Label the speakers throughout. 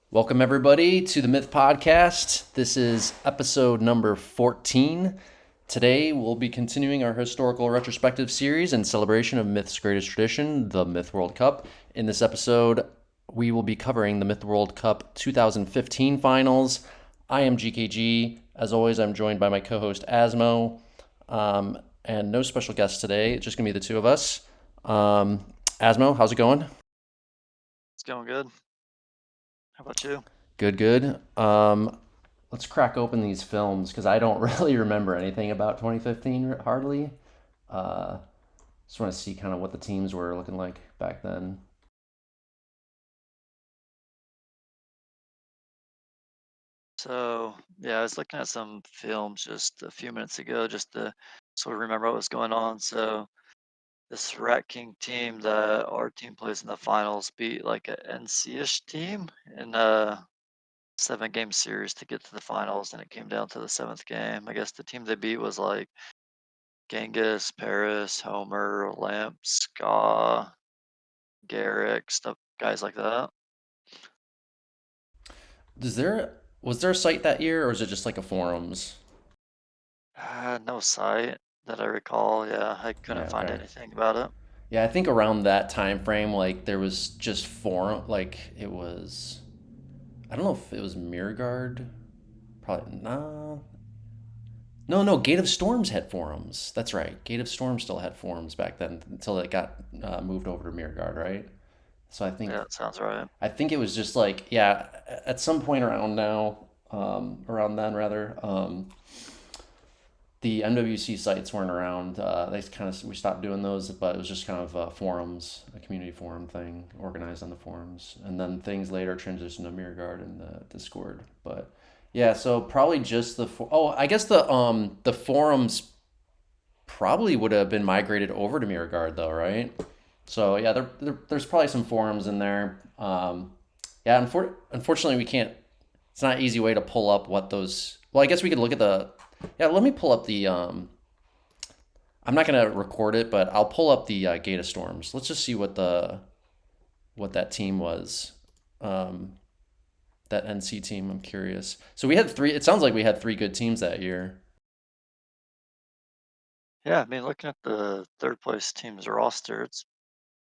Speaker 1: Welcome, everybody, to the Myth Podcast. This is episode number 14. Today, we'll be continuing our historical retrospective series in celebration of Myth's greatest tradition, the Myth World Cup. In this episode, we will be covering the Myth World Cup 2015 finals. I am GKG. As always, I'm joined by my co host, Asmo, and no special guests today. It's just going to be the two of us. Asmo, how's it going?
Speaker 2: It's going good. How about you?
Speaker 1: Good, good. Let's crack open these films because I don't really remember anything about 2015 hardly. Uh, just want to see kind of what the teams were looking like back then.
Speaker 2: I was looking at some films just a few minutes ago just to sort of remember what was going on. This Ratking team that our team plays in the finals beat like a NC-ish team in a 7-game series to get to the finals, and it came down to the seventh game. I guess the team they beat was like Genghis, Paris, Homer, Limp, Ska, Garrick, stuff, guys like that.
Speaker 1: Was there a site that year or was it just like a forums?
Speaker 2: No site that I recall. Yeah, I couldn't
Speaker 1: Yeah,
Speaker 2: find
Speaker 1: okay.
Speaker 2: anything about it.
Speaker 1: Yeah, I think around that time frame, like there was just forum, like it was. I don't know if it was Mirrorguard. Probably nah. No. Gate of Storms had forums. That's right. Gate of Storms still had forums back then until it got moved over to Mirrorguard, right? So
Speaker 2: Yeah, it sounds right.
Speaker 1: I think it was just like yeah, at some point around now, around then rather, the MWC sites weren't around. They kind of we stopped doing those, but it was just kind of forums, a community forum thing organized on the forums, and then things later transitioned to Mirrorguard and the Discord. But yeah, so probably just oh, I guess the forums probably would have been migrated over to Mirrorguard though, right? So yeah, there's probably some forums in there. Yeah, unfortunately, we can't. It's not an easy way to pull up what those. Well, I guess we could look at the. Yeah, let me pull up the. I'm not gonna record it, but I'll pull up the Gate of Storms. Let's just see what that team was. Um, that NC team. I'm curious. So we had three. It sounds like we had three good teams that year.
Speaker 2: Yeah, I mean, looking at the third place team's roster,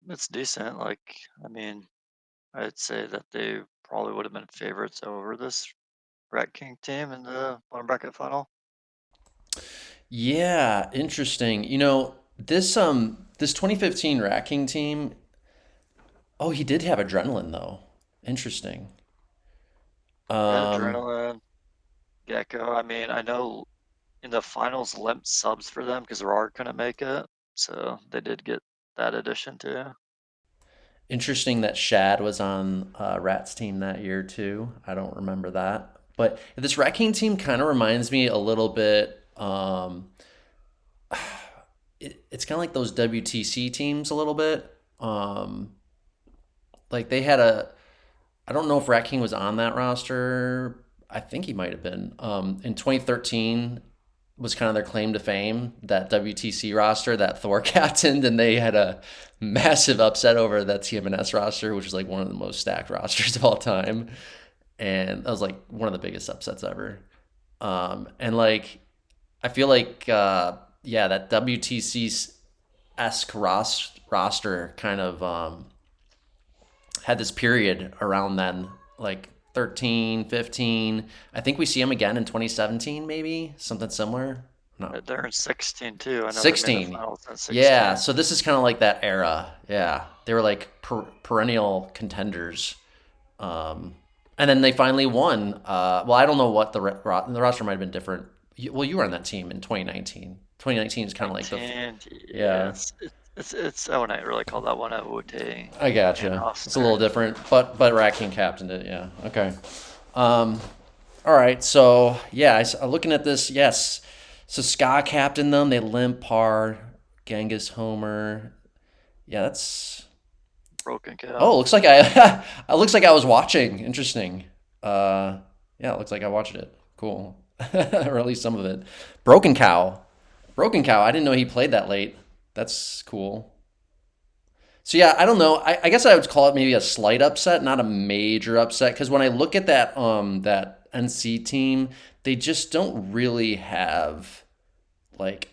Speaker 2: it's decent. I mean, I'd say that they probably would have been favorites over this Rat King team in the bottom bracket final.
Speaker 1: Yeah, interesting. This 2015 Ratking team. Oh, he did have adrenaline though. Interesting.
Speaker 2: Yeah,
Speaker 1: Um,
Speaker 2: Adrenaline, Gekko. I mean, I know in the finals, Limp subs for them because Rar couldn't make it, so they did get that addition too.
Speaker 1: Interesting that Shad was on Rat's team that year too. I don't remember that, but this Ratking team kind of reminds me a little bit. It's kind of like those WTC teams a little bit. Like they had a. I don't know if Rat King was on that roster. I think he might have been. In 2013 was kind of their claim to fame, that WTC roster that Thor captained, and they had a massive upset over that TMNS roster, which is like one of the most stacked rosters of all time. And that was like one of the biggest upsets ever. And like, I feel like, yeah, that WTC esque roster kind of had this period around then, like 13, 15. I think we see him again in 2017, maybe something similar. No,
Speaker 2: They're in 16 too. I know they made the
Speaker 1: 16.
Speaker 2: finals in
Speaker 1: Yeah,
Speaker 2: 16.
Speaker 1: so this is kind of like that era. Yeah, they were like perennial contenders. Um, and then they finally won. Well, I don't know what the roster might have been different. Well, you were on that team in 2019. 2019 is kind of like the
Speaker 2: 19, yeah,
Speaker 1: yeah.
Speaker 2: I wouldn't really call that one a Wu-Tang
Speaker 1: I
Speaker 2: and
Speaker 1: gotcha. It's a little
Speaker 2: roster.
Speaker 1: different, but Ratking captained it. Yeah. Okay. Um, all right. So yeah, looking at this, yes. So Ska captained them. They limp par, Genghis Homer. Yeah, that's.
Speaker 2: Broken
Speaker 1: Oh,
Speaker 2: cow.
Speaker 1: it looks like I. It looks like I was watching. Interesting. Yeah, it looks like I watched it. Cool. Or at least some of it. Broken Cow. Broken Cow. I didn't know he played that late. That's cool. So yeah, I don't know. I guess I would call it maybe a slight upset, not a major upset, because when I look at that NC team, they just don't really have like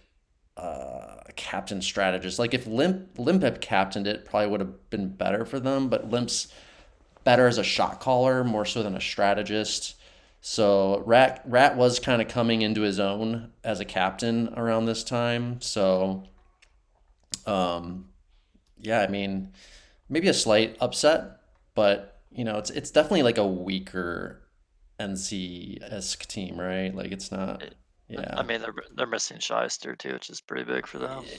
Speaker 1: a captain strategist. Like if Limp had captained it, probably would have been better for them. But Limp's better as a shot caller more so than a strategist. So Rat was kind of coming into his own as a captain around this time. So um, yeah, I mean maybe a slight upset, but it's definitely like a weaker NC esque team, right? Like it's not,
Speaker 2: It, I
Speaker 1: yeah,
Speaker 2: mean, they're missing Shyster too, which is pretty big for them.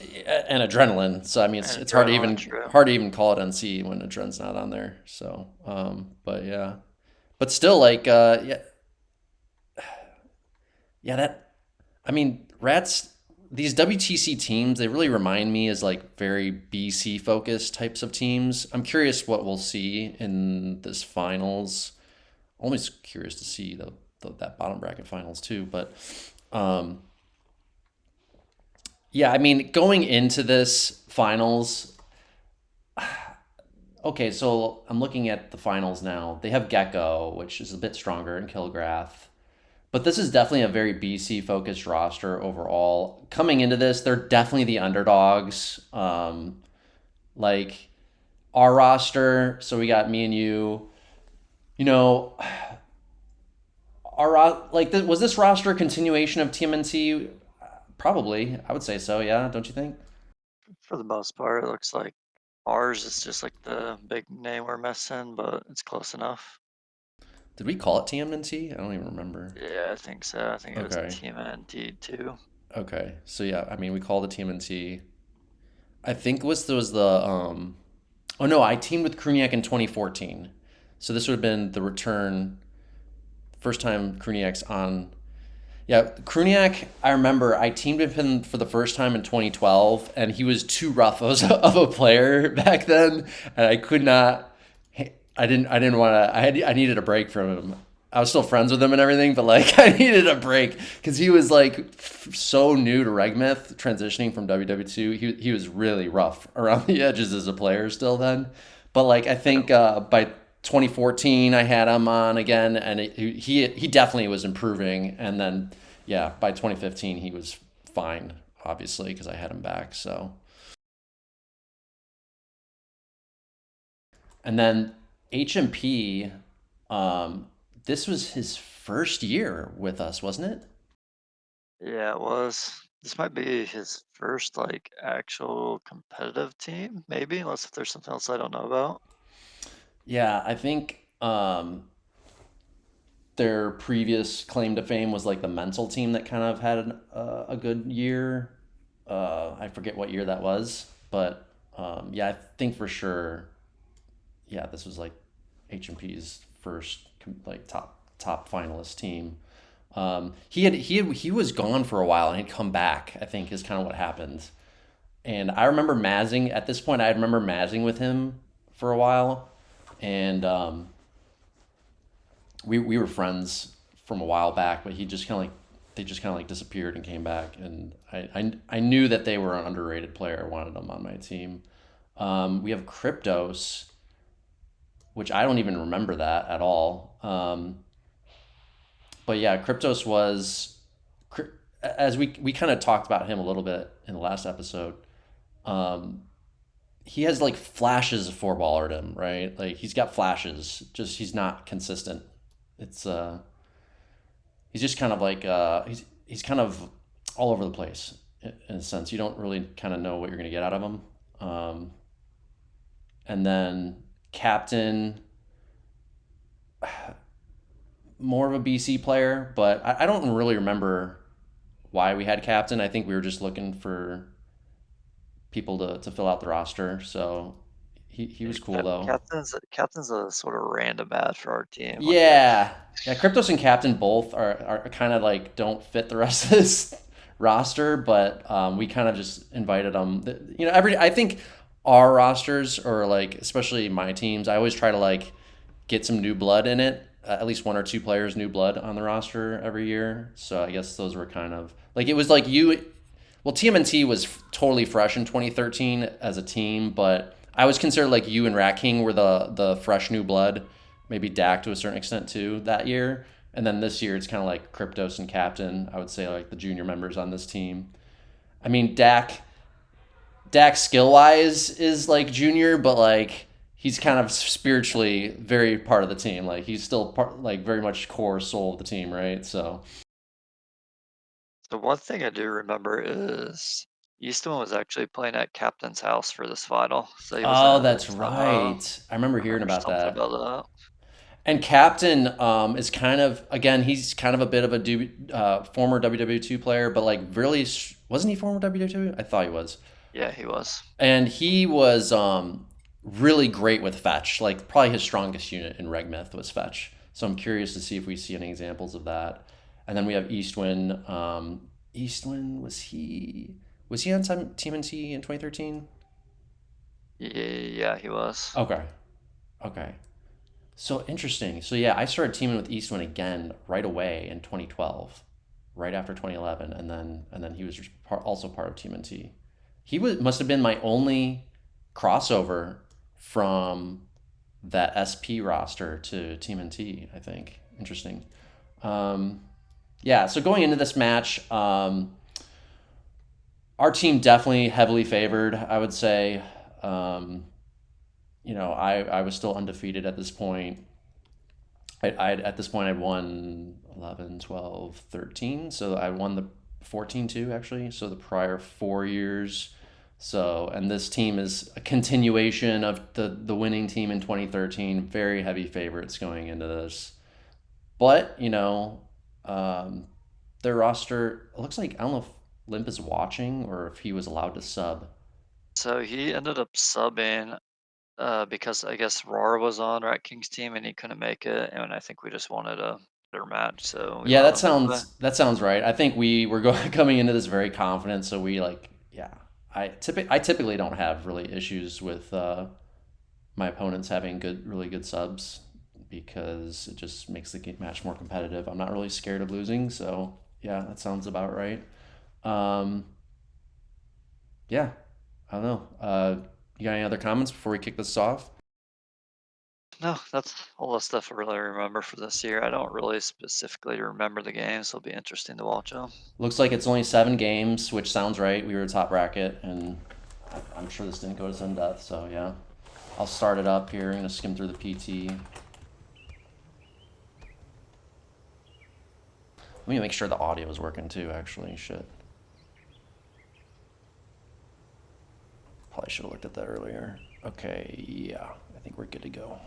Speaker 1: and adrenaline. So I mean, it's
Speaker 2: And
Speaker 1: it's hard to
Speaker 2: adrenaline,
Speaker 1: even
Speaker 2: true.
Speaker 1: hard to even call it NC when adrenaline's not on there. So, but yeah, but still, like, yeah, yeah, that I mean, Rats. These WTC teams, they really remind me as like very BC focused types of teams. I'm curious what we'll see in this finals. Always curious to see that bottom bracket finals too. But um, yeah, I mean, going into this finals, okay, so I'm looking at the finals now. They have Gekko, which is a bit stronger in Kilgrath. But this is definitely a very BC focused roster overall. Coming into this, they're definitely the underdogs. Like our roster, so we got me and you. You know, was this roster a continuation of TMNT? Probably, I would say so. Yeah, don't you think?
Speaker 2: For the most part, it looks like ours is just like the big name we're missing, but it's close enough.
Speaker 1: Did we call it TMNT? I don't even remember.
Speaker 2: Yeah, I think so. I think it was
Speaker 1: Okay.
Speaker 2: TMNT too.
Speaker 1: Okay. So yeah, I mean, we called it TMNT. I think was the oh no, I teamed with Cruniac in 2014. So this would have been the return first time Cruniac's on. Yeah, Kruniak, I remember I teamed with him for the first time in 2012, and he was too rough of a player back then, and I could not. I didn't want to. I needed a break from him. I was still friends with him and everything, but like I needed a break because he was like so new to Regmeth, transitioning from WW2. He was really rough around the edges as a player still then, but like I
Speaker 2: Yeah.
Speaker 1: think by 2014 I had him on again, and he definitely was improving, and then yeah, by 2015 he was fine, obviously because I had him back. So and then HMP, this was his first year with us, wasn't it?
Speaker 2: Yeah, it was. This might be his first like actual competitive team, maybe, unless if there's something else I don't know about.
Speaker 1: Yeah, I think their previous claim to fame was like the mental team that kind of had a good year. I forget what year that was, but yeah, I think for sure, yeah, this was like HMP's first like top finalist team. He was gone for a while and he'd come back. I think is kind of what happened. And I remember mazzing at this point. I remember mazzing with him for a while, and we were friends from a while back. But he just kind of like they just kind of like disappeared and came back. And I knew that they were an underrated player. I wanted them on my team. We have Kryptos, which I don't even remember that at all. But yeah, Kryptos was as we kind of talked about him a little bit in the last episode. Um, he has like flashes of four baller at him, right? Like he's got flashes, just he's not consistent. It's he's just kind of like he's kind of all over the place in a sense. You don't really kind of know what you're gonna get out of him. Um, and then captain, more of a BC player, but I don't really remember why we had captain. I think we were just looking for people to fill out the roster. So he
Speaker 2: Yeah,
Speaker 1: was cool though.
Speaker 2: captain's a sort of random ad for our team. Like
Speaker 1: Yeah, yeah. Kryptos and Captain both are kind of like don't fit the rest of this roster, but we kind of just invited them. Every I think our rosters or like especially my teams, I always try to like get some new blood in it. At least one or two players new blood on the roster every year. So I guess those were kind of like it was like you. Well, TMNT was totally fresh in 2013 as a team, but I was considered like you and Ratking were the fresh new blood, maybe Dak to a certain extent too that year. And then this year it's kind of like Kryptos and Captain. I would say like the junior members on this team. I mean Dak skill wise is like junior, but like he's kind of spiritually very part of the team. Like he's still part like very much core soul of the team, right? So
Speaker 2: The one thing I do remember is Eastman was actually playing at Captain's house for this final, so he wasn't
Speaker 1: oh,
Speaker 2: at his.
Speaker 1: that's right. I remember
Speaker 2: I
Speaker 1: hearing
Speaker 2: remember
Speaker 1: about
Speaker 2: something
Speaker 1: that.
Speaker 2: about that.
Speaker 1: And Captain is kind of again he's kind of a bit of a former WW2 player, but like really wasn't he former WW2? I thought he was,
Speaker 2: Yeah, he was.
Speaker 1: and he was really great with fetch. Like probably his strongest unit in Reg Myth was fetch. So I'm curious to see if we see any examples of that. And then we have Eastwind. Eastwind was he on TMNT in 2013?
Speaker 2: Yeah, he was.
Speaker 1: Okay, okay. So interesting. So yeah, I started teaming with Eastwind again right away in 2012, right after 2011, and then he was also part of TMNT. He must have been my only crossover from that SP roster to TMNT. I think interesting. Um, yeah. So going into this match, our team definitely heavily favored. I would say. I was still undefeated at this point. I at this point I'd won 11, 12, 13. So I won the 14 too, actually. So the prior 4 years. So, and this team is a continuation of the winning team in 2013. Very heavy favorites going into this. But, um, their roster, it looks like, I don't know if Limp is watching or if he was allowed to sub.
Speaker 2: So he ended up subbing because I guess Roar was on Rat King's team and he couldn't make it, and I think we just wanted a better match, so we
Speaker 1: Yeah,
Speaker 2: allowed
Speaker 1: that
Speaker 2: him to play.
Speaker 1: sounds right. I think we were going coming into this very confident, so we like yeah. I typically don't have really issues with my opponents having really good subs because it just makes the match more competitive. I'm not really scared of losing, so yeah, that sounds about right. Um, yeah, I don't know. You got any other comments before we kick this off?
Speaker 2: No, that's all the stuff I really remember for this year. I don't really specifically remember the games, so it'll be interesting to watch them.
Speaker 1: Looks like it's only 7 games, which sounds right. We were top bracket, and I'm sure this didn't go to sudden death. So yeah, I'll start it up here. I'm gonna skim through the PT. Let me make sure the audio is working too. Actually, shit. Probably should have looked at that earlier. Okay, yeah, I think we're good to go.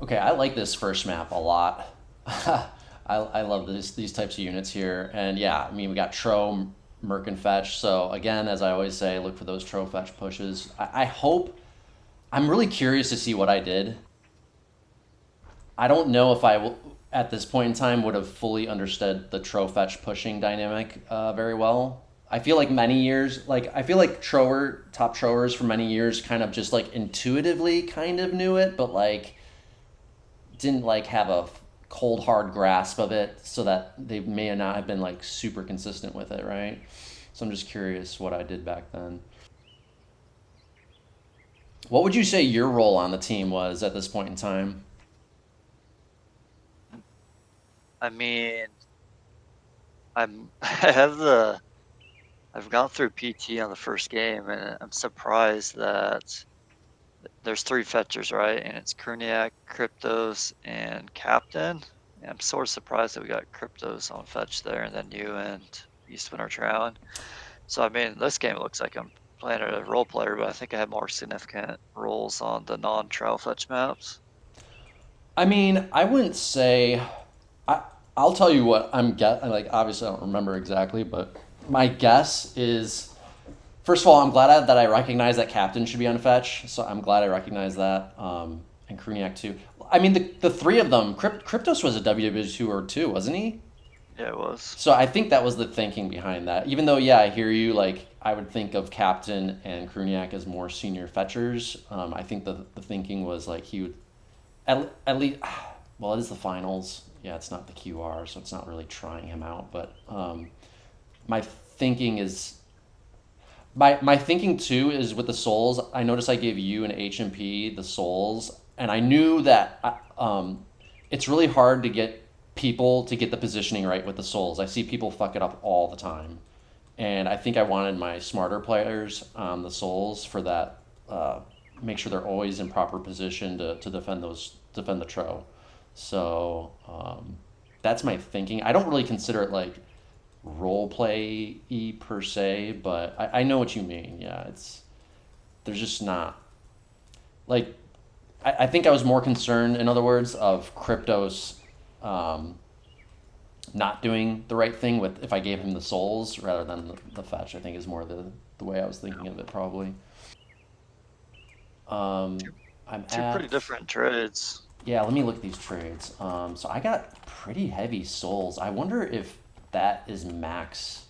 Speaker 1: Okay, I like this first map a lot. I love these types of units here, and yeah, I mean we got Tro, Merc, and Fetch. So again, as I always say, look for those Tro Fetch pushes. I hope. I'm really curious to see what I did. I don't know if at this point in time, would have fully understood the Tro Fetch pushing dynamic very well. I feel like many years, like I feel like top Trowers for many years kind of just like intuitively kind of knew it, but like didn't like have a cold hard grasp of it, so that they may not have been like super consistent with it, right? So I'm just curious what I did back then. What would you say your role on the team was at this point in time?
Speaker 2: I mean, I have I've gone through PT on the first game, and I'm surprised that there's three fetchers, right? And it's Cruniac, Kryptos, and Captain. And I'm sort of surprised that we got Kryptos on fetch there, and then you and Eastwind are trailing. So I mean, this game looks like I'm playing a role player, but I think I have more significant roles on the non-trial fetch maps.
Speaker 1: I mean, I wouldn't say. I I'll tell you what I'm get. Like obviously I don't remember exactly, but my guess is first of all I'm glad that I recognize that Captain should be on fetch. So I'm glad I recognize that. And Kruniak too. I mean the three of them. Kryptos was a WW2 or two, wasn't he?
Speaker 2: Yeah, it was.
Speaker 1: So I think that was the thinking behind that. Even though, yeah, I hear you. Like, I would think of Captain and Kruniak as more senior fetchers. I think the thinking was like he would at least. Well, it is the finals. Yeah, it's not the QR, so it's not really trying him out. But my thinking is my thinking too is with the souls. I noticed I gave you an HMP the souls, and I knew that it's really hard to get people to get the positioning right with the souls. I see people fuck it up all the time, and I think I wanted my smarter players on the souls for that. Make sure they're always in proper position to defend the tro. So that's my thinking. I don't really consider it like role play y per se, but I know what you mean. Yeah, it's there's just not like I think I was more concerned, in other words, of Kryptos um, not doing the right thing with if I gave him the souls rather than the fetch. I think is more the way I was thinking of it probably. Um,
Speaker 2: Two,
Speaker 1: I'm
Speaker 2: two pretty
Speaker 1: at
Speaker 2: different trades.
Speaker 1: Yeah, let me look at these trades. So I got pretty heavy souls. I wonder if that is max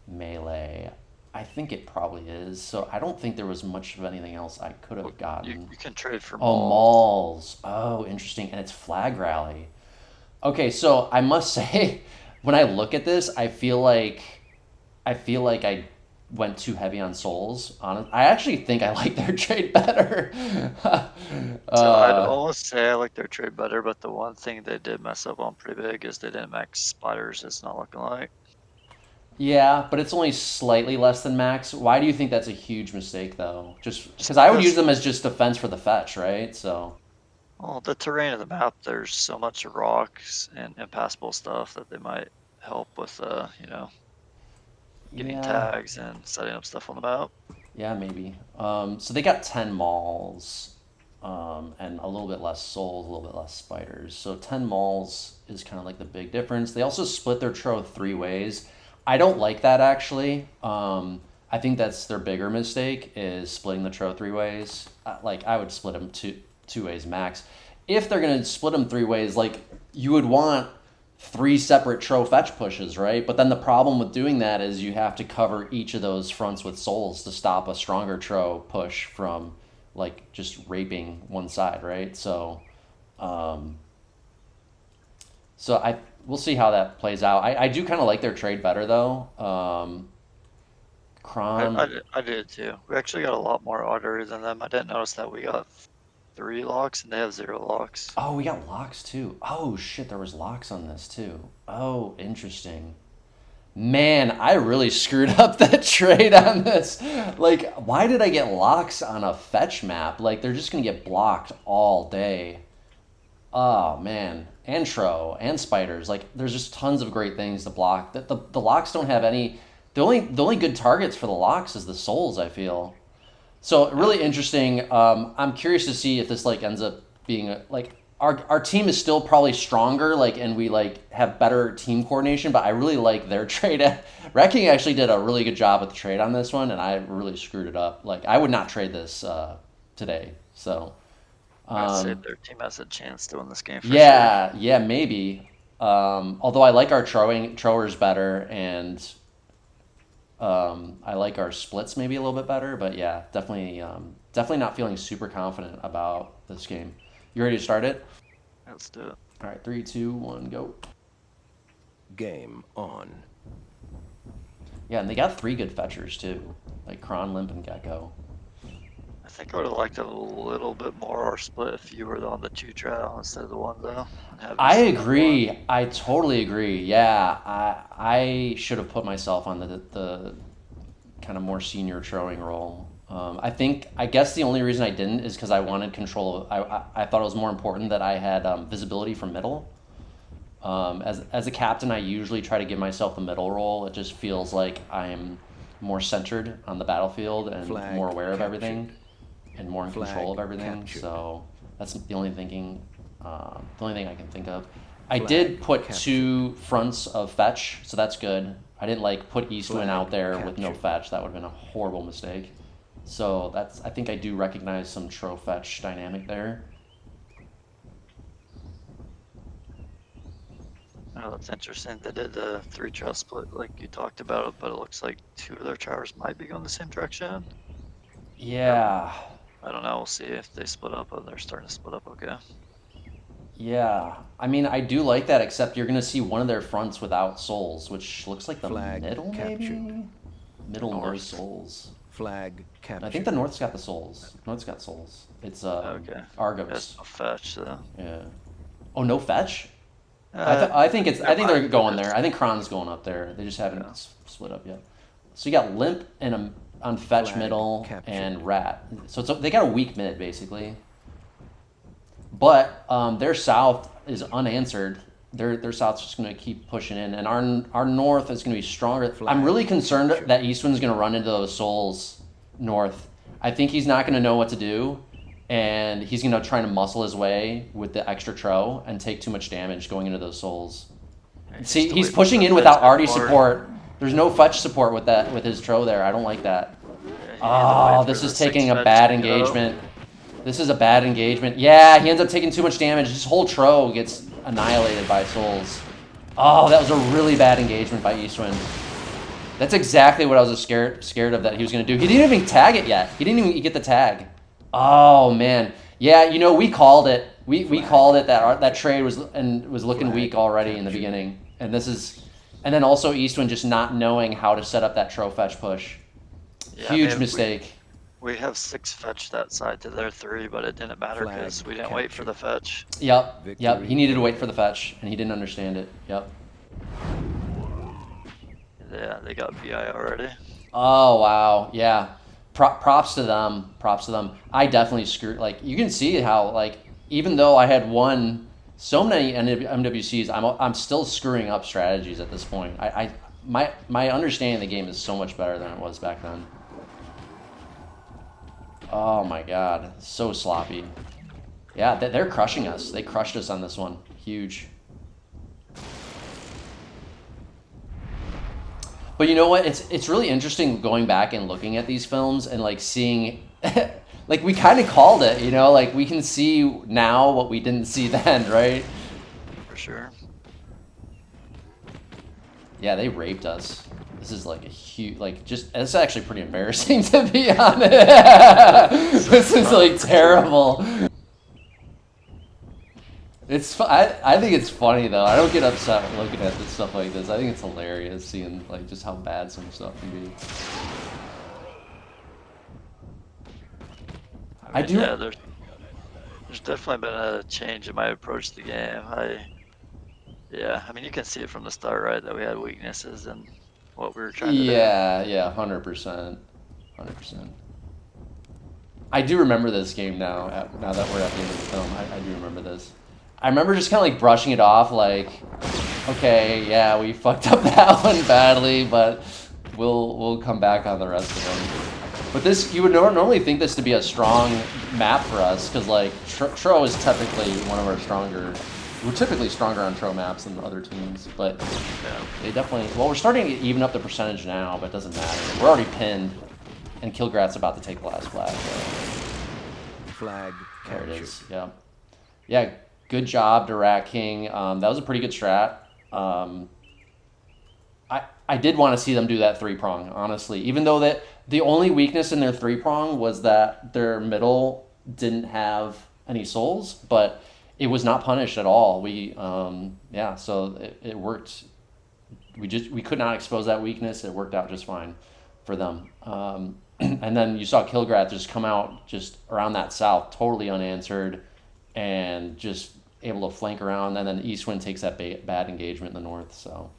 Speaker 1: melee. I think it probably is. So I don't think there was much of anything else I could
Speaker 2: Well,
Speaker 1: have
Speaker 2: you
Speaker 1: gotten.
Speaker 2: you can trade for
Speaker 1: Oh,
Speaker 2: malls.
Speaker 1: malls. Oh, interesting. And it's flag rally. Okay, so I must say, when I look at this, I feel like I went too heavy on souls. I actually think I like their trade better.
Speaker 2: So I'd
Speaker 1: uh,
Speaker 2: almost say I like their trade better, but the one thing they did mess up on pretty big is they didn't max spiders. It's not looking like.
Speaker 1: Yeah, but it's only slightly less than max. Why do you think that's a huge mistake, though? Just
Speaker 2: Just
Speaker 1: because I would use
Speaker 2: because,
Speaker 1: them as just defense for the fetch, right? So,
Speaker 2: well, the terrain of the map, there's so much rocks and impassable stuff that they might help with, getting
Speaker 1: yeah,
Speaker 2: tags and setting up stuff on the map.
Speaker 1: yeah, maybe. So they got 10 malls, and a little bit less souls, a little bit less spiders. So 10 malls is kind of like the big difference. They also split their tro 3 ways. I don't like that actually. I think that's their bigger mistake is splitting the tro 3 ways. Like I would split them two ways max. If they're gonna split them 3 ways, like you would want three separate tro fetch pushes, right? But then the problem with doing that is you have to cover each of those fronts with souls to stop a stronger tro push from like just raping one side, right? Um, so I we'll see how that plays out. I do kind of like their trade better though.
Speaker 2: I,
Speaker 1: Kron,
Speaker 2: I, did- I did too. We actually got a lot more artery than them. I didn't notice that we got 3 locks and they have 0 locks.
Speaker 1: oh, we got locks too. Oh shit, there was locks on this too. Oh, interesting. Man, I really screwed up that trade on this. Like, why did I get locks on a fetch map? Like, they're just gonna get blocked all day. Oh man, Antro and spiders. Like, there's just tons of great things to block. The locks don't have any. The only good targets for the locks is the souls. I feel so
Speaker 2: Yep.
Speaker 1: really interesting. I'm curious to see if this like ends up being like our team is still probably stronger, like, and we like have better team coordination. But I really like their trade. Ratking actually did a really good job with the trade on this one, and I really screwed it up. Like I would not trade this today. So
Speaker 2: I'd say
Speaker 1: um,
Speaker 2: their team has a chance to win this game for sure.
Speaker 1: yeah, yeah, maybe. Although I like our trowers better, and I like our splits maybe a little bit better, but yeah, definitely not feeling super confident about this game. You ready to start it?
Speaker 2: Let's do it.
Speaker 1: All right, three, two, one, go.
Speaker 3: Game on.
Speaker 1: Yeah, and they got three good fetchers too, like Kron, Limp, and Gekko.
Speaker 2: I think I would have liked a little bit more our split if you were on the two trial instead of the one though, and have you
Speaker 1: I
Speaker 2: still have one.
Speaker 1: agree. I totally agree. Yeah, I should have put myself on the kind of more senior throwing role. I guess the only reason I didn't is because I wanted control. I thought it was more important that I had visibility from middle. As a captain, I usually try to give myself the middle role. It just feels like I'm more centered on the battlefield and more
Speaker 3: Flag
Speaker 1: aware of everything
Speaker 3: captured.
Speaker 1: and more in control of
Speaker 3: Flag
Speaker 1: everything.
Speaker 3: captured.
Speaker 1: So that's the only thing I can think of. I did
Speaker 3: Flag
Speaker 1: put
Speaker 3: captured.
Speaker 1: two fronts of fetch, so that's good. I didn't like put Eastwind out
Speaker 3: Flag
Speaker 1: there with no
Speaker 3: captured.
Speaker 1: fetch. That would have been a horrible mistake. So I think I do recognize some tro fetch dynamic there.
Speaker 2: Oh, that's interesting. They did the three trial split like you talked about, but it looks like two of their towers might be going the same direction. Or
Speaker 1: Yeah,
Speaker 2: I don't know. We'll see if they split up. Oh, they're starting to split up. Okay.
Speaker 1: yeah. I mean, I do like that, except you're gonna see one of their fronts without souls, which looks like the
Speaker 3: Flag
Speaker 1: middle,
Speaker 3: captured.
Speaker 1: maybe. Middle no
Speaker 2: North.
Speaker 1: souls.
Speaker 3: Flag captured.
Speaker 1: I think the North's got the souls. North's got souls. It's
Speaker 2: Okay.
Speaker 1: argos.
Speaker 2: There's no fetch though.
Speaker 1: Yeah. Oh, no fetch. I think they're going there. I think Kron's going up there. They just haven't split up yet. So you got limp and on fetch
Speaker 3: Flag
Speaker 1: middle
Speaker 3: captured.
Speaker 1: and rat. So they got a weak mid basically. But their south is unanswered. Their south's just going to keep pushing in, and our north is going to be stronger. I'm really concerned that Eastwind's going to run into those souls north. I think he's not going to know what to do, and he's going to try to muscle his way with the extra tro and take too much damage going into those souls. See, he's pushing in without arty support. There's no fetch support with his tro there. I don't like that. Oh, this is taking a bad engagement. This is a bad engagement. Yeah, he ends up taking too much damage. His whole tro gets annihilated by souls. Oh, that was a really bad engagement by Eastwind. That's exactly what I was scared of that he was going to do. He didn't even tag it yet. He didn't even get the tag. Oh, man. Yeah, we called it. We called it that trade was looking weak already in the beginning. And then also Eastwind just not knowing how to set up that tro fetch push. Yeah, huge mistake.
Speaker 2: We have 6 fetch that side to their 3, but it didn't matter because we didn't wait for the fetch.
Speaker 1: Yep. He needed to wait for the fetch, and he didn't understand it. Yep.
Speaker 2: Yeah, they got BI already.
Speaker 1: Oh, wow. Yeah. Props to them. I definitely screwed. Like, you can see how, like, even though I had won so many MWCs, I'm still screwing up strategies at this point. My understanding of the game is so much better than it was back then. Oh my god, so sloppy. Yeah, they're crushing us. They crushed us on this one. Huge. But you know what? It's really interesting going back and looking at these films and like seeing, like we kind of called it, like we can see now what we didn't see then, right?
Speaker 2: For sure.
Speaker 1: Yeah, they raped us. This is like a huge, it's actually pretty embarrassing to be honest. This is like terrible. I think it's funny though. I don't get upset looking at this stuff like this. I think it's hilarious seeing like just how bad some stuff can be.
Speaker 2: Yeah, there's definitely been a change in my approach to the game. Yeah, I mean you can see it from the start, right? That we had weaknesses and what we were trying to do.
Speaker 1: Yeah, 100%. 100%. I do remember this game now that we're at the end of the film. I do remember this. I remember just kind of like brushing it off like, okay, yeah, we fucked up that one badly, but we'll come back on the rest of them. But this, you would normally think this to be a strong map for us, because like Tro is typically one of our stronger. We're typically stronger on Tro maps than the other teams, but they definitely... Well, we're starting to even up the percentage now, but it doesn't matter. We're already pinned, and Kilgrat's about to take the last flag.
Speaker 3: Flag
Speaker 1: there it is, yeah. Yeah, good job to Ratking. That was a pretty good strat. I did want to see them do that 3-prong, honestly. Even though that the only weakness in their 3-prong was that their middle didn't have any souls, but... It was not punished at all. So it worked. We could not expose that weakness. It worked out just fine for them. And then you saw Kilgrat just come out just around that south, totally unanswered, and just able to flank around. And then Eastwind takes that bad engagement in the north. So,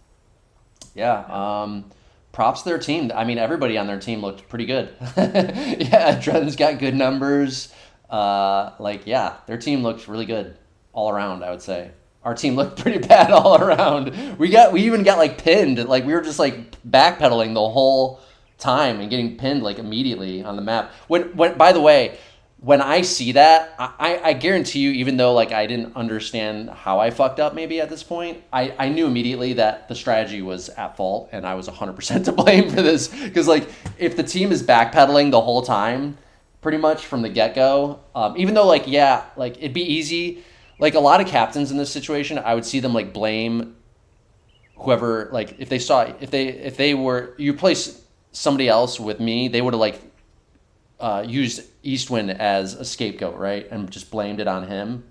Speaker 1: props to their team. I mean, everybody on their team looked pretty good. Yeah, Dren's got good numbers. Their team looked really good. All around, I would say. Our team looked pretty bad all around. We even got like pinned. Like we were just like backpedaling the whole time and getting pinned like immediately on the map. When by the way, when I see that, I guarantee you, even though like I didn't understand how I fucked up maybe at this point, I knew immediately that the strategy was at fault and I was 100% to blame for this. Because like if the team is backpedaling the whole time, pretty much from the get-go, even though it'd be easy. Like a lot of captains in this situation, I would see them like blame whoever, like if they were, you place somebody else with me, they would have like used Eastwind as a scapegoat, right? And just blamed it on him.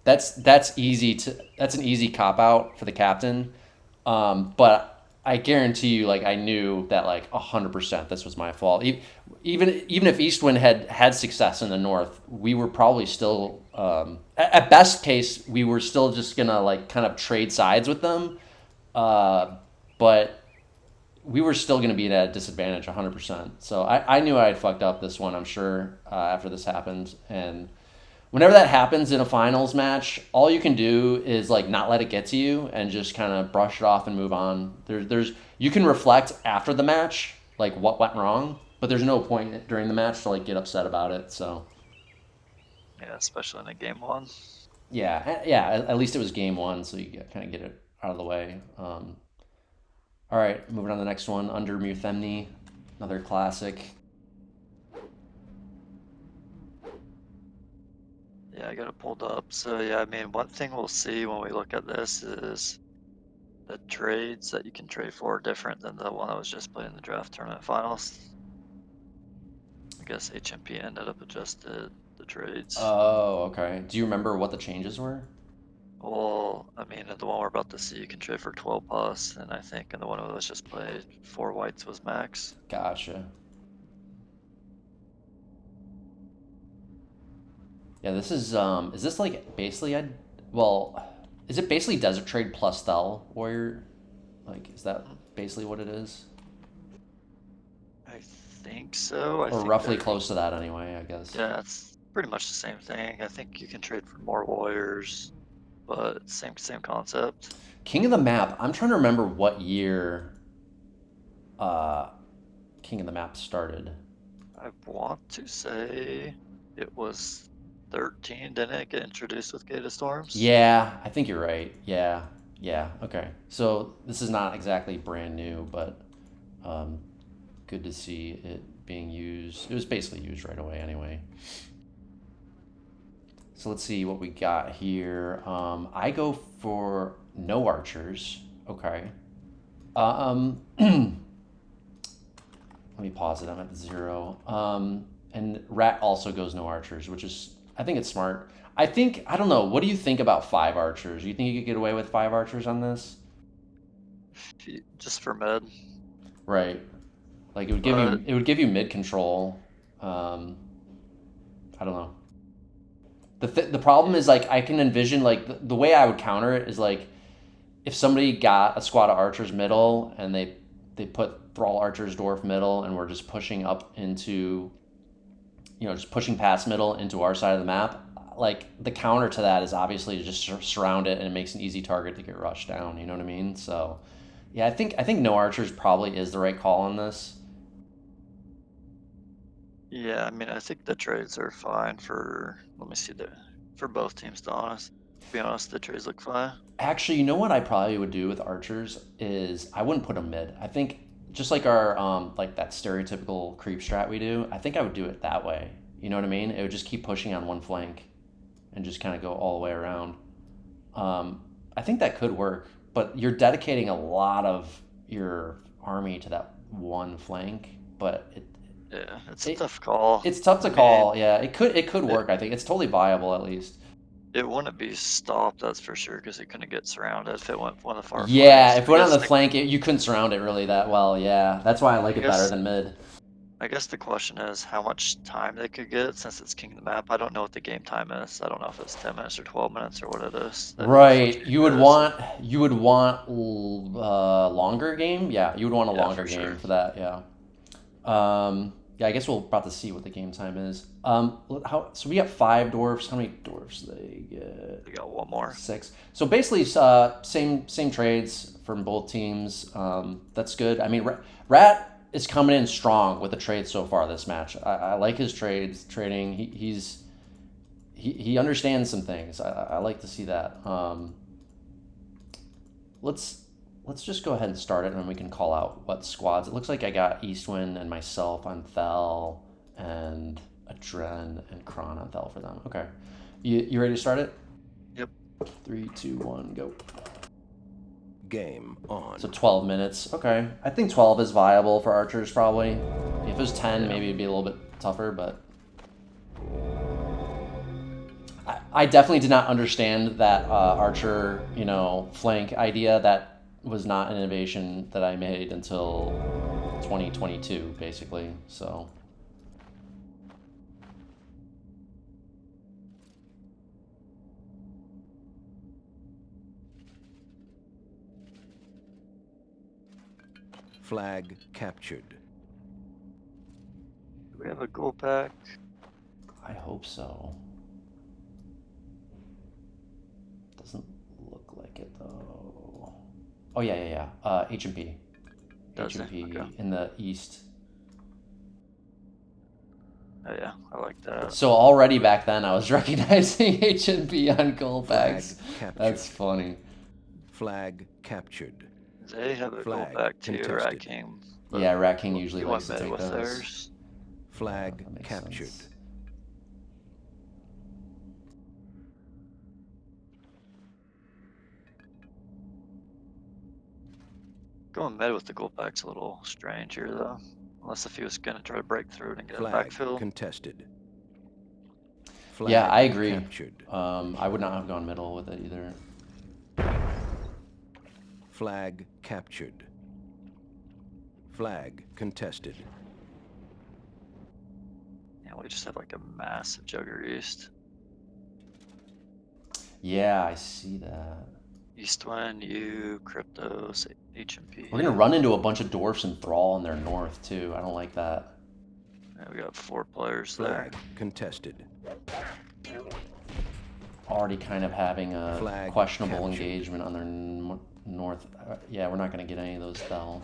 Speaker 1: That's an easy cop out for the captain. But I guarantee you, like, I knew that, like, 100% this was my fault. Even if Eastwind had success in the north, we were probably still, at best case, we were still just gonna, like, kind of trade sides with them. But we were still gonna be at a disadvantage 100%. So I knew I had fucked up this one, I'm sure, after this happened. And whenever that happens in a finals match, all you can do is like not let it get to you and just kind of brush it off and move on. There's you can reflect after the match, like what went wrong, but there's no point during the match to like get upset about it. So
Speaker 2: Yeah, especially in a game one.
Speaker 1: yeah. At least it was game one, so you kind of get it out of the way. All right, moving on to the next one. Under Muthemni, another classic.
Speaker 2: Yeah, I got it pulled up. So yeah, I mean, one thing we'll see when we look at this is the trades that you can trade for are different than the one that was just played in the draft tournament finals. I guess HMP ended up adjusted the trades.
Speaker 1: Oh, okay. Do you remember what the changes were?
Speaker 2: Well, I mean, in the one we're about to see, you can trade for 12 plus, and I think in the one that was just played, 4 whites was max.
Speaker 1: Gotcha. Yeah, this is this like basically is it basically Desert Trade plus Thel Warrior? Like, is that basically what it is?
Speaker 2: I think so. I
Speaker 1: Or
Speaker 2: think
Speaker 1: roughly
Speaker 2: they're,
Speaker 1: close to that anyway, I guess.
Speaker 2: yeah, it's pretty much the same thing. I think you can trade for more warriors, but same concept.
Speaker 1: King of the Map, I'm trying to remember what year uh King of the Map started.
Speaker 2: I want to say it was 13, didn't it get introduced with Gate of Storms?
Speaker 1: Yeah, I think you're right. Yeah, okay. So this is not exactly brand new, but good to see it being used. It was basically used right away anyway. So let's see what we got here. I go for no archers. Okay. Let me pause it. I'm at 0. And Rat also goes no archers, which is, I think it's smart. I don't know. What do you think about 5 archers? You think you could get away with 5 archers on this?
Speaker 2: Just for mid.
Speaker 1: Right. Like
Speaker 2: But
Speaker 1: it would give you mid control. I don't know. The problem is like I can envision like the way I would counter it is like if somebody got a squad of archers middle and they put thrall archers dwarf middle and we're just pushing up into just pushing past middle into our side of the map, like the counter to that is obviously to just surround it and it makes an easy target to get rushed down, you know what I mean? So yeah, I think no archers probably is the right call on this.
Speaker 2: yeah, I mean, I think the trades are fine let me see for both teams, to be honest, the trades look fine.
Speaker 1: Actually, you know what I probably would do with archers is I wouldn't put them mid. I think just like our like that stereotypical creep strat we do, I think I would do it that way. You know what I mean? It would just keep pushing on one flank and just kind of go all the way around. I think that could work, but you're dedicating a lot of your army to that one flank. But
Speaker 2: Yeah, it's a tough call.
Speaker 1: it's tough to call. Yeah, it could work. I think it's totally viable at least.
Speaker 2: It wouldn't be stopped, that's for sure, because it couldn't get surrounded if it went one of the far
Speaker 1: Yeah,
Speaker 2: flanks.
Speaker 1: if it went on the flank, you couldn't surround it really that well. Yeah, that's why I like it better than mid.
Speaker 2: I guess the question is how much time they could get since it's king of the map. I don't know what the game time is. I don't know if it's 10 minutes or 12 minutes or what it is.
Speaker 1: Right. You would want longer game. Yeah, you would want a longer game
Speaker 2: sure.
Speaker 1: for that. Yeah. Yeah, I guess we'll about to see what the game time is. So we got 5 dwarfs. How many dwarfs they get?
Speaker 2: They got one more.
Speaker 1: 6. So basically, same trades from both teams. That's good. I mean, Rat is coming in strong with the trades so far this match. I like his trading. He understands some things. I like to see that. Let's just go ahead and start it, and then we can call out what squads. It looks like I got Eastwind and myself on Thel, and Adren and Kron on Thel for them. Okay, you ready to start it?
Speaker 2: Yep.
Speaker 1: 3, 2, 1, go.
Speaker 3: Game on.
Speaker 1: So 12 minutes. Okay, I think 12 is viable for archers probably. If it was 10, maybe it'd be a little bit tougher, but I definitely did not understand that archer, flank idea that was not an innovation that I made until 2022, basically. So.
Speaker 3: Flag captured.
Speaker 2: Do we have a gold pack?
Speaker 1: I hope so. Doesn't look like it though. Oh yeah. HMP.
Speaker 2: Does it?
Speaker 1: HMP
Speaker 2: Okay.
Speaker 1: in the east.
Speaker 2: Oh yeah, I like that.
Speaker 1: So already back then I was recognizing HMP on gold
Speaker 3: Flag
Speaker 1: bags.
Speaker 3: captured.
Speaker 1: That's funny.
Speaker 3: Flag captured.
Speaker 2: They have a
Speaker 3: Flag
Speaker 2: gold pack too,
Speaker 3: contested.
Speaker 2: Ratking.
Speaker 1: Yeah, Ratking usually
Speaker 2: You
Speaker 1: likes
Speaker 2: went
Speaker 1: to
Speaker 2: mid
Speaker 1: take
Speaker 2: with
Speaker 1: those.
Speaker 2: theirs.
Speaker 3: Flag
Speaker 1: That makes
Speaker 3: captured.
Speaker 1: sense.
Speaker 2: Going mid with the gold pack's a little strange here though. Unless if he was gonna try to break through it and get a
Speaker 3: Flag
Speaker 2: backfill.
Speaker 3: contested. Flag
Speaker 1: Yeah, I agree.
Speaker 3: captured.
Speaker 1: I would not have gone middle with it either.
Speaker 3: Flag captured. Flag contested.
Speaker 2: Yeah, we just have like a massive Jugger East.
Speaker 1: Yeah, I see that.
Speaker 2: Eastwind, you, Kryptos, HMP.
Speaker 1: We're gonna run into a bunch of dwarfs and thrall in their north too. I don't like that.
Speaker 2: Yeah, we got 4 players
Speaker 3: Flag
Speaker 2: there.
Speaker 3: contested.
Speaker 1: Already kind of having a
Speaker 3: Flag
Speaker 1: questionable
Speaker 3: captured.
Speaker 1: engagement on their north. Yeah, we're not gonna get any of those fell.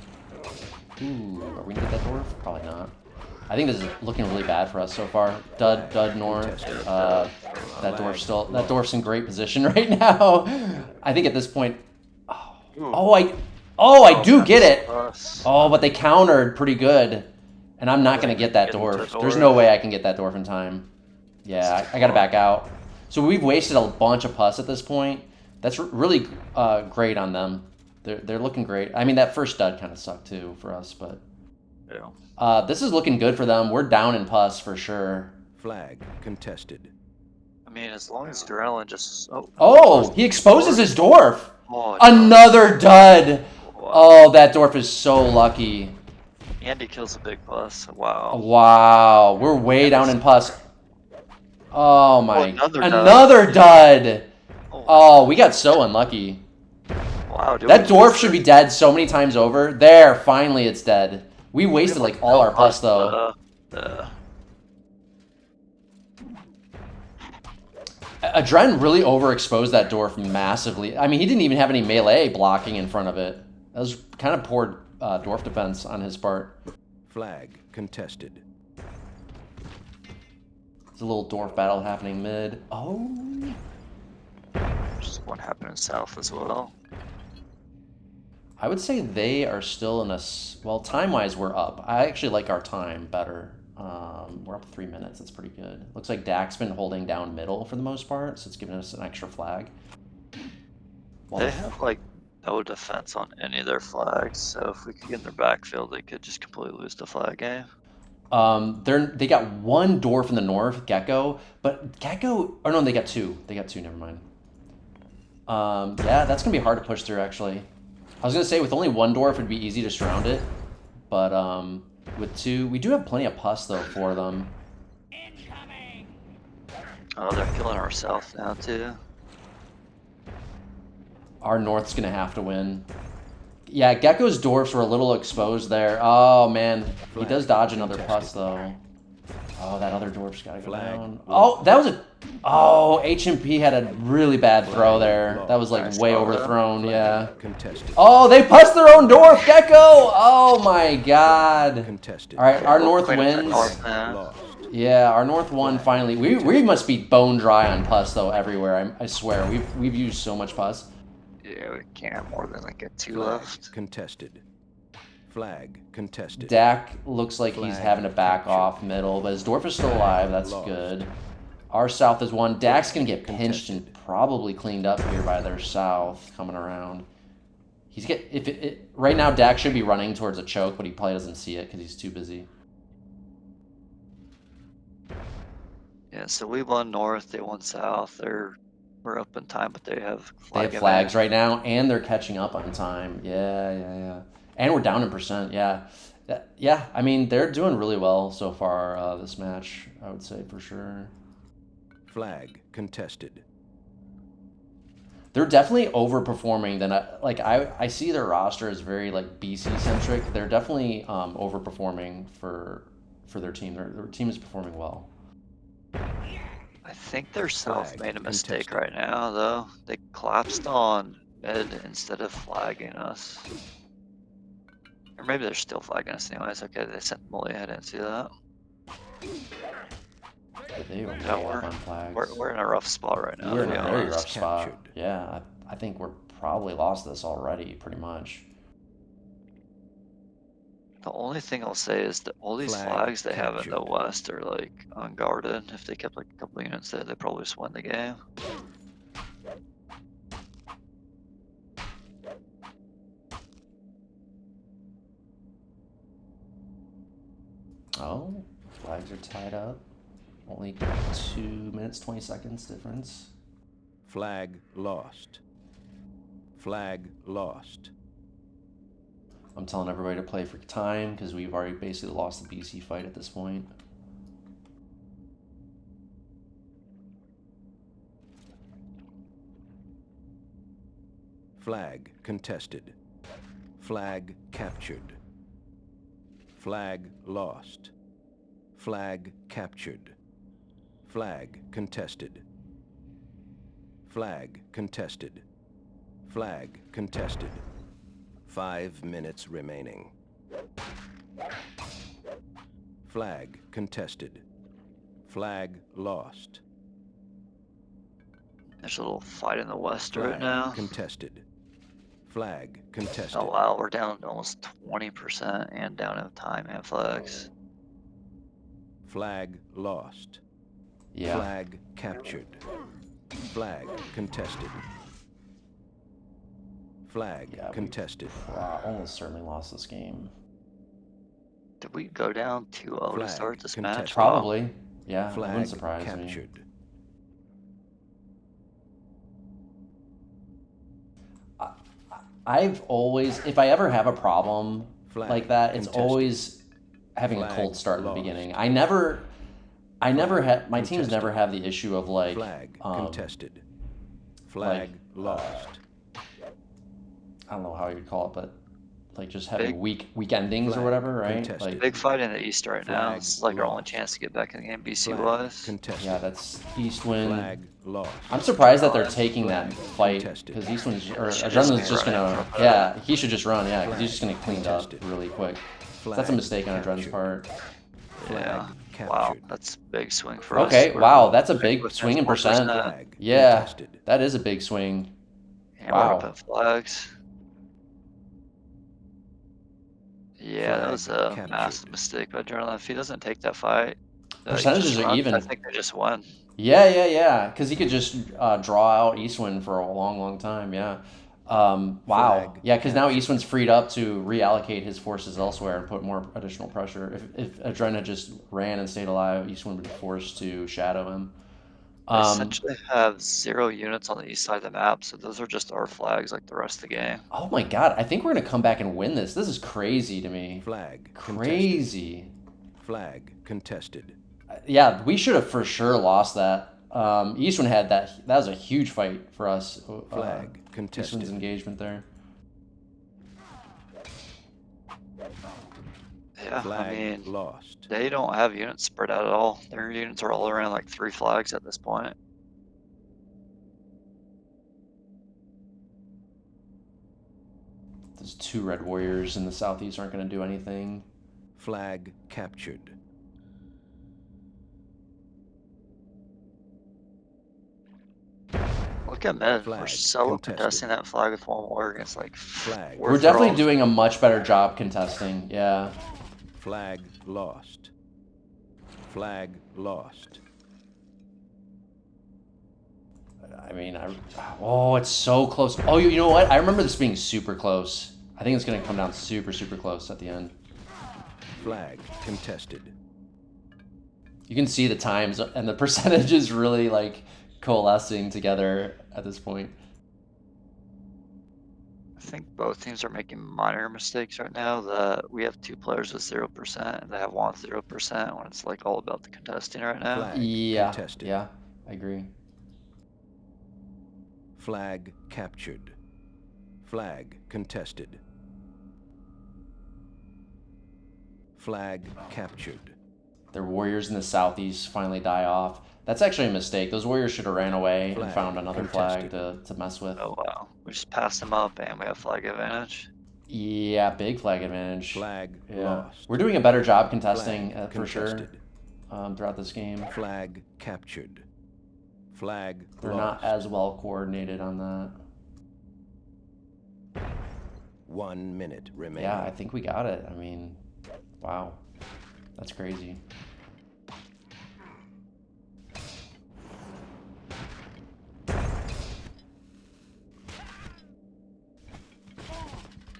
Speaker 1: Ooh, are we gonna get that dwarf? Probably not. I think this is looking really bad for us so far. Dud north. That dwarf's in great position right now. I think at this point. Oh, I do get it. Oh, but they countered pretty good, and I'm not gonna get that dwarf. There's no way I can get that dwarf in time. Yeah, I gotta back out. So we've wasted a bunch of pus at this point. That's really great on them. They're looking great. I mean, that first dud kind of sucked too for us, but
Speaker 2: Yeah.
Speaker 1: this is looking good for them. We're down in pus for sure.
Speaker 3: Flag contested.
Speaker 2: I mean, as long as Adrenaline just...
Speaker 1: Oh, he exposes his dwarf.
Speaker 2: Oh,
Speaker 1: Another dud.
Speaker 2: wow.
Speaker 1: Oh, that dwarf is so lucky.
Speaker 2: And he kills a big plus. Wow.
Speaker 1: Wow, we're way down in pus. Oh my,
Speaker 2: another
Speaker 1: dud. Oh, we got so unlucky.
Speaker 2: Wow, dude.
Speaker 1: That dwarf should be dead so many times over. There, finally it's dead. We wasted like all our pus though. Adren really overexposed that dwarf massively. I mean, he didn't even have any melee blocking in front of it. That was kind of poor dwarf defense on his part.
Speaker 3: Flag contested.
Speaker 1: There's a little dwarf battle happening mid. Oh.
Speaker 2: Just one happening south as well.
Speaker 1: I would say they are still in a... Well, time-wise, we're up. I actually like our time better. We're up to 3 minutes. That's pretty good. Looks like Dac's been holding down middle for the most part, so it's giving us an extra flag.
Speaker 2: They have, like, no defense on any of their flags, so if we could get in their backfield, they could just completely lose the flag game.
Speaker 1: They got one dwarf in the north, Gekko, but Gekko... Oh, no, they got two. They got two, never mind. Yeah, that's going to be hard to push through, actually. I was going to say, with only one dwarf, it'd be easy to surround it. But, with two... We do have plenty of pus, though, for them.
Speaker 4: Incoming!
Speaker 2: Oh, they're killing our south now, too.
Speaker 1: Our north's going to have to win. Yeah, Gekko's dwarfs were a little exposed there. Oh, man. He does dodge another pus, though. Oh, that other dwarf's got to go down. Oh, that was a... Oh, HMP had a really bad throw there. That was, like, way overthrown, yeah. Oh, they pussed their own dwarf, Gekko! Oh, my God. All right, our north wins. Yeah, our north won finally. We must be bone dry on pus, though, everywhere. I swear. We've used so much pus.
Speaker 2: Yeah, we can't have more than like a 2 left.
Speaker 3: Contested. Flag contested.
Speaker 1: Dac looks like he's having to back off middle, but his dwarf is still alive. That's good. Our south is one. Dac's gonna get pinched and probably cleaned up here by their south coming around. Right now Dac should be running towards a choke, but he probably doesn't see it because he's too busy.
Speaker 2: Yeah, so we won north, they won south. They're we're up in time, but they have
Speaker 1: They have flags right now, and they're catching up on time. Yeah. And we're down in percent. Yeah. Yeah, I mean, they're doing really well so far this match, I would say, for sure.
Speaker 3: Flag contested.
Speaker 1: They're definitely overperforming than I see their roster as very like BC centric. They're definitely overperforming for their team. Their team is performing well.
Speaker 2: I think their South
Speaker 3: Flag
Speaker 2: made a mistake
Speaker 3: contested.
Speaker 2: right now, though. They collapsed on mid instead of flagging us. Or maybe they're still flagging us anyways. Okay, they sent Molly. I didn't see that.
Speaker 1: They were way
Speaker 2: Yeah,
Speaker 1: up on flags.
Speaker 2: we're in a rough spot right now.
Speaker 1: We're
Speaker 2: to
Speaker 1: in
Speaker 2: be
Speaker 1: a very
Speaker 2: honest.
Speaker 1: rough spot.
Speaker 3: Captured.
Speaker 1: Yeah, I think we're probably lost this already, pretty much.
Speaker 2: The only thing I'll say is that all these
Speaker 3: Flag
Speaker 2: flags they have in the
Speaker 3: captured.
Speaker 2: west are like unguarded. If they kept like a couple units there, they probably just won the game.
Speaker 1: Oh, flags are tied up. Only 2 minutes, 20 seconds difference.
Speaker 3: Flag lost. Flag lost.
Speaker 1: I'm telling everybody to play for time because we've already basically lost the BC fight at this point.
Speaker 3: Flag contested. Flag captured. Flag lost. Flag captured. Flag contested. Flag contested. Flag contested. 5 minutes remaining. Flag contested. Flag lost.
Speaker 2: There's a little fight in the west
Speaker 3: Flag
Speaker 2: right now.
Speaker 3: contested. Flag contested.
Speaker 2: Oh wow, we're down almost 20% and down in time and flags.
Speaker 3: Flag lost.
Speaker 1: Yeah.
Speaker 3: Flag captured. Flag contested. Flag
Speaker 1: Yeah,
Speaker 3: contested.
Speaker 1: Almost certainly lost this game.
Speaker 2: Did we go down 2-0 to
Speaker 3: Flag
Speaker 2: start this
Speaker 3: contested.
Speaker 2: match?
Speaker 1: Probably. Yeah, that
Speaker 3: Flag
Speaker 1: wouldn't surprise me.
Speaker 3: captured.
Speaker 1: I've always, if I ever have a problem
Speaker 3: Flag
Speaker 1: like that, it's
Speaker 3: contested.
Speaker 1: always having a
Speaker 3: Flag
Speaker 1: cold start in the
Speaker 3: lost.
Speaker 1: beginning. I never had, my teams
Speaker 3: contested.
Speaker 1: never have the issue of like,
Speaker 3: Flag contested. Flag lost.
Speaker 1: I don't know how you'd call it, but like just having
Speaker 2: Big-
Speaker 1: weak endings or
Speaker 3: Flag
Speaker 1: whatever, right?
Speaker 3: contested.
Speaker 1: Like,
Speaker 2: Big fight in the east right now.
Speaker 3: Flag
Speaker 2: It's like our only
Speaker 3: lost.
Speaker 2: chance to get back in the game BC
Speaker 3: Flag
Speaker 2: wise.
Speaker 3: contested.
Speaker 1: yeah, that's Eastwind.
Speaker 3: Flag lost.
Speaker 1: I'm surprised that they're taking that
Speaker 3: Flag
Speaker 1: fight
Speaker 3: contested.
Speaker 1: because Eastwind's or
Speaker 2: Should
Speaker 1: Adrenaline's
Speaker 2: just
Speaker 1: just
Speaker 2: be running
Speaker 1: gonna,
Speaker 2: from
Speaker 1: yeah, he should just run, yeah, because he's just
Speaker 3: Flag
Speaker 1: gonna clean it up
Speaker 3: contested.
Speaker 1: really quick.
Speaker 3: Flag
Speaker 1: That's a mistake on Adren's
Speaker 3: captured.
Speaker 1: part.
Speaker 3: Flag
Speaker 2: Yeah.
Speaker 3: captured.
Speaker 2: Wow, that's a big swing for us.
Speaker 1: Okay,
Speaker 2: We're
Speaker 1: wow, that's a big
Speaker 2: within
Speaker 1: swing in
Speaker 2: 4%.
Speaker 1: percent.
Speaker 3: Flag
Speaker 1: Yeah,
Speaker 3: contested.
Speaker 1: that is a big swing.
Speaker 2: And we're up
Speaker 1: Wow.
Speaker 2: in flags. Yeah, that was a
Speaker 3: Flag
Speaker 2: massive
Speaker 3: captured.
Speaker 2: mistake by Adrenaline. If he doesn't take that fight,
Speaker 1: Percentages
Speaker 2: just
Speaker 1: are
Speaker 2: runs,
Speaker 1: even.
Speaker 2: I think they just won.
Speaker 1: Yeah, because he could just draw out Eastwind for a long time, yeah. Wow.
Speaker 3: Flag
Speaker 1: Yeah, because now
Speaker 3: captured.
Speaker 1: Eastwind's freed up to reallocate his forces elsewhere and put more additional pressure. If Adrena just ran and stayed alive, Eastwind would be forced to shadow him.
Speaker 2: They essentially have 0 units on the east side of the map, so those are just our flags like the rest of the game.
Speaker 1: Oh my god, I think we're going to come back and win this. This is crazy to me.
Speaker 3: Flag
Speaker 1: Crazy.
Speaker 3: contested. Flag contested.
Speaker 1: Yeah, we should have for sure lost that. Eastwind had that. That was a huge fight for us.
Speaker 3: Flag contested.
Speaker 1: Eastwind's engagement there.
Speaker 2: Yeah,
Speaker 3: Flag
Speaker 2: I mean,
Speaker 3: lost.
Speaker 2: they don't have units spread out at all. Their units are all around like 3 flags at this point.
Speaker 1: Those 2 red warriors in the southeast aren't going to do anything.
Speaker 3: Flag captured.
Speaker 2: Look at men. We're
Speaker 3: Flag
Speaker 2: so
Speaker 3: contested.
Speaker 2: contesting that flag with 1 war against like
Speaker 3: Flag.
Speaker 1: We're definitely doing a much better job contesting. Yeah.
Speaker 3: Flag lost. Flag lost.
Speaker 1: I mean, oh, it's so close. Oh, you know what? I remember this being super close. I think it's going to come down super close at the end.
Speaker 3: Flag contested.
Speaker 1: You can see the times and the percentages really like coalescing together at this point.
Speaker 2: I think both teams are making minor mistakes right now. That we have 2 players with 0%, and they have one with 0%. When it's like all about the contesting right now.
Speaker 3: Flag
Speaker 1: Yeah,
Speaker 3: contested.
Speaker 1: yeah, I agree.
Speaker 3: Flag captured. Flag contested. Flag captured.
Speaker 1: Their warriors in the southeast finally die off. That's actually a mistake. Those warriors should have ran away and
Speaker 3: Flag
Speaker 1: found another flag
Speaker 3: contested.
Speaker 1: to mess with.
Speaker 2: Oh wow, we just passed them up, and we have flag advantage.
Speaker 1: Yeah, big flag advantage.
Speaker 3: Flag
Speaker 1: Yeah,
Speaker 3: lost.
Speaker 1: we're doing a better job contesting
Speaker 3: Flag
Speaker 1: for sure
Speaker 3: contested.
Speaker 1: throughout this game.
Speaker 3: Flag captured. Flag
Speaker 1: They're
Speaker 3: lost.
Speaker 1: not as well coordinated on that.
Speaker 3: 1 minute remaining.
Speaker 1: Yeah, I think we got it. I mean, wow, that's crazy.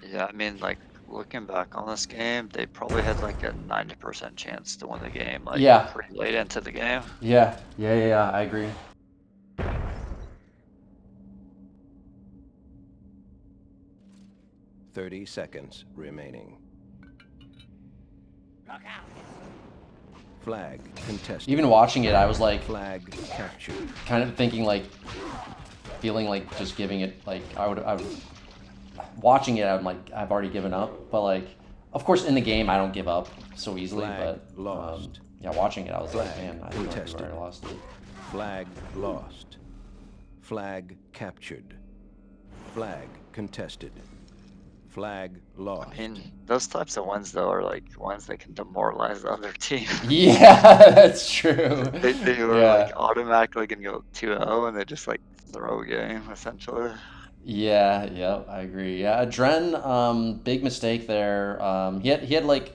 Speaker 2: Yeah, I mean, like looking back on this game, they probably had like a 90% chance to win the game. Like
Speaker 1: Yeah.
Speaker 2: pretty late into the game.
Speaker 1: Yeah, I agree.
Speaker 3: $30 remaining.
Speaker 4: Look out.
Speaker 3: Flag contested.
Speaker 1: Even watching it, I was like,
Speaker 3: Flag captured.
Speaker 1: kind of thinking like, feeling like just giving it, like I would watching it, I'm like, I've already given up. But like, of course, in the game, I don't give up so easily.
Speaker 3: Flag
Speaker 1: but
Speaker 3: lost.
Speaker 1: yeah, watching it, I was like,
Speaker 3: Flag
Speaker 1: man, I think we've
Speaker 3: contested.
Speaker 1: already lost it.
Speaker 3: Flag lost. Flag captured. Flag contested. Flag lost.
Speaker 2: I mean, those types of ones though are like ones that can demoralize the other team.
Speaker 1: Yeah, that's true.
Speaker 2: They were
Speaker 1: Yeah.
Speaker 2: like automatically gonna go 2-0, and they just like throw a game essentially.
Speaker 1: Yeah, I agree. Yeah, Adren, big mistake there. He had like,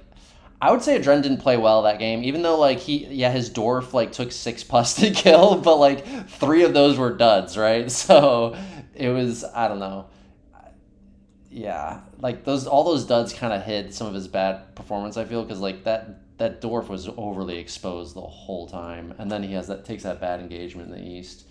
Speaker 1: I would say Adren didn't play well that game, even though like his dwarf like took 6 pus to kill, but like 3 of those were duds, right? So it was, I don't know. Yeah, like all those duds kind of hid some of his bad performance, I feel, because like that dwarf was overly exposed the whole time, and then takes that bad engagement in the east.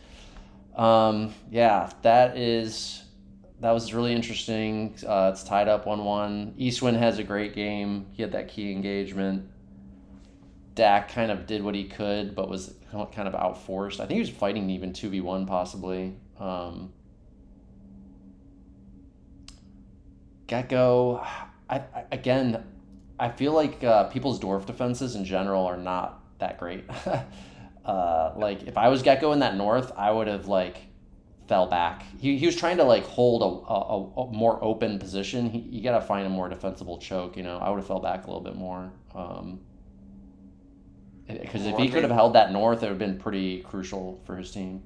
Speaker 1: Yeah, that was really interesting. It's tied up 1-1. Eastwind has a great game. He had that key engagement. Dac kind of did what he could, but was kind of outforced. I think he was fighting even 2v1 possibly. Gekko, I feel like people's dwarf defenses in general are not that great. Like if I was Gekko in that north, I would have like fell back. He was trying to like hold a more open position. You got to find a more defensible choke. I would have fell back a little bit more. Because if he could have held that north, it would have been pretty crucial for his team.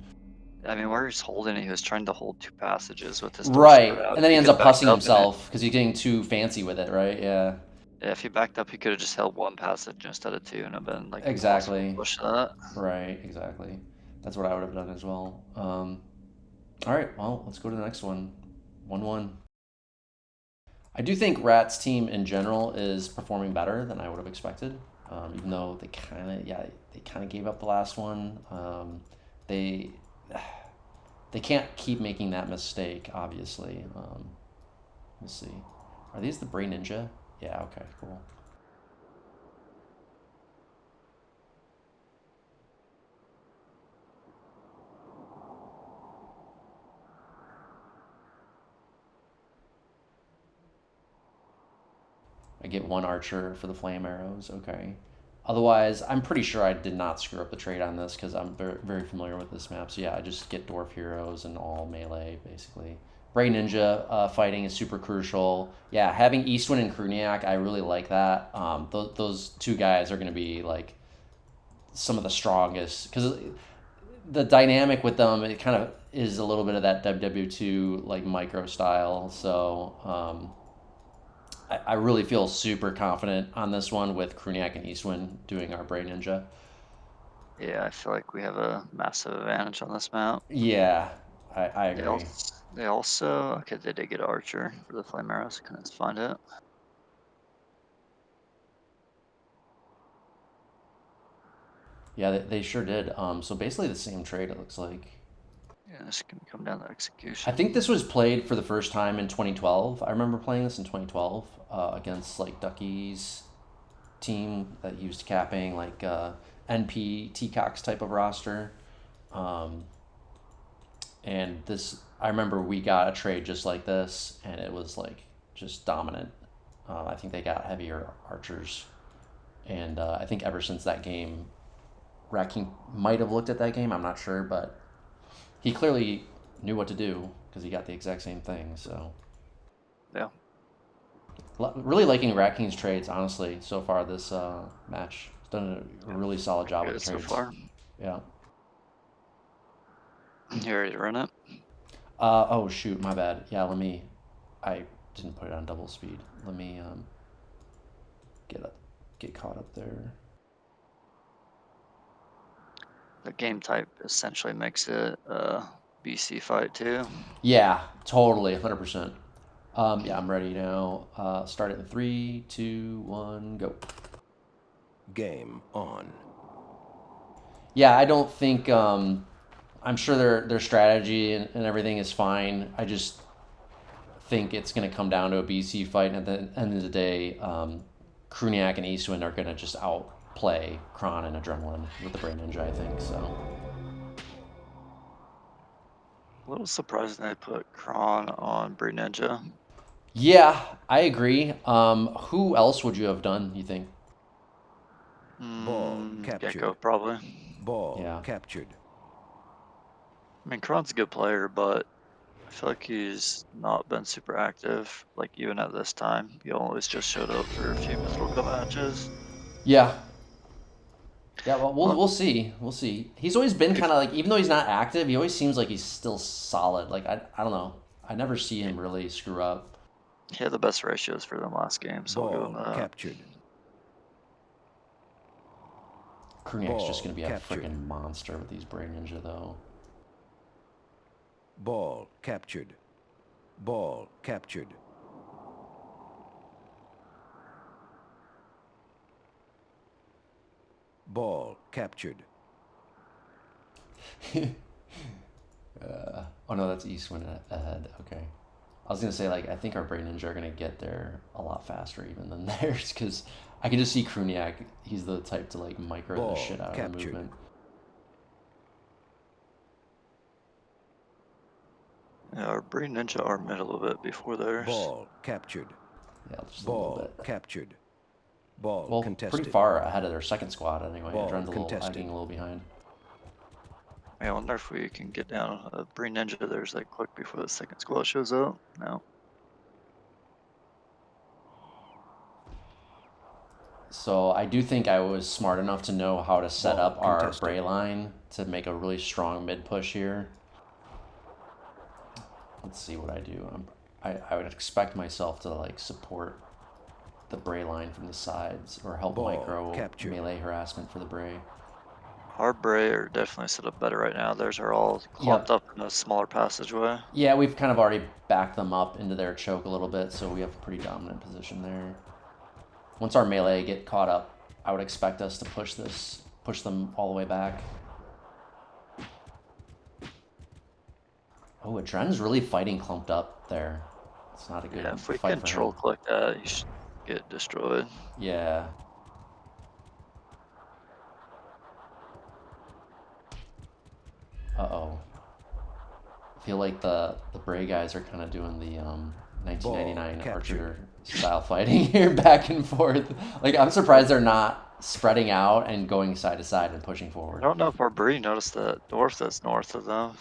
Speaker 2: I mean, where he's holding it, he was trying to hold 2 passages with his
Speaker 1: Right,
Speaker 2: dwarf out.
Speaker 1: and then he ends up
Speaker 2: could've backed
Speaker 1: pussing
Speaker 2: up
Speaker 1: himself because he's getting too fancy with it, right? Yeah.
Speaker 2: Yeah, if he backed up, he could have just held 1 passage instead of 2, and have been like
Speaker 1: Exactly.
Speaker 2: push that.
Speaker 1: Right, exactly. That's what I would have done as well. All right, well, let's go to the next one. 1-1. I do think Rat's team in general is performing better than I would have expected. Even though they kind of gave up the last one. They can't keep making that mistake, obviously. Let's see. Are these the Bray Ninja? Yeah, okay, cool. I get 1 archer for the flame arrows, okay. Otherwise, I'm pretty sure I did not screw up the trade on this because I'm very, very familiar with this map. So yeah, I just get dwarf heroes and all melee, basically. Bray Ninja fighting is super crucial. Yeah, having Eastwind and Cruniac, I really like that. Those 2 guys are going to be like some of the strongest because the dynamic with them, it kind of is a little bit of that WW2 like micro style. So I really feel super confident on this one with Cruniac and Eastwind doing our Bray Ninja.
Speaker 2: Yeah, I feel like we have a massive advantage on this map.
Speaker 1: Yeah, I agree.
Speaker 2: They also okay, they did get Archer for the flame arrows. Couldn't find it.
Speaker 1: Yeah, they sure did. So basically the same trade, it looks like.
Speaker 2: Yeah, this can come down to
Speaker 1: I
Speaker 2: execution.
Speaker 1: think this was played for the first time in 2012. I remember playing this in 2012 against like Ducky's team that used capping, like NP T-Cox type of roster. Um, and this, I remember we got a trade just like this, and it was like just dominant. I think they got heavier archers, and I think ever since that game, Ratking might have looked at that game. I'm not sure, but he clearly knew what to do because he got the exact same thing. So
Speaker 2: Yeah.
Speaker 1: really liking Ratking's trades, honestly, so far this match. He's done a really solid job with
Speaker 2: Good
Speaker 1: the
Speaker 2: so
Speaker 1: trades.
Speaker 2: far.
Speaker 1: Yeah.
Speaker 2: You ready to run it?
Speaker 1: Oh shoot, my bad. Yeah, I didn't put it on double speed. Let me get caught up there.
Speaker 2: The game type essentially makes it a BC fight too.
Speaker 1: Yeah, totally, 100%. Yeah, I'm ready now. Start it in 3, 2, 1, go.
Speaker 3: Game on.
Speaker 1: Yeah, I don't think. I'm sure their strategy and everything is fine. I just think it's going to come down to a BC fight, and at the end of the day, Cruniac and Eastwind are going to just outplay Kron and Adrenaline with the Brain Ninja, I think. So
Speaker 2: A little surprising they put Kron on Bree Ninja.
Speaker 1: yeah, I agree. Who else would you have done, you think?
Speaker 3: Ball captured.
Speaker 2: Gekko probably.
Speaker 3: Ball
Speaker 1: Yeah.
Speaker 3: captured.
Speaker 2: I mean, Kron's a good player, but I feel like he's not been super active. Like even at this time, he always just showed up for a few Mythical Cup matches.
Speaker 1: Yeah. Yeah, well,
Speaker 2: Well,
Speaker 1: we'll see. We'll see. He's always been
Speaker 2: if
Speaker 1: kind of like, even though he's not active, he always seems like he's still solid. Like, I don't know. I never see him really screw up.
Speaker 2: he had the best ratios for them last game, so I'll give him
Speaker 3: Ball
Speaker 2: that.
Speaker 3: captured.
Speaker 1: Kruniak's just
Speaker 3: Ball
Speaker 1: going to be a
Speaker 3: captured.
Speaker 1: freaking monster with these Brain Ninja, though.
Speaker 3: Ball captured. Ball captured. Ball captured.
Speaker 1: Oh no, that's Eastwind ahead. Okay. I was gonna say, like, I think our Brain Ninja are gonna get there a lot faster even than theirs, because I can just see Kruniak. He's the type to like micro
Speaker 3: Ball
Speaker 1: the shit out of the
Speaker 3: captured.
Speaker 1: movement.
Speaker 2: Yeah, our Bree Ninja are mid a little bit before theirs.
Speaker 3: Ball captured.
Speaker 1: Yeah, just a little
Speaker 3: Ball
Speaker 1: bit.
Speaker 3: captured. Ball
Speaker 1: Well,
Speaker 3: contested.
Speaker 1: pretty far ahead of their second squad anyway.
Speaker 3: Ball
Speaker 1: Adren's
Speaker 3: contested.
Speaker 1: lagging a little behind.
Speaker 2: I wonder if we can get down a Bree Ninja there's like quick before the second squad shows up. No.
Speaker 1: So I do think I was smart enough to know how to set
Speaker 3: Ball
Speaker 1: up our
Speaker 3: contested.
Speaker 1: Bray line to make a really strong mid push here. Let's see what I do. I would expect myself to like support the Bray line from the sides or help
Speaker 3: Ball
Speaker 1: micro
Speaker 3: captured.
Speaker 1: melee harassment for the Bray.
Speaker 2: Our Bray are definitely set up better right now. Theirs are all clumped up in a smaller passageway.
Speaker 1: Yeah, we've kind of already backed them up into their choke a little bit, so we have a pretty dominant position there. Once our melee get caught up, I would expect us to push them all the way back. Oh, Adren's really fighting clumped up there. It's not a good
Speaker 2: Yeah, if we
Speaker 1: fight for
Speaker 2: control
Speaker 1: him.
Speaker 2: click that, you should get destroyed.
Speaker 1: Yeah. Uh-oh. I feel like the Bray guys are kind of doing the 1999 Archer style fighting here, back and forth. Like, I'm surprised they're not spreading out and going side to side and pushing
Speaker 2: I
Speaker 1: forward.
Speaker 2: don't know if our Bree noticed that dwarf that's north of them.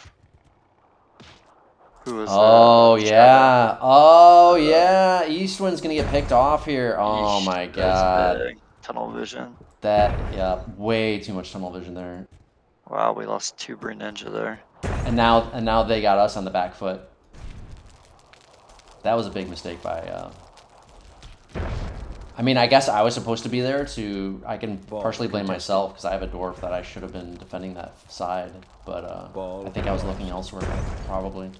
Speaker 2: Who was
Speaker 1: Oh,
Speaker 2: that?
Speaker 1: yeah. Oh, yeah. Eastwind's going to get picked off here. Oh,
Speaker 2: Yeesh,
Speaker 1: my
Speaker 2: that's
Speaker 1: God.
Speaker 2: big. Tunnel vision.
Speaker 1: Yeah, way too much tunnel vision there.
Speaker 2: Wow, we lost 2 Bree Ninja there.
Speaker 1: And now they got us on the back foot. That was a big mistake by I mean, I guess I was supposed to be there to... I can partially blame myself because I have a dwarf that I should have been defending that side. But I think I was looking elsewhere, probably.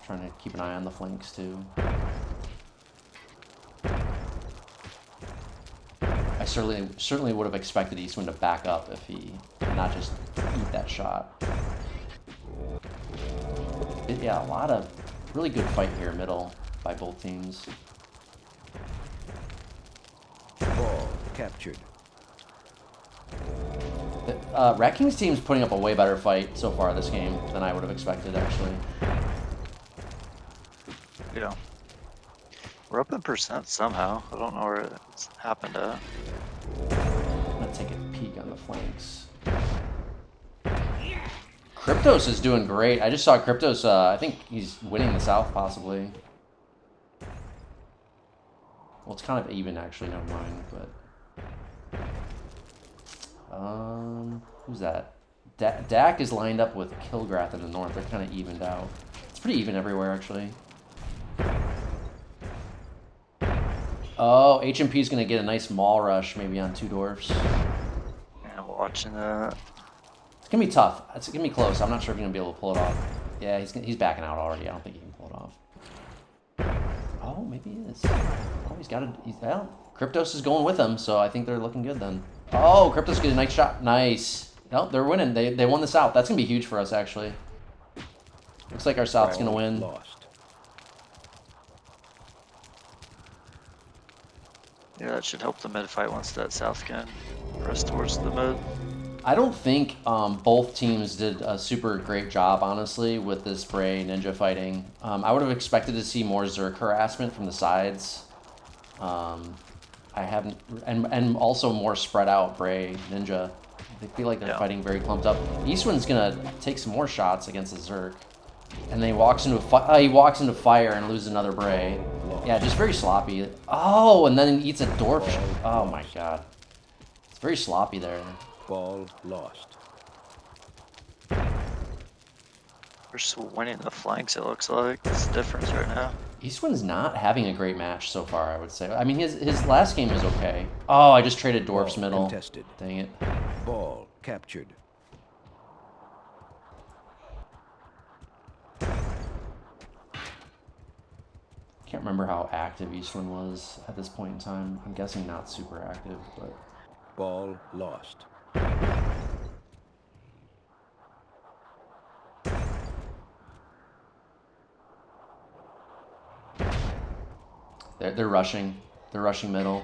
Speaker 1: Trying to keep an eye on the flanks, too. I certainly would have expected Eastwind to back up if he not just eat that shot. Yeah, a lot of really good fight here middle by both teams.
Speaker 3: Ball captured.
Speaker 1: Ratking's team's putting up a way better fight so far this game than I would have expected, actually.
Speaker 2: Yeah. We're up in percent somehow. I don't know where it's happened at.
Speaker 1: I'm gonna take a peek on the flanks. Kryptos is doing great. I just saw Kryptos, I think he's winning the South, possibly. Well, it's kind of even, actually, never mind, but... who's that? Dac is lined up with Kilgrath in the north. They're kind of evened out. It's pretty even everywhere, actually. Oh, HMP's gonna get a nice maul rush, maybe on 2 dwarfs.
Speaker 2: Yeah, watching that.
Speaker 1: It's gonna be tough. It's gonna be close. I'm not sure if he's gonna be able to pull it off. Yeah, he's backing out already. I don't think he can pull it off. Oh, maybe he is. Oh, well, Kryptos is going with him, so I think they're looking good then. Oh, Kryptos get a nice shot. Nice. Nope, they're winning. They won the South. That's gonna be huge for us, actually. Looks like our South's gonna win.
Speaker 3: Lost.
Speaker 2: Yeah, that should help the mid fight once that South can press towards the mid.
Speaker 1: I don't think both teams did a super great job, honestly, with this Bray Ninja fighting. I would have expected to see more Zerk harassment from the sides. I haven't, and also more spread out Bray Ninja. They feel like they're fighting very clumped up. Eastwind's gonna take some more shots against the Zerk, and then he walks into fire and loses another Bray. Yeah, just very sloppy. Oh, and then he eats a dwarf. Oh my god, it's very sloppy there.
Speaker 3: Ball lost.
Speaker 2: We're just winning the flanks, it looks like. That's the difference right now.
Speaker 1: Eastwind's not having a great match so far, I would say. I mean, his last game was okay. Oh, I just traded dwarfs
Speaker 3: Ball
Speaker 1: middle.
Speaker 3: contested.
Speaker 1: Dang it.
Speaker 3: Ball captured.
Speaker 1: Can't remember how active Eastwind was at this point in time. I'm guessing not super active, but...
Speaker 3: Ball lost.
Speaker 1: They're rushing. They're rushing middle.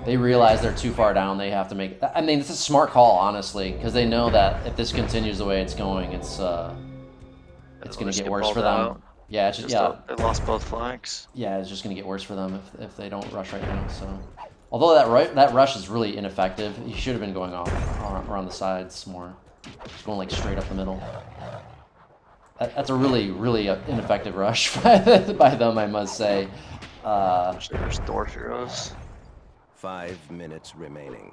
Speaker 1: They realize they're too far down. They have to make... I mean, it's a smart call, honestly, because they know that if this continues the way it's going, it's going to get worse for them.
Speaker 2: Out.
Speaker 1: Yeah, it's just
Speaker 2: They lost both flanks.
Speaker 1: Yeah, it's just going to get worse for them if they don't rush right now, so... Although that rush is really ineffective, he should have been going off around the sides more. Just going, like, straight up the middle. That's a really, really ineffective rush by them, I must say.
Speaker 2: There's dwarf heroes.
Speaker 3: 5 minutes remaining.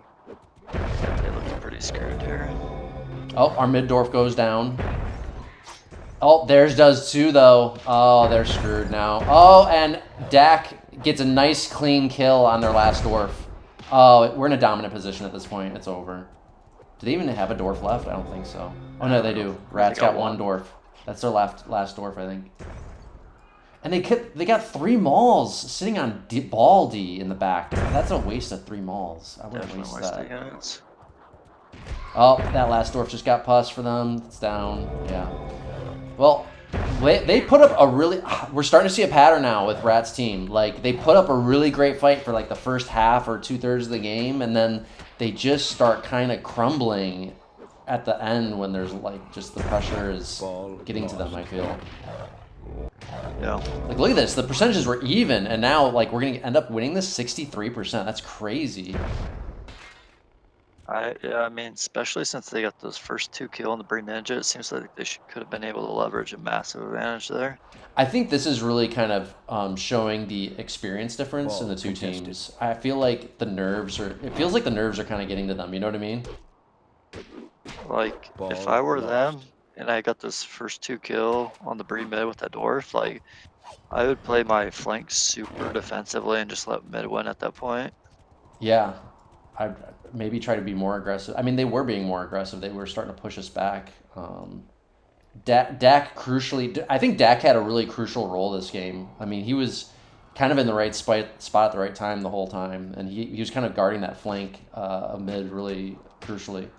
Speaker 2: Yeah, they look pretty screwed here.
Speaker 1: Oh, our mid dwarf goes down. Oh, theirs does too, though. Oh, they're screwed now. Oh, and Dac gets a nice clean kill on their last dwarf. Oh, we're in a dominant position at this point. It's over. Do they even have a dwarf left? I don't think so. Oh, no, they do. Rat's got one dwarf. That's their last dwarf, I think. And they got 3 mauls sitting on ball D in the back. That's a waste of 3 mauls. I wouldn't waste that.
Speaker 2: Units.
Speaker 1: Oh, that last dwarf just got pus for them. It's down. Yeah. Well, they put up a really... We're starting to see a pattern now with Rat's team. Like, they put up a really great fight for, like, the first half or 2/3 of the game, and then they just start kind of crumbling at the end when there's, like, just the pressure is getting to them, I feel.
Speaker 2: Yeah.
Speaker 1: Like, look at this. The percentages were even, and now, like, we're going to end up winning this 63%. That's crazy.
Speaker 2: Yeah, I mean, especially since they got those first 2 kills on the Bree Ninja, it seems like they could have been able to leverage a massive advantage there.
Speaker 1: I think this is really kind of showing the experience difference in the two teams. I feel like the nerves are... It feels like the nerves are kind of getting to them. You know what I mean?
Speaker 2: Like, if I were them and I got this first 2 kill on the Bree mid with that dwarf, like, I would play my flank super defensively and just let mid win at that point.
Speaker 1: Yeah. I'd maybe try to be more aggressive. I mean, they were being more aggressive. They were starting to push us back. Dac crucially... I think Dac had a really crucial role this game. I mean, he was kind of in the right spot at the right time the whole time, and he was kind of guarding that flank mid really crucially.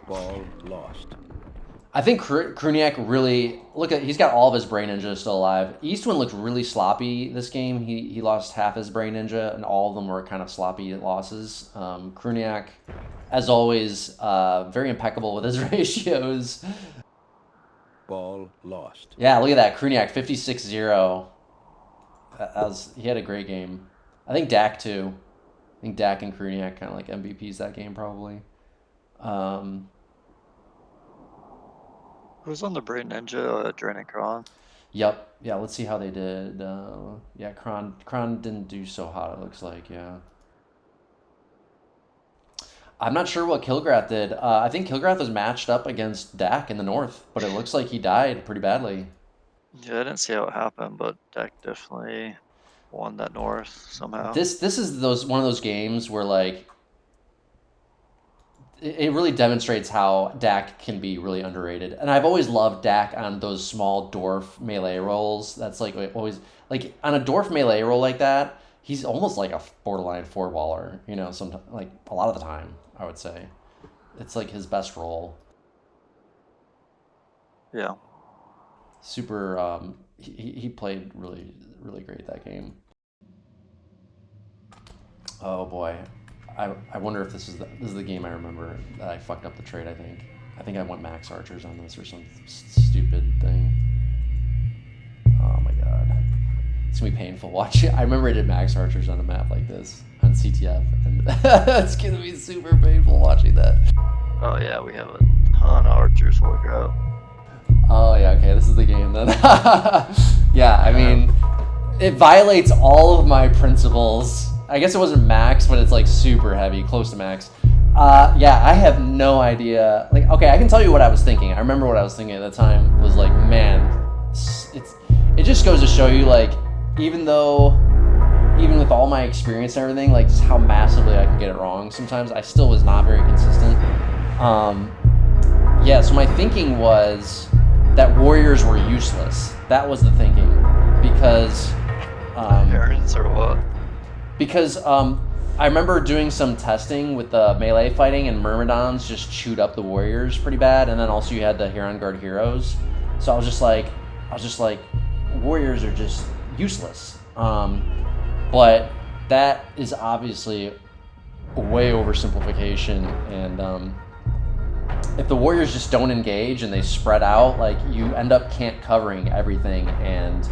Speaker 3: Ball lost.
Speaker 1: I think Cruniac really he's got all of his brain ninja still alive. Eastwind looked really sloppy this game. He lost half his brain ninja, and all of them were kind of sloppy losses. Cruniac, as always, very impeccable with his ratios.
Speaker 3: Ball lost.
Speaker 1: Yeah, look at that. Cruniac 56-0. He had a great game. I think Dac too. I think Dac and Cruniac kind of like MVPs that game probably.
Speaker 2: Who's on the Brain Ninja? Dren and Kron.
Speaker 1: Yep. Yeah, let's see how they did. Yeah, Kron didn't do so hot, it looks like, yeah. I'm not sure what Kilgrath did. I think Kilgrath was matched up against Dac in the north, but it looks like he died pretty badly.
Speaker 2: Yeah, I didn't see how it happened, but Dac definitely won that north somehow.
Speaker 1: This is one of those games where like it really demonstrates how Dac can be really underrated. And I've always loved Dac on those small dwarf melee rolls. That's like always like on a dwarf melee roll like that, he's almost like a borderline four waller, you know, sometimes like a lot of the time, I would say. It's like his best role.
Speaker 2: Yeah.
Speaker 1: Super he played really, really great that game. Oh boy. I wonder if this is the game I remember that I fucked up the trade. I think I went max archers on this or some stupid thing. Oh my god, it's gonna be painful watching. I remember I did max archers on a map like this on CTF, and it's gonna be super painful watching that.
Speaker 2: Oh yeah, we have a ton of archers. Holy crap.
Speaker 1: Oh yeah, okay, this is the game then. Yeah, I mean, it violates all of my principles. I guess it wasn't max, but it's like super heavy, close to max. Yeah, I have no idea. Like, okay, I can tell you what I was thinking. I remember what I was thinking at the time was like, man, it just goes to show you like, even with all my experience and everything, like just how massively I can get it wrong. Sometimes I still was not very consistent. Yeah, so my thinking was that warriors were useless. That was the thinking because.
Speaker 2: Parents or what?
Speaker 1: Because I remember doing some testing with the melee fighting, and Myrmidons just chewed up the warriors pretty bad, and then also you had the Huron Guard heroes. So I was just like, warriors are just useless. But that is obviously a way oversimplification, and if the warriors just don't engage and they spread out, like you end up can't covering everything, and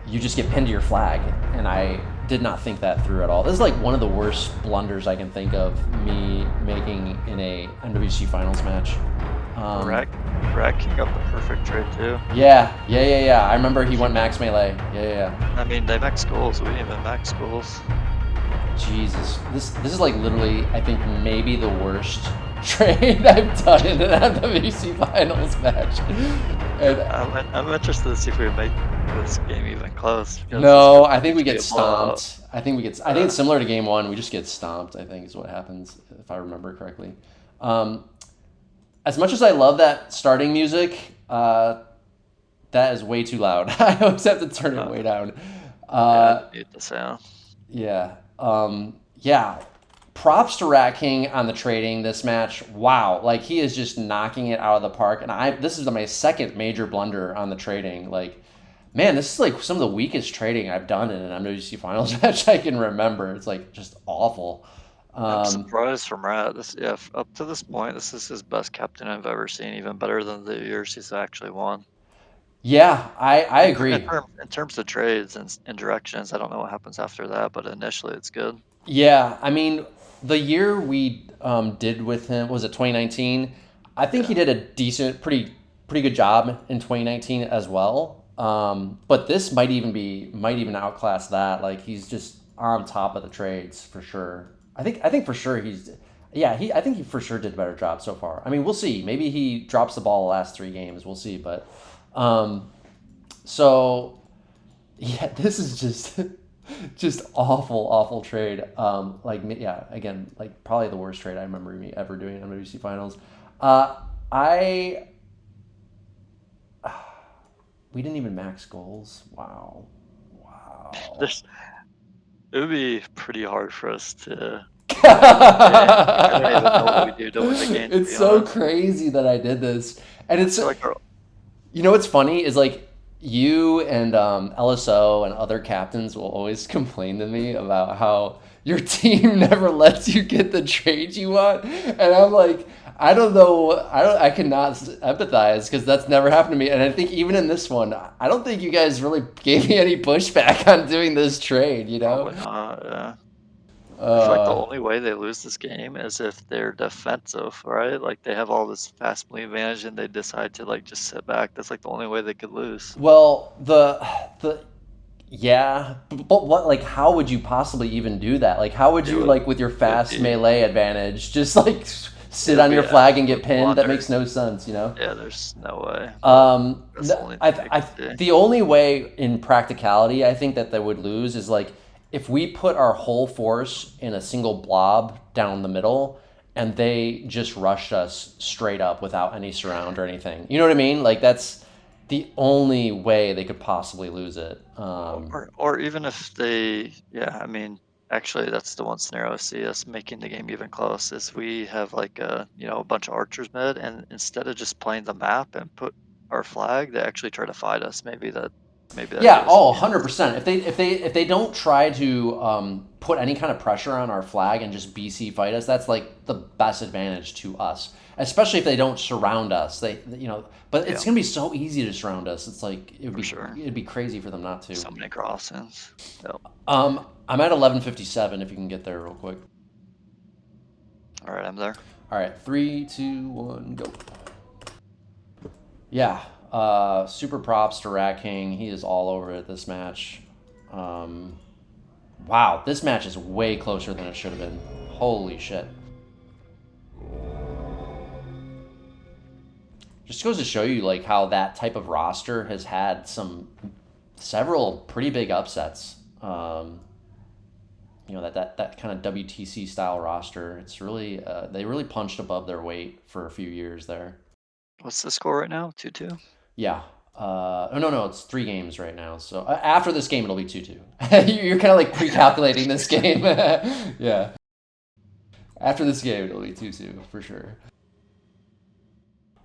Speaker 1: you just get pinned to your flag. And I did not think that through at all. This is like one of the worst blunders I can think of me making in a MWC finals match.
Speaker 2: Ratking got the perfect trade too.
Speaker 1: Yeah. I remember he went max melee. Yeah.
Speaker 2: I mean, they max goals. We didn't even max goals.
Speaker 1: Jesus, this is like literally, I think maybe the worst trade I've done in an MWC finals match. And
Speaker 2: I'm interested to see if we make this game even close.
Speaker 1: No, I think we get stomped. I think it's similar to game one. We just get stomped, I think is what happens, if I remember correctly. As much as I love that starting music, that is way too loud. I always have to turn it way down.
Speaker 2: Mute the sound.
Speaker 1: Yeah. Yeah. Props to Ratking on the trading this match. Wow. Like, he is just knocking it out of the park. And this is my second major blunder on the trading. Like, man, this is like some of the weakest trading I've done in an MWC finals match I can remember. It's like just awful.
Speaker 2: I'm surprised from Rat. Up to this point, this is his best captain I've ever seen, even better than the years he's actually won.
Speaker 1: Yeah, I agree.
Speaker 2: In terms of trades and directions, I don't know what happens after that, but initially it's good.
Speaker 1: Yeah, I mean, the year we did with him, was it 2019? I think he did a decent, pretty good job in 2019 as well. But this might even outclass that. Like, he's just on top of the trades for sure. I think for sure I think he for sure did a better job so far. I mean, we'll see. Maybe he drops the ball the last 3 games. We'll see. But so yeah, this is just Just awful, awful trade. Like yeah, again, like probably the worst trade I remember me ever doing in MWC finals. I we didn't even max goals. Wow, wow.
Speaker 2: It would be pretty hard for us to win this game. Like, I don't even know what we do to win the game, to
Speaker 1: It's
Speaker 2: be
Speaker 1: so
Speaker 2: honest.
Speaker 1: crazy that I did this, and
Speaker 2: I
Speaker 1: it's
Speaker 2: feel like our
Speaker 1: you know what's funny is like you and LSO and other captains will always complain to me about how your team never lets you get the trades you want, and I'm like, I don't know, I cannot empathize because that's never happened to me, and I think even in this one, I don't think you guys really gave me any pushback on doing this trade, you know?
Speaker 2: probably not. I feel like the
Speaker 1: Uh,
Speaker 2: only way they lose this game is if they're defensive, right? Like they have all this fast play advantage and they decide to like just sit back. That's like the only way they could lose.
Speaker 1: well, the yeah, but what like how would you possibly even do that? Like how would
Speaker 2: It
Speaker 1: you
Speaker 2: would
Speaker 1: like with your
Speaker 2: it would
Speaker 1: fast
Speaker 2: be
Speaker 1: melee advantage just like
Speaker 2: it
Speaker 1: sit
Speaker 2: would
Speaker 1: on
Speaker 2: be
Speaker 1: your
Speaker 2: an
Speaker 1: flag and get
Speaker 2: absolute
Speaker 1: pinned? That
Speaker 2: blunder.
Speaker 1: makes no sense, you know?
Speaker 2: Yeah, there's no way. But that's the only thing I could see.
Speaker 1: The only way in practicality I think that they would lose is like if we put our whole force in a single blob down the middle and they just rushed us straight up without any surround or anything. You know what I mean? Like that's the only way they could possibly lose it.
Speaker 2: Or even if they, yeah, I mean, actually, that's the one scenario I see us making the game even close is we have like a bunch of archers mid, and instead of just playing the map and put our flag, they actually try to fight us. Maybe that
Speaker 1: Yeah,
Speaker 2: gave us
Speaker 1: oh,
Speaker 2: a chance.
Speaker 1: 100%. If they don't try to put any kind of pressure on our flag and just BC fight us, that's like the best advantage to us. Especially if they don't surround us. But
Speaker 2: Yeah,
Speaker 1: it's gonna be so easy to surround us. It's like
Speaker 2: for sure.
Speaker 1: it'd be crazy for them not to.
Speaker 2: So many crossings. Yep.
Speaker 1: I'm at 11:57. If you can get there real quick.
Speaker 2: All right, I'm there.
Speaker 1: All right, 3, 2, 1, go. Yeah, super props to Ratking. He is all over it this match. Um, Wow, this match is way closer than it should have been. Holy shit. Just goes to show you like how that type of roster has had several pretty big upsets. That kind of WTC style roster. It's really they really punched above their weight for a few years there.
Speaker 2: What's the score right now? 2-2.
Speaker 1: Yeah. Oh no, it's 3 games right now. So after this game, it'll be 2-2. You're kind of like pre-calculating this game. Yeah. After this game, it'll be 2-2 for sure.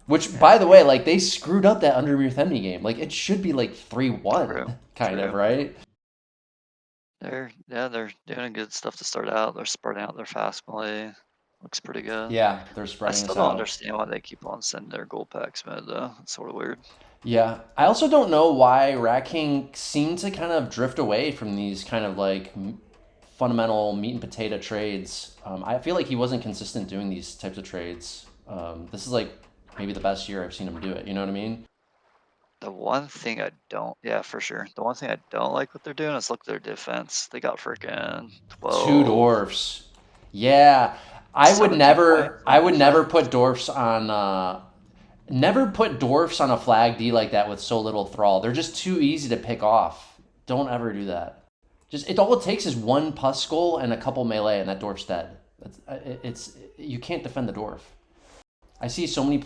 Speaker 1: Which,
Speaker 2: Yeah,
Speaker 1: by the way, like they screwed up that Undermere Themny game. Like it should be like 3-1,
Speaker 2: true.
Speaker 1: kind of,
Speaker 2: True.
Speaker 1: right?
Speaker 2: They're doing good stuff to start out. They're spreading out their fast melee. Looks pretty good.
Speaker 1: Yeah, they're
Speaker 2: I
Speaker 1: spreading
Speaker 2: still
Speaker 1: us
Speaker 2: don't
Speaker 1: out.
Speaker 2: understand why they keep on sending their gold packs mid though. It's sort of weird.
Speaker 1: Yeah, I also don't know why Rat King seemed to kind of drift away from these kind of like fundamental meat and potato trades. I feel like he wasn't consistent doing these types of trades. This is like maybe the best year I've seen him do it. You know what I mean?
Speaker 2: The one thing I don't, yeah, for sure. The one thing I don't like what they're doing is look at their defense. They got freaking
Speaker 1: Two
Speaker 2: 12,
Speaker 1: dwarfs. Yeah, I would
Speaker 2: 17
Speaker 1: never.
Speaker 2: points
Speaker 1: I
Speaker 2: on
Speaker 1: would never
Speaker 2: defense.
Speaker 1: put dwarfs on. Never put dwarfs on a flag D like that with so little thrall. They're just too easy to pick off. Don't ever do that. All it takes is one pus skull and a couple melee, and that dwarf's dead. It's you can't defend the dwarf. I see so many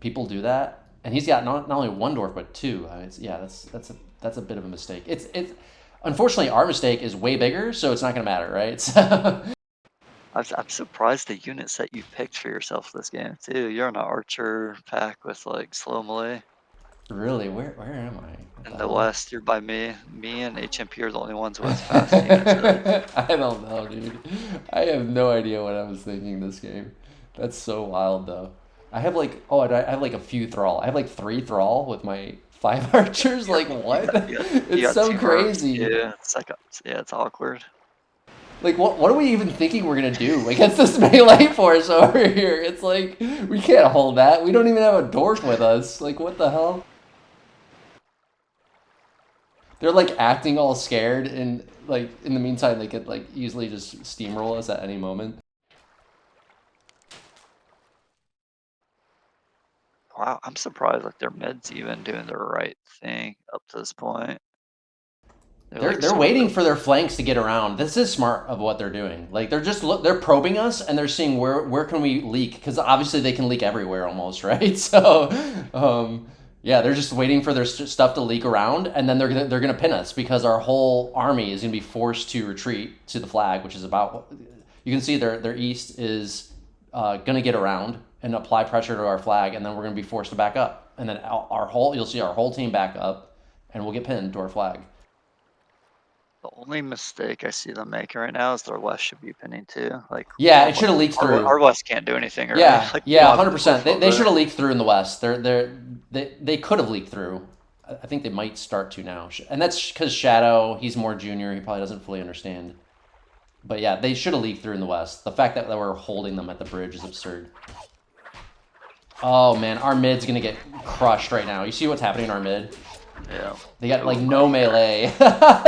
Speaker 1: people do that, and he's got not only one dwarf but two. That's a bit of a mistake. It's unfortunately our mistake is way bigger, so it's not gonna matter, right?
Speaker 2: I'm surprised the units that you picked for yourself this game too. You're on an archer pack with like slow melee.
Speaker 1: Really, where am I? What
Speaker 2: In
Speaker 1: the
Speaker 2: the
Speaker 1: hell?
Speaker 2: West, you're by me. Me and HMP are the only ones with fast units.
Speaker 1: I don't know, dude. I have no idea what I was thinking this game. That's so wild, though. I have like, oh, I have like a few thrall. I have like 3 thrall with my 5 archers.
Speaker 2: You got,
Speaker 1: Like, what?
Speaker 2: you
Speaker 1: It's
Speaker 2: got
Speaker 1: so
Speaker 2: two arms.
Speaker 1: crazy.
Speaker 2: Yeah, it's like yeah, it's awkward.
Speaker 1: Like, what are we even thinking we're gonna do against this melee force over here? It's like, we can't hold that. We don't even have a dwarf with us. Like, what the hell? They're like acting all scared, and like in the meantime, they could like easily just steamroll us at any moment.
Speaker 2: Wow, I'm surprised like their mid's even doing the right thing up to this point.
Speaker 1: They're waiting for their flanks to get around. This is smart of what they're doing. Like they're probing us and they're seeing where can we leak, because obviously they can leak everywhere almost, right? So, yeah, they're just waiting for their stuff to leak around, and then they're gonna pin us because our whole army is gonna be forced to retreat to the flag, which is about. You can see their east is gonna get around and apply pressure to our flag, and then we're gonna be forced to back up, and then you'll see our whole team back up, and we'll get pinned to our flag.
Speaker 2: The only mistake I see them making right now is their west should be pinning too. Like,
Speaker 1: yeah, it should have leaked through.
Speaker 2: Our west can't do anything, right?
Speaker 1: Yeah,
Speaker 2: Like,
Speaker 1: yeah, 100%. They should have leaked through in the west. They could have leaked through. I think they might start to now, and that's because Shadow, he's more junior. He probably doesn't fully understand. But yeah, they should have leaked through in the west. The fact that we're holding them at the bridge is absurd. Oh man, our mid's gonna get crushed right now. You see what's happening in our mid?
Speaker 2: Yeah.
Speaker 1: They got like no melee. Yeah,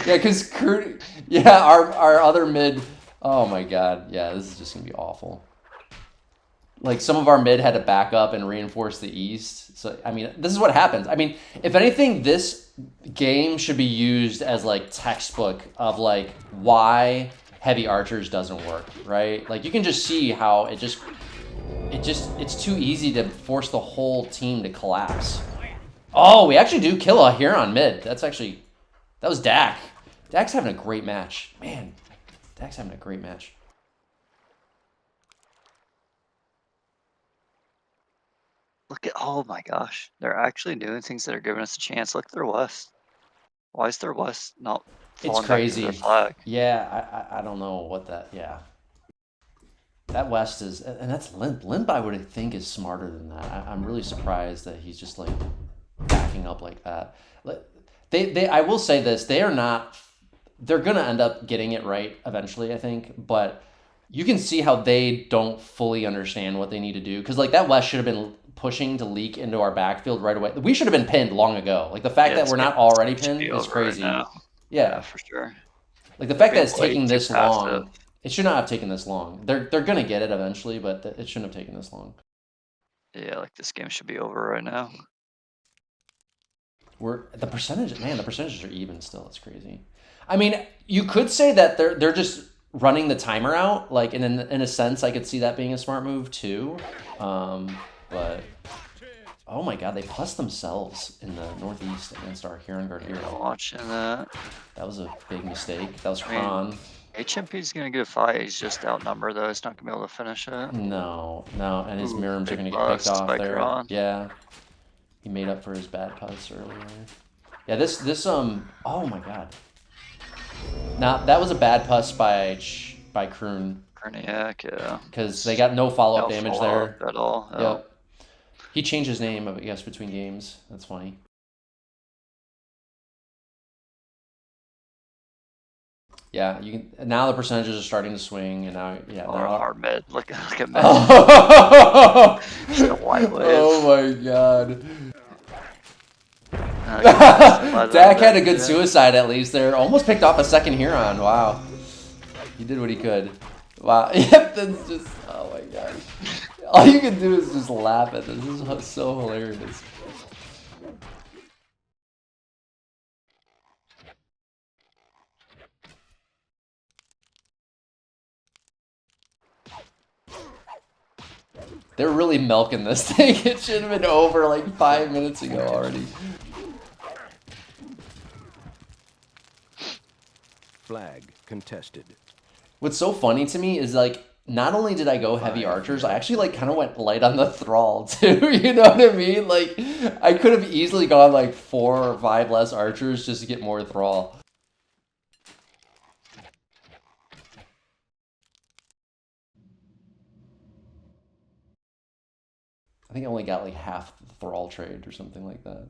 Speaker 1: because our other mid. Oh my god, yeah, this is just gonna be awful. Like some of our mid had to back up and reinforce the east. So I mean, this is what happens. I mean, if anything, this game should be used as like textbook of like why heavy archers doesn't work, right? Like you can just see how it's too easy to force the whole team to collapse. Oh, we actually do kill a Huron mid. That was Dac. Dac's having a great match. Man, Dac's having a great match.
Speaker 2: Look at, oh my gosh. They're actually doing things that are giving us a chance. Look at their west. Why is their west not falling back to their flag?
Speaker 1: Yeah, I don't know what that, yeah. That west is, and that's Limp. Limp, I would think, is smarter than that. I'm really surprised that he's just like backing up like that. I will say this, they're gonna end up getting it right eventually, I think, but you can see how they don't fully understand what they need to do, because like that west should have been pushing to leak into our backfield right away. We should have been pinned long ago. Like the fact that we're not already pinned is crazy.
Speaker 2: Right
Speaker 1: yeah,
Speaker 2: for sure.
Speaker 1: Like the fact that it's taking this long, it should not have taken this long. They're gonna get it eventually, but it shouldn't have taken this long.
Speaker 2: Yeah, like this game should be over right now.
Speaker 1: The percentages are even still. It's crazy. I mean, you could say that they're just running the timer out. Like in a sense, I could see that being a smart move too. But oh my god, they plus themselves in the northeast against our Huron Guard hero.
Speaker 2: Watching that.
Speaker 1: That was a big mistake. That was Kron.
Speaker 2: HMP's gonna get a fight. He's just outnumbered though. He's not gonna be able to finish it.
Speaker 1: No, and his Mirims are gonna get picked off there.
Speaker 2: Kron.
Speaker 1: Yeah. He made up for his bad putts earlier. Yeah, this oh my god. Now that was a bad putt by
Speaker 2: Cruniac, yeah.
Speaker 1: Because they got no follow-up damage there
Speaker 2: at all.
Speaker 1: Yep. He changed his name, I guess, between games. That's funny. Yeah, you can now the percentages are starting to swing, and now they're
Speaker 2: our mid. Look at mid.
Speaker 1: Oh my god. Dac had a good suicide at least there. Almost picked off a second Huron. Wow. He did what he could. Wow. Yep, that's just, oh my god. All you can do is just laugh at this. This is so hilarious. They're really milking this thing. It should have been over like 5 minutes ago already.
Speaker 3: Flag contested.
Speaker 1: What's so funny to me is like, not only did I go heavy archers, I actually like kind of went light on the thrall too. You know what I mean? Like, I could have easily gone like 4 or 5 less archers just to get more thrall. I think I only got like half the thrall trade or something like that.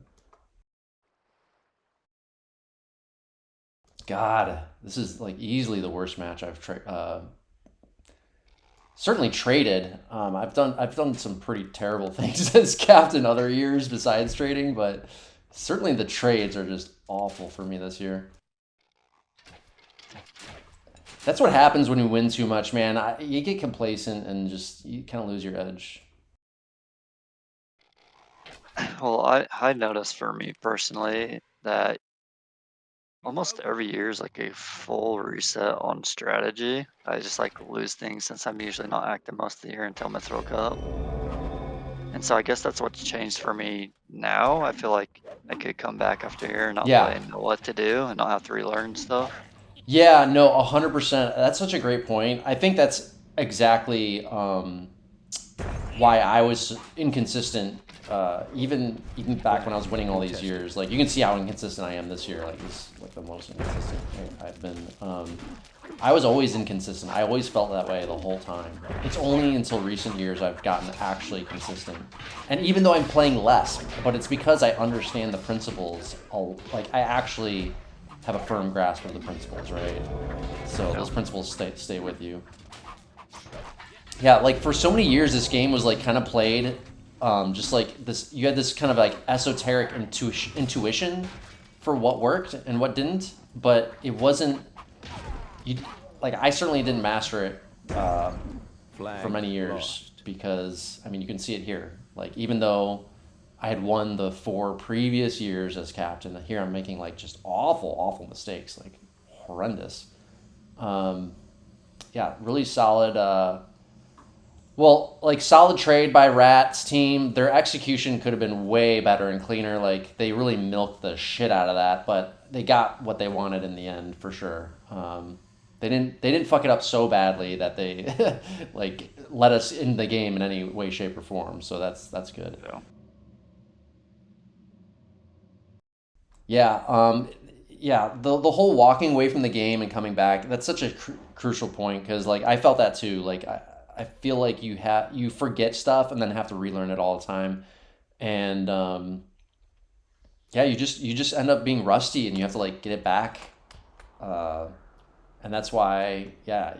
Speaker 1: God, this is like easily the worst match I've certainly traded. I've done some pretty terrible things as captain other years besides trading, but certainly the trades are just awful for me this year. That's what happens when you win too much, man. You get complacent and just you kind of lose your edge.
Speaker 2: Well, I noticed for me personally that almost every year is like a full reset on strategy. I just like lose things since I'm usually not active most of the year until Mithril Cup. And so I guess that's what's changed for me now. I feel like I could come back after a year and not
Speaker 1: Yeah.
Speaker 2: really know what to do and not have to relearn stuff.
Speaker 1: Yeah, no, 100%. That's such a great point. I think that's exactly why I was inconsistent. Even back when I was winning all these years, like you can see how inconsistent I am this year. Like it's like the most inconsistent I've been. I was always inconsistent. I always felt that way the whole time. It's only until recent years I've gotten actually consistent. And even though I'm playing less, but it's because I understand the principles. Like I actually have a firm grasp of the principles, right? So those principles stay with you. Yeah, like for so many years, this game was like kind of played, just like this. You had this kind of like esoteric intuition for what worked and what didn't, but it wasn't. You like I certainly didn't master it for many years because I mean you can see it here. Like even though I had won the 4 previous years as captain, here I'm making like just awful mistakes, like horrendous. Um, yeah, really solid. Well, like solid trade by Rat's team. Their execution could have been way better and cleaner. Like they really milked the shit out of that, but they got what they wanted in the end for sure. They didn't fuck it up so badly that they like let us in the game in any way, shape, or form. So that's good.
Speaker 2: Yeah.
Speaker 1: Yeah, yeah. The whole walking away from the game and coming back, that's such a crucial point because like I felt that too. Like I feel like you forget stuff and then have to relearn it all the time, and yeah, you just end up being rusty and you have to like get it back, uh, and that's why yeah,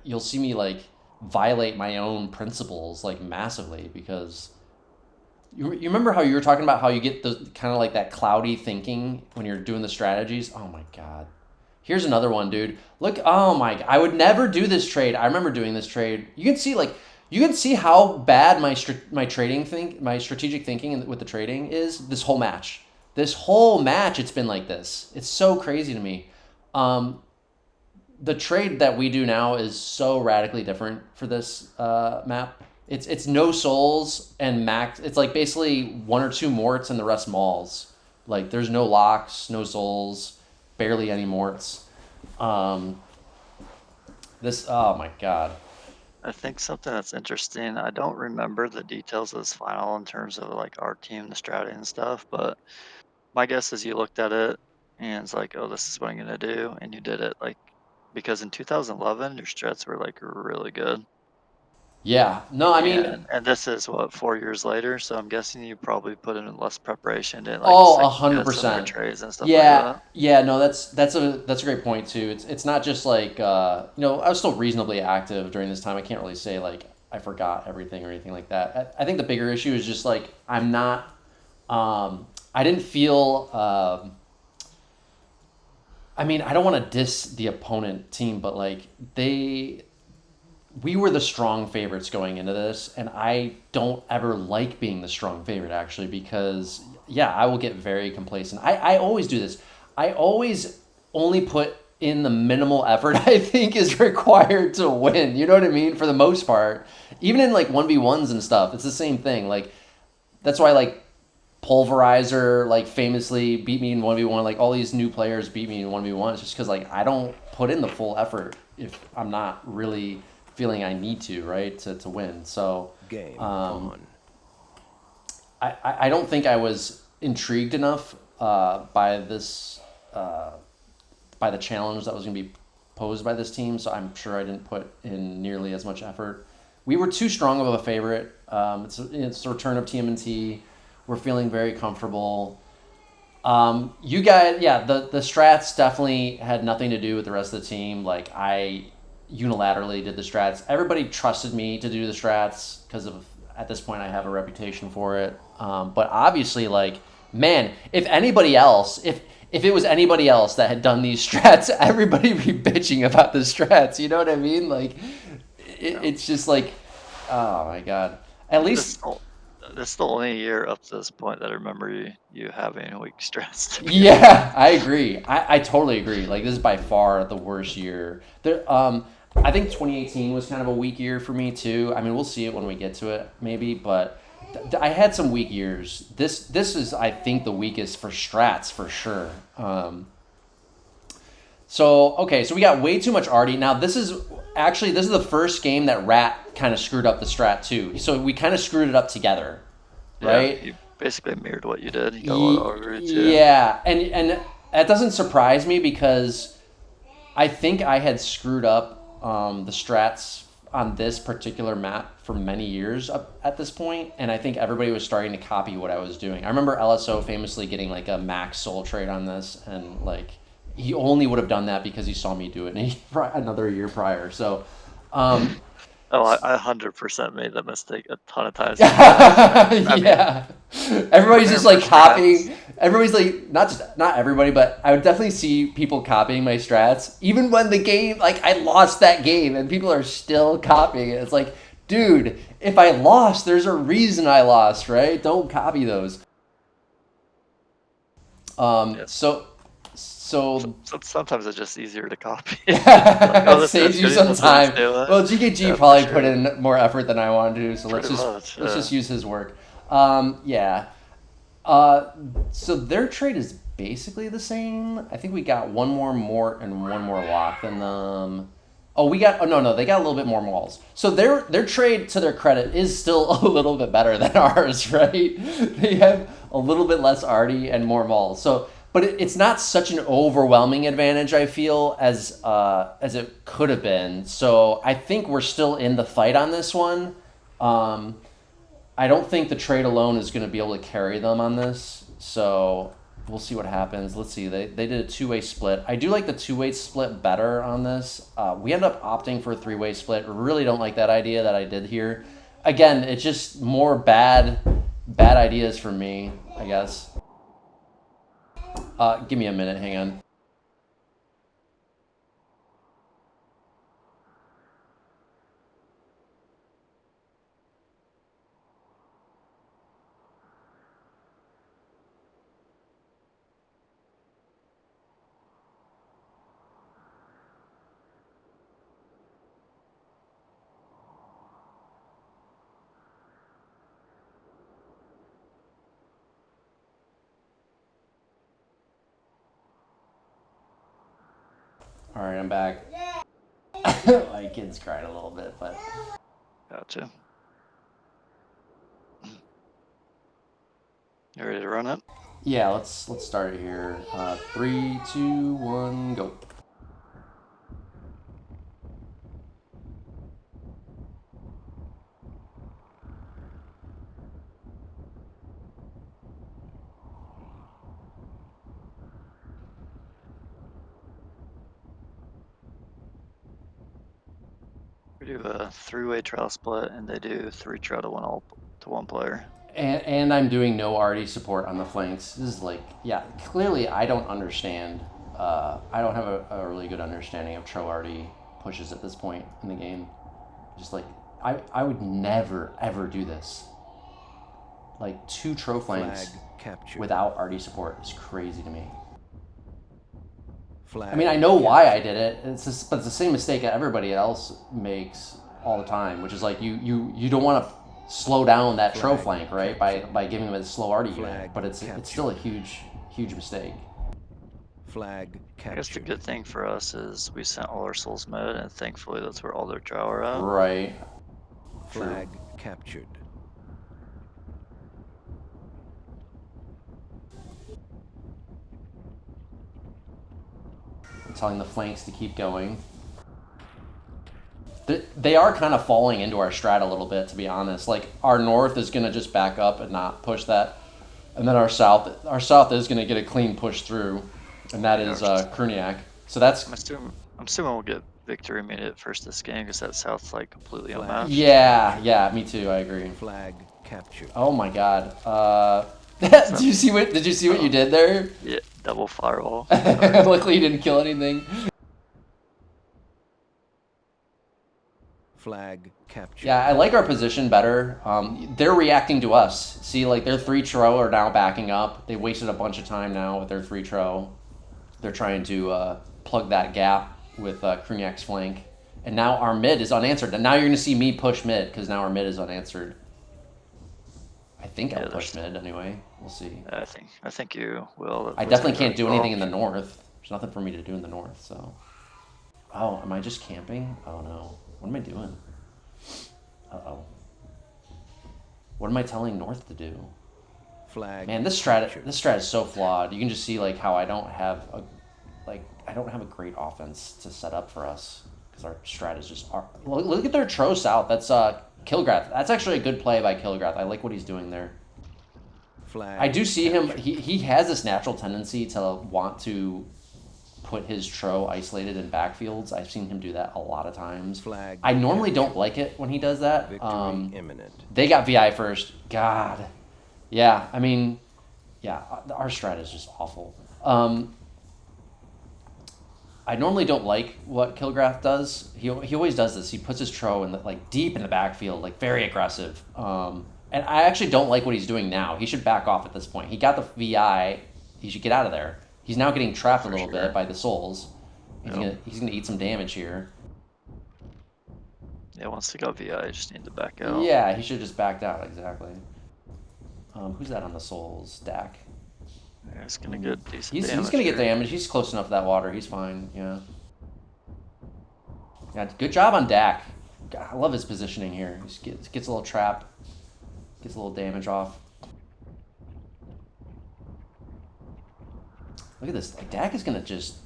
Speaker 1: you'll see me like violate my own principles like massively because you remember how you were talking about how you get the kind of like that cloudy thinking when you're doing the strategies? Oh my god. Here's another one, dude. Look, oh my, I would never do this trade. I remember doing this trade. You can see how bad my strategic thinking with the trading is this whole match. This whole match it's been like this. It's so crazy to me. Um the trade that we do now is so radically different for this map. It's no souls and max. It's like basically 1 or 2 morts and the rest mauls. Like there's no locks, no souls, barely any morts. Um, this oh my god.
Speaker 2: I think something that's interesting, I don't remember the details of this final in terms of like our team, the strategy and stuff, but my guess is you looked at it and it's like, oh, this is what I'm gonna do, and you did it like because in 2011 your strats were like really good,
Speaker 1: Yeah. No, I mean,
Speaker 2: and this is what 4 years later, so I'm guessing you probably put in less preparation, didn't like
Speaker 1: oh, a
Speaker 2: second
Speaker 1: hundred
Speaker 2: guess some of your
Speaker 1: percent.
Speaker 2: trades and stuff like
Speaker 1: Yeah,
Speaker 2: that.
Speaker 1: yeah. No, that's a great point too. It's not just like I was still reasonably active during this time. I can't really say like I forgot everything or anything like that. I think the bigger issue is just like I'm not. I didn't feel. I mean, I don't want to diss the opponent team, but like we were the strong favorites going into this, and I don't ever like being the strong favorite actually because yeah, I will get very complacent. I always do this. I always only put in the minimal effort I think is required to win. You know what I mean? For the most part, even in like 1v1s and stuff, it's the same thing. Like that's why like Pulverizer like famously beat me in 1v1. Like all these new players beat me in 1v1. It's just because like I don't put in the full effort if I'm not really feeling I need to, right, to win. So
Speaker 3: Game
Speaker 1: um,
Speaker 3: on.
Speaker 1: I don't think I was intrigued enough by this by the challenge that was going to be posed by this team. So I'm sure I didn't put in nearly as much effort. We were too strong of a favorite. It's the return of TMNT. We're feeling very comfortable. You guys, yeah, the strats definitely had nothing to do with the rest of the team. Like I unilaterally did the strats. Everybody trusted me to do the strats because of at this point I have a reputation for it. But obviously, like man, if it was anybody else that had done these strats, everybody would be bitching about the strats. You know what I mean? Like it's just like, oh my god. At least
Speaker 2: this is the only year up to this point that I remember you having weak strats.
Speaker 1: Yeah, I agree. I totally agree. Like, this is by far the worst year. I think 2018 was kind of a weak year for me too. I mean, we'll see it when we get to it, maybe. But I had some weak years. This is, I think, the weakest for strats for sure. So we got way too much arty. Now this is the first game that Rat kind of screwed up the strat too. So we kind of screwed it up together, right?
Speaker 2: Yeah, you basically mirrored what you did. You got a lot of artery too.
Speaker 1: Yeah, and that doesn't surprise me because I think I had screwed up the strats on this particular map for many years up at this point, and I think everybody was starting to copy what I was doing. I remember LSO famously getting like a max soul trade on this, and like he only would have done that because he saw me do it another year prior. So,
Speaker 2: I 100% made that mistake a ton of times.
Speaker 1: Yeah, everybody's just like copying. Everybody's like not everybody, but I would definitely see people copying my strats, even when the game, like, I lost that game, and people are still copying it. It's like, dude, if I lost, there's a reason I lost, right? Don't copy those. So
Speaker 2: sometimes it's just easier to copy.
Speaker 1: It saves you some time. Well, GKG probably put in more effort than I wanted to, so let's just use his work. Yeah. So their trade is basically the same. I think we got one more Mort and one more Lock than them. Oh, they got a little bit more Mauls. So their trade, to their credit, is still a little bit better than ours, right? They have a little bit less arty and more Mauls. So, but it's not such an overwhelming advantage, I feel, as it could have been. So I think we're still in the fight on this one. I don't think the trade alone is going to be able to carry them on this. So we'll see what happens. Let's see. They did a two-way split. I do like the two-way split better on this. We ended up opting for a three-way split. Really don't like that idea that I did here. Again, it's just more bad ideas for me, I guess. Give me a minute. Hang on. All right, I'm back. My kid's crying a little bit, but
Speaker 2: Gotcha. You ready to run it?
Speaker 1: yeah, let's start it here. 3, 2, 1, go.
Speaker 2: We do a three-way trial split, and they do 3 trial to one player.
Speaker 1: And I'm doing no arty support on the flanks. This is like, yeah, clearly I don't understand. I don't have a really good understanding of Tro arty pushes at this point in the game. Just like, I would never, ever do this. Like, 2 Tro flanks without arty support is crazy to me. I mean, I know why I did it. But it's the same mistake that everybody else makes all the time, which is like you don't want to slow down that Tro flank, right? By giving them a slow arty unit, but it's still a huge mistake.
Speaker 3: Flag captured.
Speaker 2: I guess the good thing for us is we sent all our souls mid, and thankfully that's where all their drow are at.
Speaker 1: Right.
Speaker 3: Flag captured.
Speaker 1: Telling the flanks to keep going. They are kind of falling into our strat a little bit, to be honest. Like, our north is going to just back up and not push that. And then our south is going to get a clean push through, and that is Cruniac. So that's...
Speaker 2: I'm assuming we'll get victory immediate first this game, because that south's like completely unmatched.
Speaker 1: Yeah, me too, I agree.
Speaker 3: Flag captured.
Speaker 1: Oh my god. Did you see what you did there?
Speaker 2: Yeah, double firewall.
Speaker 1: Luckily you didn't kill anything.
Speaker 3: Flag captured.
Speaker 1: Yeah, I like our position better. They're reacting to us. See, like their 3 tro are now backing up. They wasted a bunch of time now with their 3 tro. They're trying to plug that gap with Cruniac's flank. And now our mid is unanswered. And now you're going to see me push mid because now our mid is unanswered. I think I'll push mid anyway. We'll see.
Speaker 2: I think you will.
Speaker 1: I definitely can't do anything in the north. There's nothing for me to do in the north, so. Oh, am I just camping? Oh no. What am I doing? Uh-oh. What am I telling north to do?
Speaker 3: Flag.
Speaker 1: Man, this strat is so flawed. You can just see like how I don't have a great offense to set up for us because our strat is just look at their tro south. That's Kilgrath. That's actually a good play by Kilgrath. I like what he's doing there.
Speaker 3: Flag.
Speaker 1: I do see him. He has this natural tendency to want to put his tro isolated in backfields. I've seen him do that a lot of times.
Speaker 3: Flag.
Speaker 1: I normally don't like it when he does that.
Speaker 3: Victory imminent.
Speaker 1: They got VI first. God. Yeah, I mean, yeah, our strat is just awful. I normally don't like what Kilgrath does. He always does this. He puts his tro in like deep in the backfield, like very aggressive. And I actually don't like what he's doing now. He should back off at this point. He got the VI. He should get out of there. He's now getting trapped a little bit by the souls. He's gonna eat some damage here.
Speaker 2: Yeah, once he got VI, I just need to back out.
Speaker 1: Yeah, he should have just backed out, exactly. Who's that on the souls? Dac.
Speaker 2: Yeah, he's gonna get decent
Speaker 1: He's
Speaker 2: damage.
Speaker 1: gonna get damage. He's close enough to that water. He's fine, yeah. Yeah, good job on Dac. God, I love his positioning here. He gets a little trapped. Gets a little damage off. Look at this. Like, Dac is gonna just...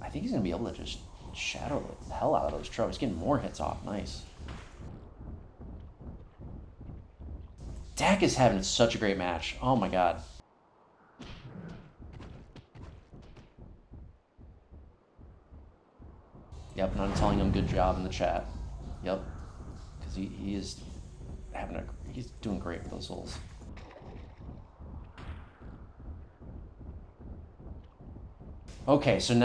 Speaker 1: I think he's gonna be able to just shadow the hell out of those tropes. He's getting more hits off. Nice. Dac is having such a great match. Oh my god. Yep, and I'm telling him good job in the chat. Yep. Because he is he's doing great with those souls. Okay, so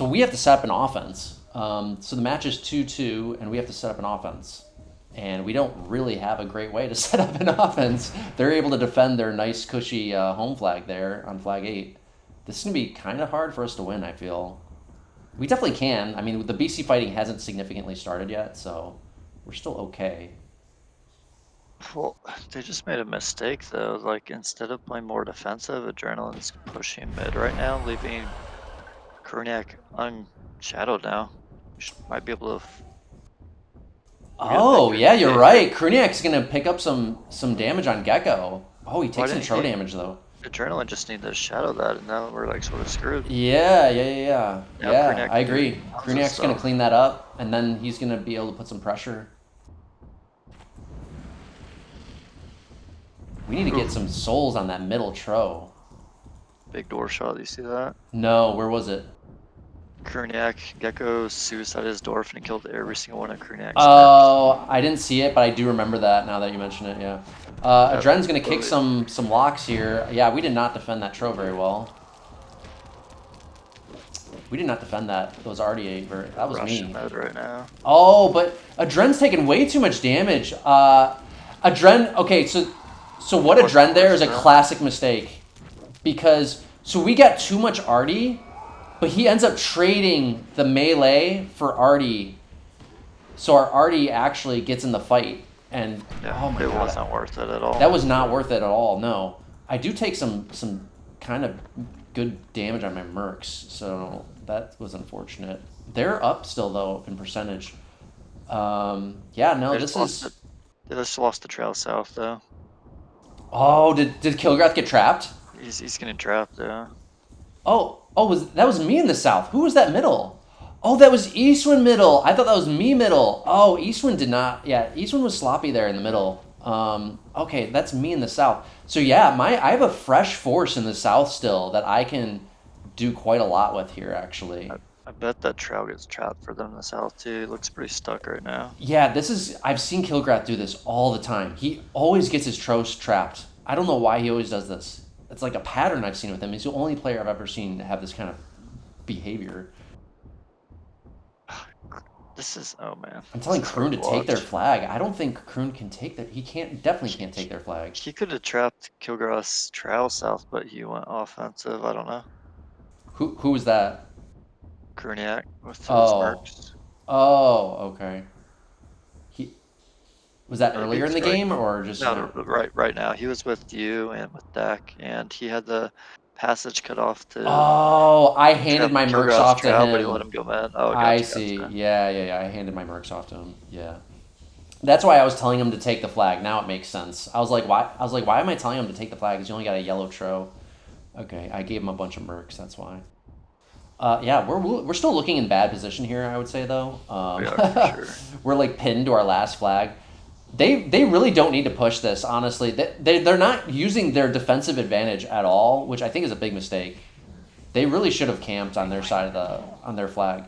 Speaker 1: we have to set up an offense. So the match is 2-2, and we have to set up an offense. And we don't really have a great way to set up an offense. They're able to defend their nice, cushy home flag there on flag 8. This is going to be kind of hard for us to win, I feel. We definitely can. I mean, the BC fighting hasn't significantly started yet, so we're still okay.
Speaker 2: Well, they just made a mistake, though. Like, instead of playing more defensive, Adrenaline's pushing mid right now, leaving Cruniac unshadowed now. Might be able to...
Speaker 1: Oh, yeah, you're right. Cruniac's going to pick up some damage on Gekko. Oh, he takes some tro damage, though.
Speaker 2: Adrenaline just need to shadow that, and now we're, like, sort of screwed.
Speaker 1: Yeah,
Speaker 2: Cruniac
Speaker 1: I agree. Cruniac's going to clean that up, and then he's going to be able to put some pressure. We need to get some souls on that middle tro.
Speaker 2: Big door shot, you see that?
Speaker 1: No, where was it?
Speaker 2: Cruniac, Gekko suicided his dwarf and he killed every single one of Cruniac's.
Speaker 1: Oh, I didn't see it, but I do remember that now that you mention it, yeah. Adren's going to kick some locks here. Yeah, we did not defend that tro very well. We did not defend those RDA. That was me.
Speaker 2: Right now.
Speaker 1: Oh, but Adren's taking way too much damage. Adren, okay, so what Adren there is a classic mistake. Because, so we got too much Artie, but he ends up trading the melee for Artie. So our Artie actually gets in the fight. And,
Speaker 2: yeah,
Speaker 1: oh my god.
Speaker 2: It wasn't worth it at all.
Speaker 1: That was not worth it at all, no. I do take some kind of good damage on my mercs, so that was unfortunate. They're up still, though, in percentage. Yeah, no, this is...
Speaker 2: They just lost the trail south, though.
Speaker 1: Oh, did Kilgrath get trapped?
Speaker 2: He's getting trapped, yeah.
Speaker 1: Oh, that was me in the south. Who was that middle? Oh, that was Eastwind middle. I thought that was me middle. Oh, Eastwind did not. Yeah, Eastwind was sloppy there in the middle. Okay, that's me in the south. So yeah, I have a fresh force in the south still that I can do quite a lot with here, actually.
Speaker 2: I bet that trail gets trapped for them in the south, too. He looks pretty stuck right now.
Speaker 1: Yeah, I've seen Kilgrath do this all the time. He always gets his tros trapped. I don't know why he always does this. It's like a pattern I've seen with him. He's the only player I've ever seen have this kind of behavior.
Speaker 2: This is, oh man.
Speaker 1: I'm telling
Speaker 2: This is hard
Speaker 1: Kroon to take their
Speaker 2: watch.
Speaker 1: flag. I don't think Kroon can take that. He definitely can't take their flag.
Speaker 2: He could have trapped Kilgrass Trail South, but he went offensive. I don't know.
Speaker 1: Who was that?
Speaker 2: Cruniac with his
Speaker 1: Oh.
Speaker 2: mercs.
Speaker 1: Oh, okay. He was that
Speaker 2: Maybe
Speaker 1: earlier in
Speaker 2: he's
Speaker 1: the
Speaker 2: right.
Speaker 1: game or just
Speaker 2: No,
Speaker 1: now?
Speaker 2: right now. He was with you and with Dak, and he had the passage cut off to
Speaker 1: Oh, I handed
Speaker 2: trap
Speaker 1: my mercs
Speaker 2: Kilgrass
Speaker 1: off to
Speaker 2: Trail, but he let
Speaker 1: him.
Speaker 2: him go mad. Oh,
Speaker 1: I
Speaker 2: gotcha,
Speaker 1: see.
Speaker 2: gotcha.
Speaker 1: Yeah. I handed my mercs off to him. Yeah. That's why I was telling him to take the flag. Now it makes sense. I was like, why am I telling him to take the flag? Because you only got a yellow tro. Okay, I gave him a bunch of mercs. That's why. Yeah, we're still looking in bad position here. I would say though.
Speaker 2: We are for sure.
Speaker 1: We're like pinned to our last flag. They really don't need to push this. Honestly, they're not using their defensive advantage at all, which I think is a big mistake. They really should have camped on their side of on their flag.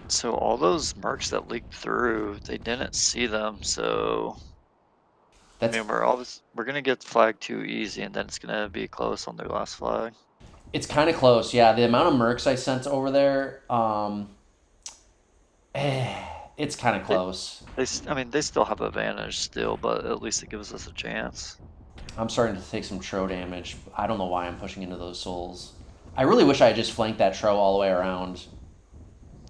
Speaker 2: So all those mercs that leaked through, they didn't see them. So I
Speaker 1: That's
Speaker 2: mean, we're gonna get flag too easy, and then it's gonna be close on their last flag.
Speaker 1: It's kind of close. Yeah, the amount of mercs I sent over there, it's kind of
Speaker 2: They,
Speaker 1: close.
Speaker 2: I mean, they still have advantage still, but at least it gives us a chance.
Speaker 1: I'm starting to take some tro damage. I don't know why I'm pushing into those souls. I really wish I had just flanked that tro all the way around.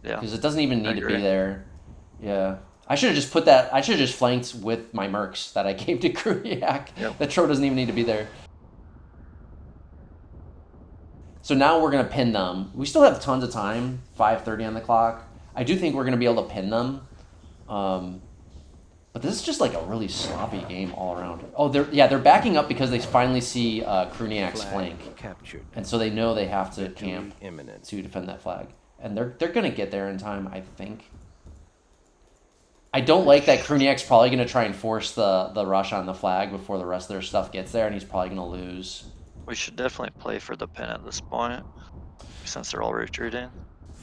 Speaker 2: Yeah.
Speaker 1: Because it doesn't even
Speaker 2: I
Speaker 1: need to be
Speaker 2: agree.
Speaker 1: there. Yeah. I should have just put that. I should have just flanked with my mercs that I gave to Cruniac.
Speaker 2: Yep.
Speaker 1: That tro doesn't even need to be there. So now we're going to pin them. We still have tons of time. 5:30 on the clock. I do think we're going to be able to pin them. But this is just like a really sloppy game all around. Oh, they're backing up because they finally see Cruniac's flank.
Speaker 3: Captured.
Speaker 1: And so they know they have to
Speaker 3: Victory
Speaker 1: camp
Speaker 3: imminent.
Speaker 1: to defend that flag. And they're going to get there in time, I think. I don't like that Cruniac's probably going to try and force the rush on the flag before the rest of their stuff gets there, and he's probably going to lose.
Speaker 2: We should definitely play for the pin at this point, since they're all retreating.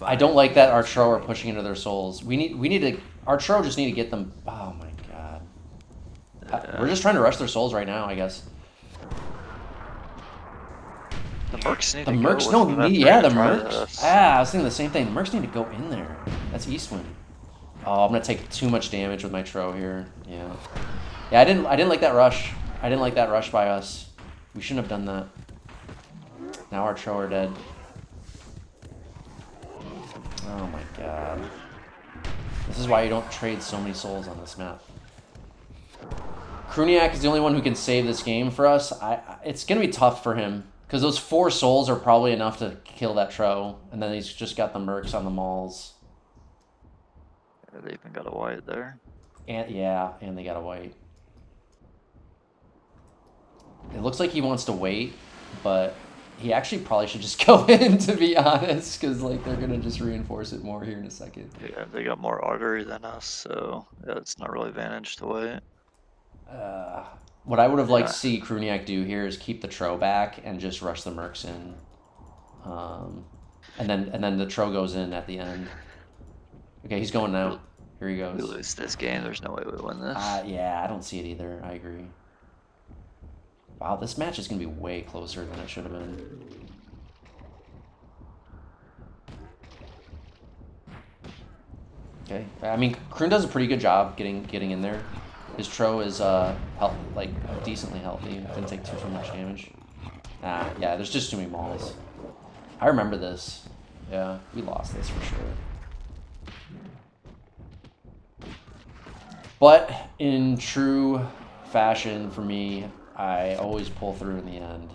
Speaker 1: I don't like that our Tro are pushing into their souls. We need to... Our Tro just need to get them... Oh my god.
Speaker 2: Yeah.
Speaker 1: We're just trying to rush their souls right now, I guess.
Speaker 2: The mercs need
Speaker 1: The
Speaker 2: to
Speaker 1: mercs
Speaker 2: go
Speaker 1: don't
Speaker 2: with them.
Speaker 1: need... Yeah, the
Speaker 2: Try
Speaker 1: mercs...
Speaker 2: this.
Speaker 1: I was thinking the same thing. The mercs need to go in there. That's Eastwind. Oh, I'm going to take too much damage with my Tro here. Yeah. Yeah, I didn't like that rush. I didn't like that rush by us. We shouldn't have done that. Now our Tro are dead. Oh my god. This is why you don't trade so many souls on this map. Cruniac is the only one who can save this game for us. It's going to be tough for him. Because those 4 souls are probably enough to kill that Tro. And then he's just got the mercs on the mauls.
Speaker 2: Yeah, they even got a white there.
Speaker 1: And yeah, and they got a white. It looks like he wants to wait, but he actually probably should just go in, to be honest, because like they're gonna just reinforce it more here in a second.
Speaker 2: Yeah, they got more artery than us, so yeah, it's not really advantage to wait.
Speaker 1: What I would have liked
Speaker 2: Yeah.
Speaker 1: to see Cruniac do here is keep the Tro back and just rush the mercs in, and then the Tro goes in at the end. Okay, he's going now. Here he
Speaker 2: We
Speaker 1: goes.
Speaker 2: lose this game, there's no way we win this.
Speaker 1: Yeah, I don't see it either. I agree. Wow, this match is going to be way closer than it should have been. Okay, I mean, Kroon does a pretty good job getting in there. His Tro is decently healthy. Didn't take too much damage. Yeah, there's just too many mauls. I remember this. Yeah, we lost this for sure. But in true fashion for me, I always pull through in the end.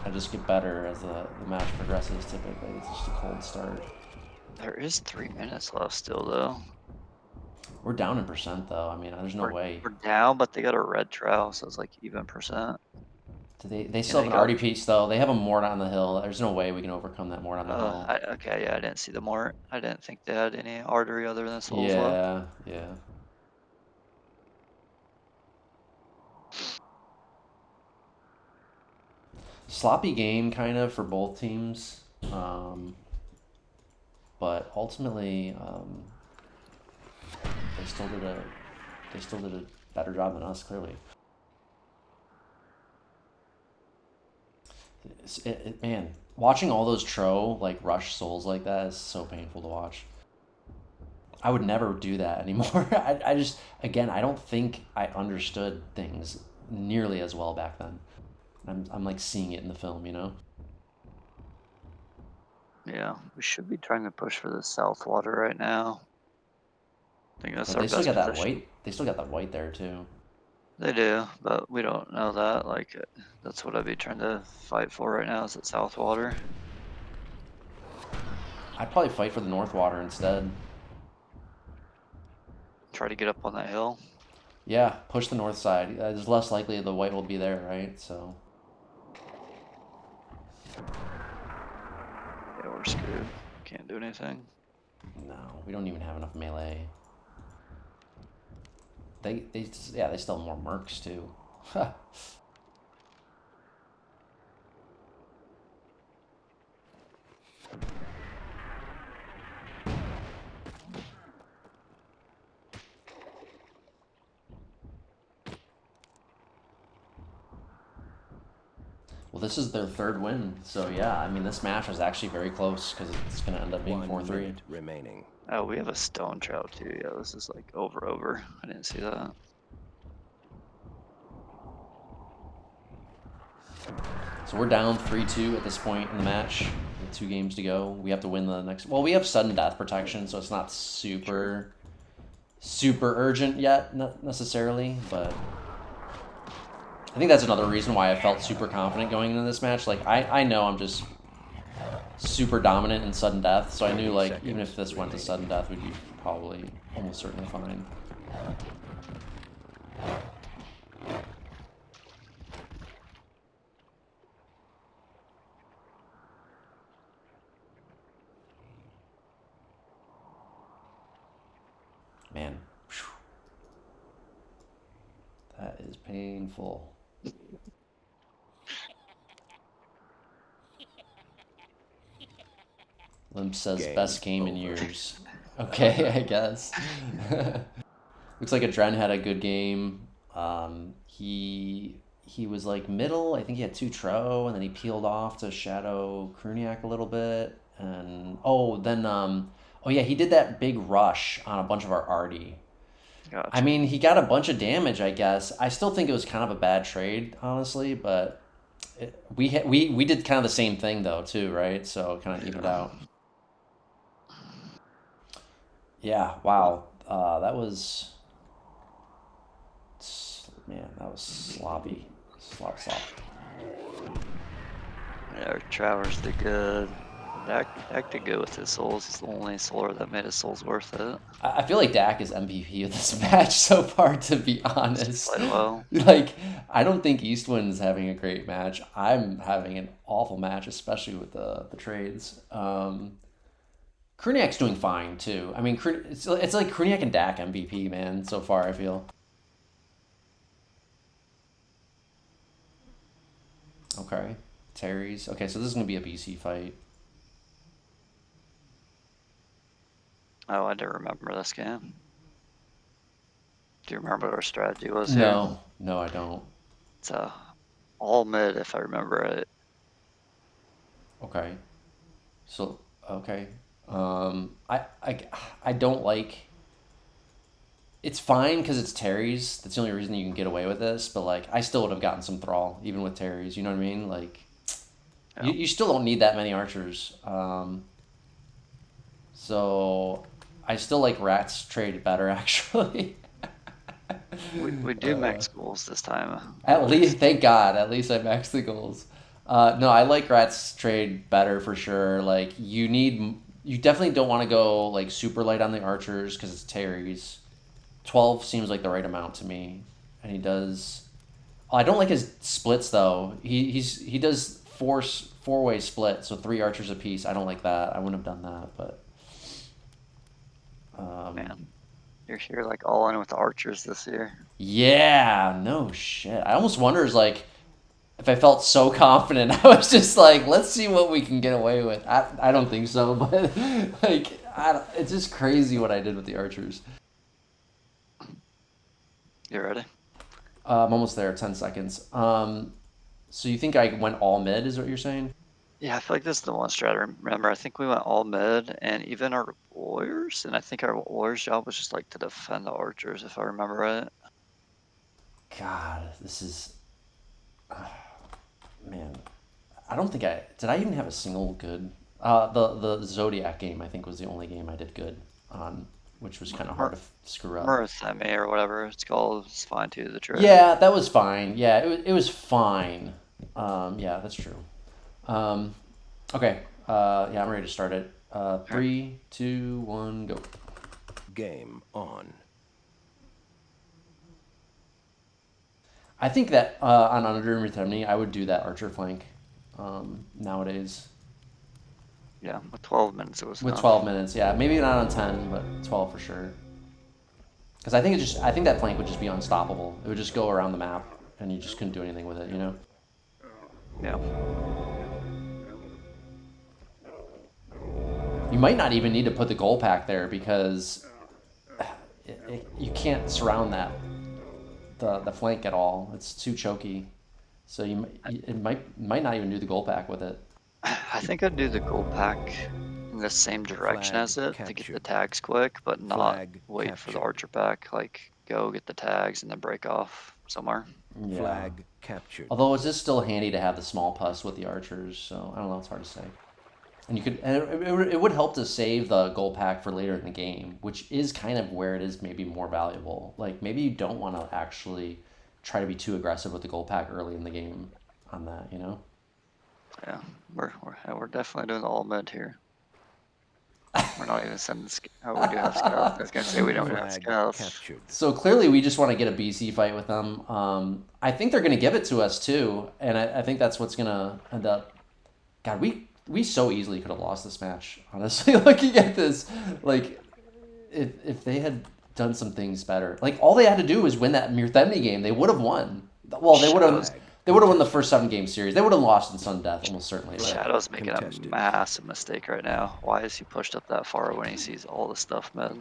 Speaker 1: I just get better as the match progresses typically. It's just a cold start.
Speaker 2: There is 3 minutes left still, though.
Speaker 1: We're down in percent though. I mean, there's no way.
Speaker 2: We're down, but they got a red trail, so it's like even percent.
Speaker 1: They still have an RD piece though. They have a Mort on the hill. There's no way we can overcome that Mort on the hill.
Speaker 2: Okay, yeah, I didn't see the Mort. I didn't think they had any artery other than souls left.
Speaker 1: Yeah. Sloppy game kind of for both teams. But ultimately, they still did a better job than us, clearly. Man, watching all those Tro like rush souls like that is so painful to watch. I would never do that anymore. I just, again, I don't think I understood things nearly as well back then. I'm like seeing it in the film, you know?
Speaker 2: Yeah, we should be trying to push for the south water right now. I think that's
Speaker 1: But
Speaker 2: our
Speaker 1: they still
Speaker 2: best
Speaker 1: got that
Speaker 2: position.
Speaker 1: white. They still got that white there too.
Speaker 2: They do, but we don't know that. Like, that's what I'd be trying to fight for right now is that south water.
Speaker 1: I'd probably fight for the North Water instead.
Speaker 2: Try to get up on that hill.
Speaker 1: Yeah, push the north side. It's less likely the white will be there, right? So.
Speaker 2: Yeah, we're screwed. Can't do anything.
Speaker 1: No, we don't even have enough melee. Yeah, they still have more mercs too. Well, this is their third win, so yeah, I mean, this match was actually very close because it's going to end up being
Speaker 3: 1
Speaker 1: 4-3.
Speaker 3: minute remaining.
Speaker 2: Oh, we have a stone trout too. Yeah, this is like over. I didn't see that.
Speaker 1: So we're down 3-2 at this point in the match with 2 games to go. We have to win the next. Well, we have sudden death protection, so it's not super urgent yet, not necessarily, but I think that's another reason why I felt super confident going into this match. Like, I know I'm just super dominant in sudden death, so I knew, like, even if this went to sudden death, we'd be probably almost certainly fine. Man. Whew. That is painful. Limp says
Speaker 3: Game
Speaker 1: best game in
Speaker 3: over.
Speaker 1: years. Okay, I guess. Looks like Adren had a good game. He was like middle. I think he had 2 tro, and then he peeled off to shadow Cruniac a little bit. And oh yeah, he did that big rush on a bunch of our Artie.
Speaker 2: Gotcha.
Speaker 1: I mean, he got a bunch of damage, I guess. I still think it was kind of a bad trade, honestly, but we did kind of the same thing though too, right? So it kind of evened out. Yeah, wow. That was, man, that was sloppy. Slop.
Speaker 2: Yeah, our Travers did good. Dak did good with his souls. He's the only solar that made his souls worth it.
Speaker 1: I feel like Dak is MVP of this match so far, to be honest.
Speaker 2: Played well.
Speaker 1: Like, I don't think Eastwind's having a great match. I'm having an awful match, especially with the trades. Cruniac's doing fine too. I mean, it's like Cruniac and Dac MVP, man. So far, I feel. Okay, Terry's. Okay, so this is gonna be a BC fight.
Speaker 2: Oh, I do remember this game. Do you remember what our strategy was here?
Speaker 1: No, I don't.
Speaker 2: It's all mid, if I remember it.
Speaker 1: Okay. So okay. I don't like. It's fine because it's Terry's. That's the only reason you can get away with this. But like, I still would have gotten some thrall even with Terry's. You know what I mean? Like,
Speaker 2: Yeah.
Speaker 1: you still don't need that many archers. So I still like Rat's trade better actually.
Speaker 2: We do max goals this time.
Speaker 1: At least, thank God, at least I maxed the goals. No, I like Rat's trade better for sure. Like, you definitely don't want to go like super light on the archers because it's Terry's. 12 seems like the right amount to me, and he does. Oh, I don't like his splits though. He does four-way split, so 3 archers apiece. I don't like that. I wouldn't have done that, but.
Speaker 2: Man, you're like all in with the archers this year.
Speaker 1: Yeah, no shit. I almost wonders like if I felt so confident. I was just like, let's see what we can get away with. I don't think so, but like it's just crazy what I did with the archers.
Speaker 2: You ready?
Speaker 1: I'm almost there. 10 seconds. So you think I went all mid? Is what you're saying?
Speaker 2: Yeah, I feel like this is the one strat I remember. I think we went all mid, and even our warriors, and I think our warriors' job was just like to defend the archers, if I remember right.
Speaker 1: God, this is... man, I don't think did I even have a single good... the Zodiac game, I think, was the only game I did good on, which was kind of hard to screw up.
Speaker 2: Murthemi or whatever it's called. It's fine too, the trade.
Speaker 1: Yeah, that was fine. Yeah, it was fine. Yeah, that's true. Okay. Yeah, I'm ready to start it. 3, 2, 1, go.
Speaker 3: Game on.
Speaker 1: I think that on Under Rhythmny, I would do that archer flank nowadays.
Speaker 2: Yeah, with 12 minutes it was
Speaker 1: With
Speaker 2: enough.
Speaker 1: 12 minutes, yeah. Maybe not on 10, but 12 for sure. Because I think that flank would just be unstoppable. It would just go around the map, and you just couldn't do anything with it, you know?
Speaker 2: Yeah.
Speaker 1: You might not even need to put the goal pack there because you can't surround the flank at all. It's too choky. So it might not even do the goal pack with it.
Speaker 2: I think I'd do the gold pack in the same direction
Speaker 3: Flag
Speaker 2: as it to get the
Speaker 3: captured.
Speaker 2: tags quick, but not
Speaker 3: Flag
Speaker 2: wait for the
Speaker 3: captured.
Speaker 2: archer pack. Like, go get the tags and then break off somewhere.
Speaker 1: Yeah.
Speaker 3: Flag captured.
Speaker 1: Although it's just still handy to have the small pus with the archers, so I don't know, it's hard to say. And it would help to save the goal pack for later in the game, which is kind of where it is maybe more valuable. Like, maybe you don't want to actually try to be too aggressive with the goal pack early in the game on that, you know?
Speaker 2: Yeah, we're definitely doing the all mid here. We're not even sending. Oh, we do have scouts. I was gonna say we don't have
Speaker 3: Flag
Speaker 2: scouts.
Speaker 3: captured.
Speaker 1: So clearly we just want to get a BC fight with them. I think they're going to give it to us too, and I think that's what's going to end up. God, we so easily could have lost this match, honestly, looking at this. Like, if they had done some things better. Like, all they had to do was win that Murthemni game. They would have won. Well, they would have won the first 7-game series. They would have lost in sudden death, almost certainly. But
Speaker 2: Shadow's making
Speaker 3: Contested.
Speaker 2: a massive mistake right now. Why is he pushed up that far when he sees all the stuff mid?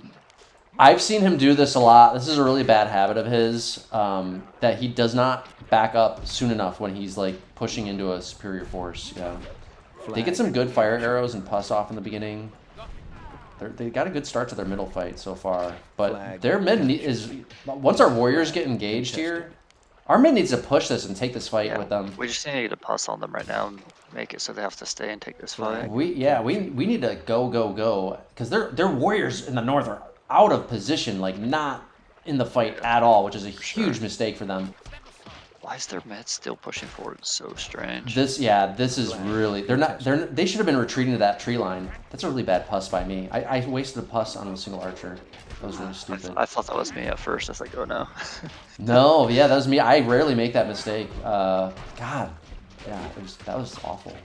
Speaker 1: I've seen him do this a lot. This is a really bad habit of his, that he does not back up soon enough when he's, like, pushing into a superior force. Yeah. They get some good fire arrows and pus off in the beginning. They got a good start to their middle fight so far. But their mid is... Once our warriors get engaged here, our mid needs to push this and take this fight with them.
Speaker 2: We just need to get a pus on them right now and make it so they have to stay and take this fight.
Speaker 1: We need to go. Because their warriors in the north are out of position, like not in the fight at all, which is a huge mistake for them.
Speaker 2: Why is their mid still pushing forward? It's so strange.
Speaker 1: This is really... They should have been retreating to that tree line. That's a really bad pus by me. I wasted a pus on a single archer. That was really stupid.
Speaker 2: I thought that was me at first. I was like, oh no.
Speaker 1: No, yeah, that was me. I rarely make that mistake. God, yeah, that was awful.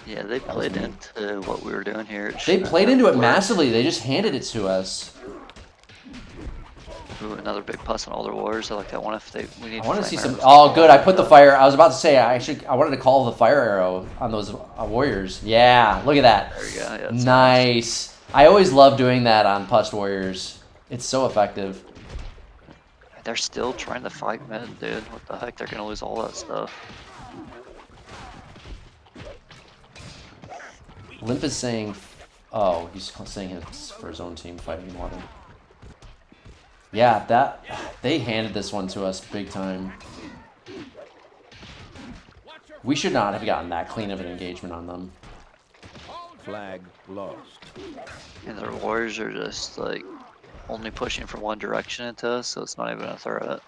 Speaker 2: Yeah, they played into what we were doing here.
Speaker 1: They played into it massively. They just handed it to us.
Speaker 2: Ooh, another big pus on all their warriors. I like that one. If we need.
Speaker 1: I want to see some. Oh, good. I put the fire. I was about to say I wanted to call the fire arrow on those warriors. Yeah, look at that.
Speaker 2: There you go. Yeah,
Speaker 1: nice. I always love doing that on pus warriors. It's so effective.
Speaker 2: They're still trying to fight mid, dude. What the heck? They're gonna lose all that stuff.
Speaker 1: Limp is saying, oh, he's saying it's for his own team fighting water. Yeah, they handed this one to us big time. We should not have gotten that clean of an engagement on them.
Speaker 3: Flag lost.
Speaker 2: And their warriors are just like only pushing from one direction into us, so it's not even a threat.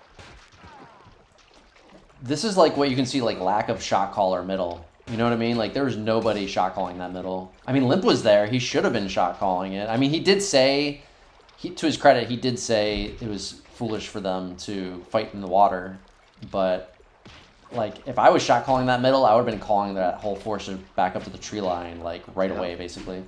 Speaker 1: This is like what you can see, like lack of shot caller middle. You know what I mean? Like there was nobody shot calling that middle. I mean, Limp was there. He should have been shot calling it. I mean, he did say, to his credit, he did say it was foolish for them to fight in the water. But like, if I was shot calling that middle, I would have been calling that whole force back up to the tree line, like right away, basically.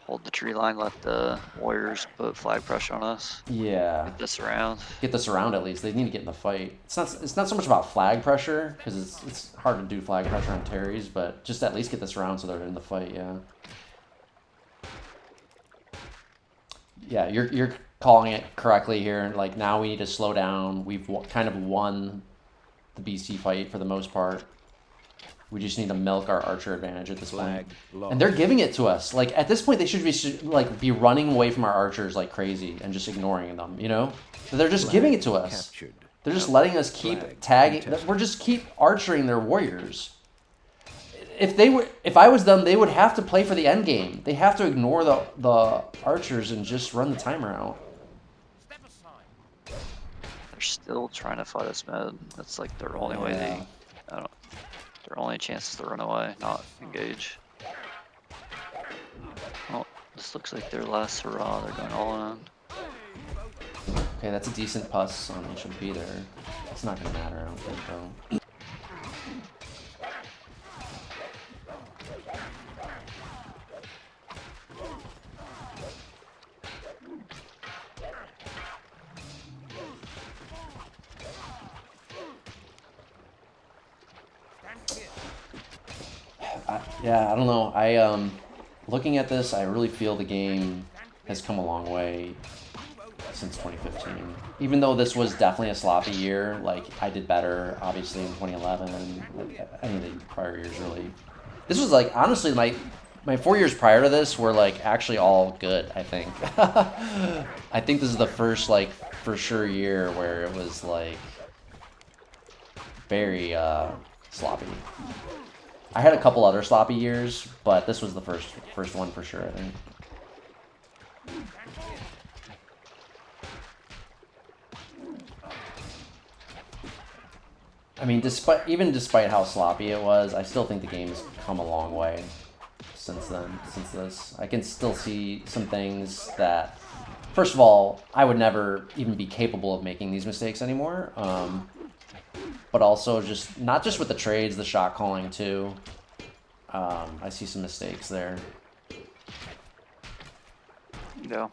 Speaker 2: Hold the tree line, let the warriors put flag pressure on us.
Speaker 1: Yeah.
Speaker 2: Get this around.
Speaker 1: Get this around at least. They need to get in the fight. It's not so much about flag pressure, because it's hard to do flag pressure on Terry's, but just at least get this around so they're in the fight, yeah. Yeah, you're calling it correctly here. Like, now we need to slow down. We've kind of won the BC fight for the most part. We just need to milk our archer advantage at this point.
Speaker 3: Flag
Speaker 1: And they're giving it to us. Like, at this point, they should be running away from our archers like crazy and just ignoring them, you know? But they're just giving it to us.
Speaker 3: Captured.
Speaker 1: They're just letting us keep tagging. We're just keep archering their warriors. If I was them, they would have to play for the end game. They have to ignore the archers and just run the timer out.
Speaker 2: They're still trying to fight us mid. That's like their only way their only chance is to run away, not engage. Well, this looks like their last hurrah. They're going all in.
Speaker 1: Okay, that's a decent puss on HMP there. It's not gonna matter, I don't think, though. Yeah, I don't know. Looking at this, I really feel the game has come a long way since 2015. Even though this was definitely a sloppy year, like, I did better, obviously, in 2011 and any of the prior years, really. This was, like, honestly, my 4 years prior to this were, like, actually all good, I think. I think this is the first, like, for sure year where it was, like, very sloppy. I had a couple other sloppy years, but this was the first one for sure, I think. I mean, despite how sloppy it was, I still think the game's come a long way since then, since this. I can still see some things that, first of all, I would never even be capable of making these mistakes anymore. But also not just with the trades, the shot calling too. I see some mistakes there.
Speaker 2: Yeah.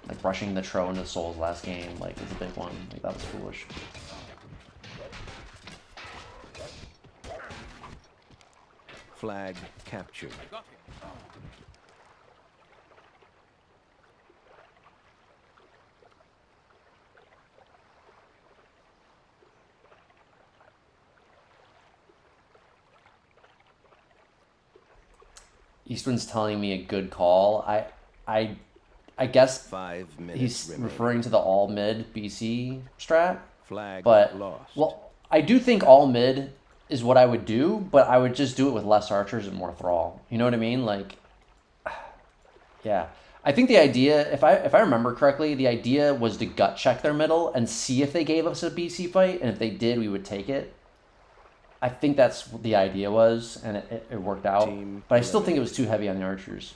Speaker 1: Like rushing the Tro into Souls last game, like, is a big one. Like, that was foolish.
Speaker 3: Flag captured.
Speaker 1: Eastman's telling me a good call. I guess
Speaker 3: 5 minutes
Speaker 1: he's
Speaker 3: remaining.
Speaker 1: referring to the all mid BC strat.
Speaker 3: Flag
Speaker 1: But
Speaker 3: lost.
Speaker 1: well, I do think all mid is what I would do, but I would just do it with less archers and more thrall. You know what I mean? Like, yeah. I think the idea, if I remember correctly, the idea was to gut check their middle and see if they gave us a BC fight, and if they did, we would take it. I think that's what the idea was, and it worked out.
Speaker 3: Team
Speaker 1: But I still think it was too heavy on the archers.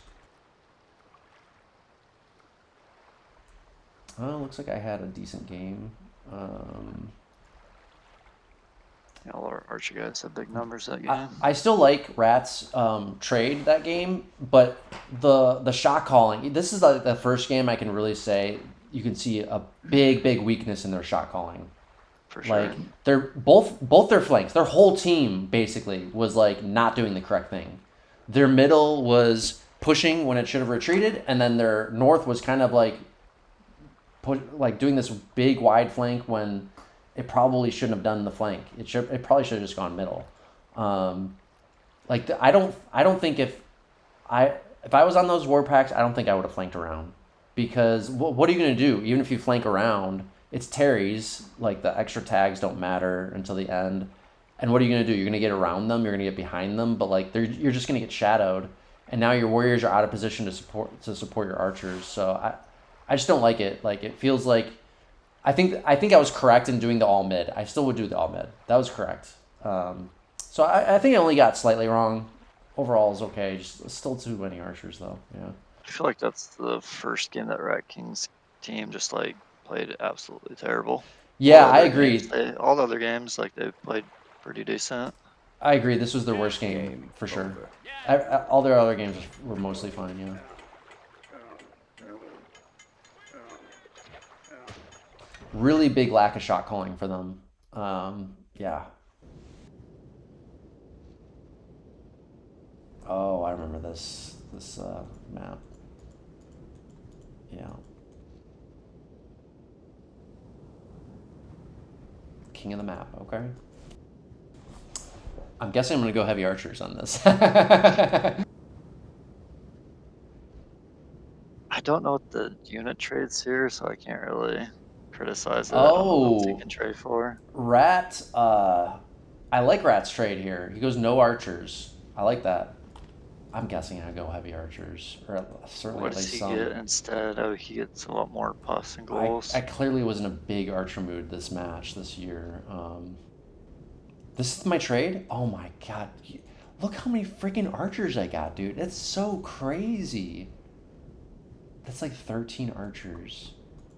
Speaker 1: Oh, looks like I had a decent game.
Speaker 2: Yeah, all our Archer guys had big numbers that game.
Speaker 1: I still like Rat's trade that game, but the shot calling, this is like the first game I can really say you can see a big weakness in their shot calling.
Speaker 2: For sure.
Speaker 1: Like, they're both their flanks, their whole team basically was like not doing the correct thing. Their middle was pushing when it should have retreated, and then their north was kind of like doing this big wide flank when it probably shouldn't have done the flank. It probably should have just gone middle. I don't think if I was on those war packs, I don't think I would have flanked around, because what are you gonna do? Even if you flank around, it's Terry's, like, the extra tags don't matter until the end. And what are you going to do? You're going to get around them, you're going to get behind them, but like you're just going to get shadowed. And now your warriors are out of position to support your archers. So I just don't like it. Like, it feels like I think I was correct in doing the all mid. I still would do the all mid. That was correct. So I think I only got slightly wrong. Overall is okay. Just still too many archers though. Yeah.
Speaker 2: I feel like that's the first game that Ratking's team just like played absolutely terrible.
Speaker 1: Yeah, I agree.
Speaker 2: All the other games, like, they played pretty decent.
Speaker 1: I agree. This was their worst game for sure. All their other games were mostly fine. Yeah. Really big lack of shot calling for them. Yeah. Oh, I remember this map. Yeah. King of the map, okay. I'm guessing I'm going to go heavy archers on this.
Speaker 2: I don't know what the unit trade's here, so I can't really criticize it. I don't know what else you
Speaker 1: Oh,
Speaker 2: can trade for.
Speaker 1: Rat, I like Rat's trade here. He goes no archers. I like that. I'm guessing I go heavy archers, or certainly
Speaker 2: What
Speaker 1: at
Speaker 2: does
Speaker 1: least
Speaker 2: he
Speaker 1: some.
Speaker 2: get instead? Oh, he gets a lot more pus and goals.
Speaker 1: I clearly was in a big archer mood this match this year. This is my trade? Oh my god. Look how many freaking archers I got, dude. That's so crazy. That's like 13 archers.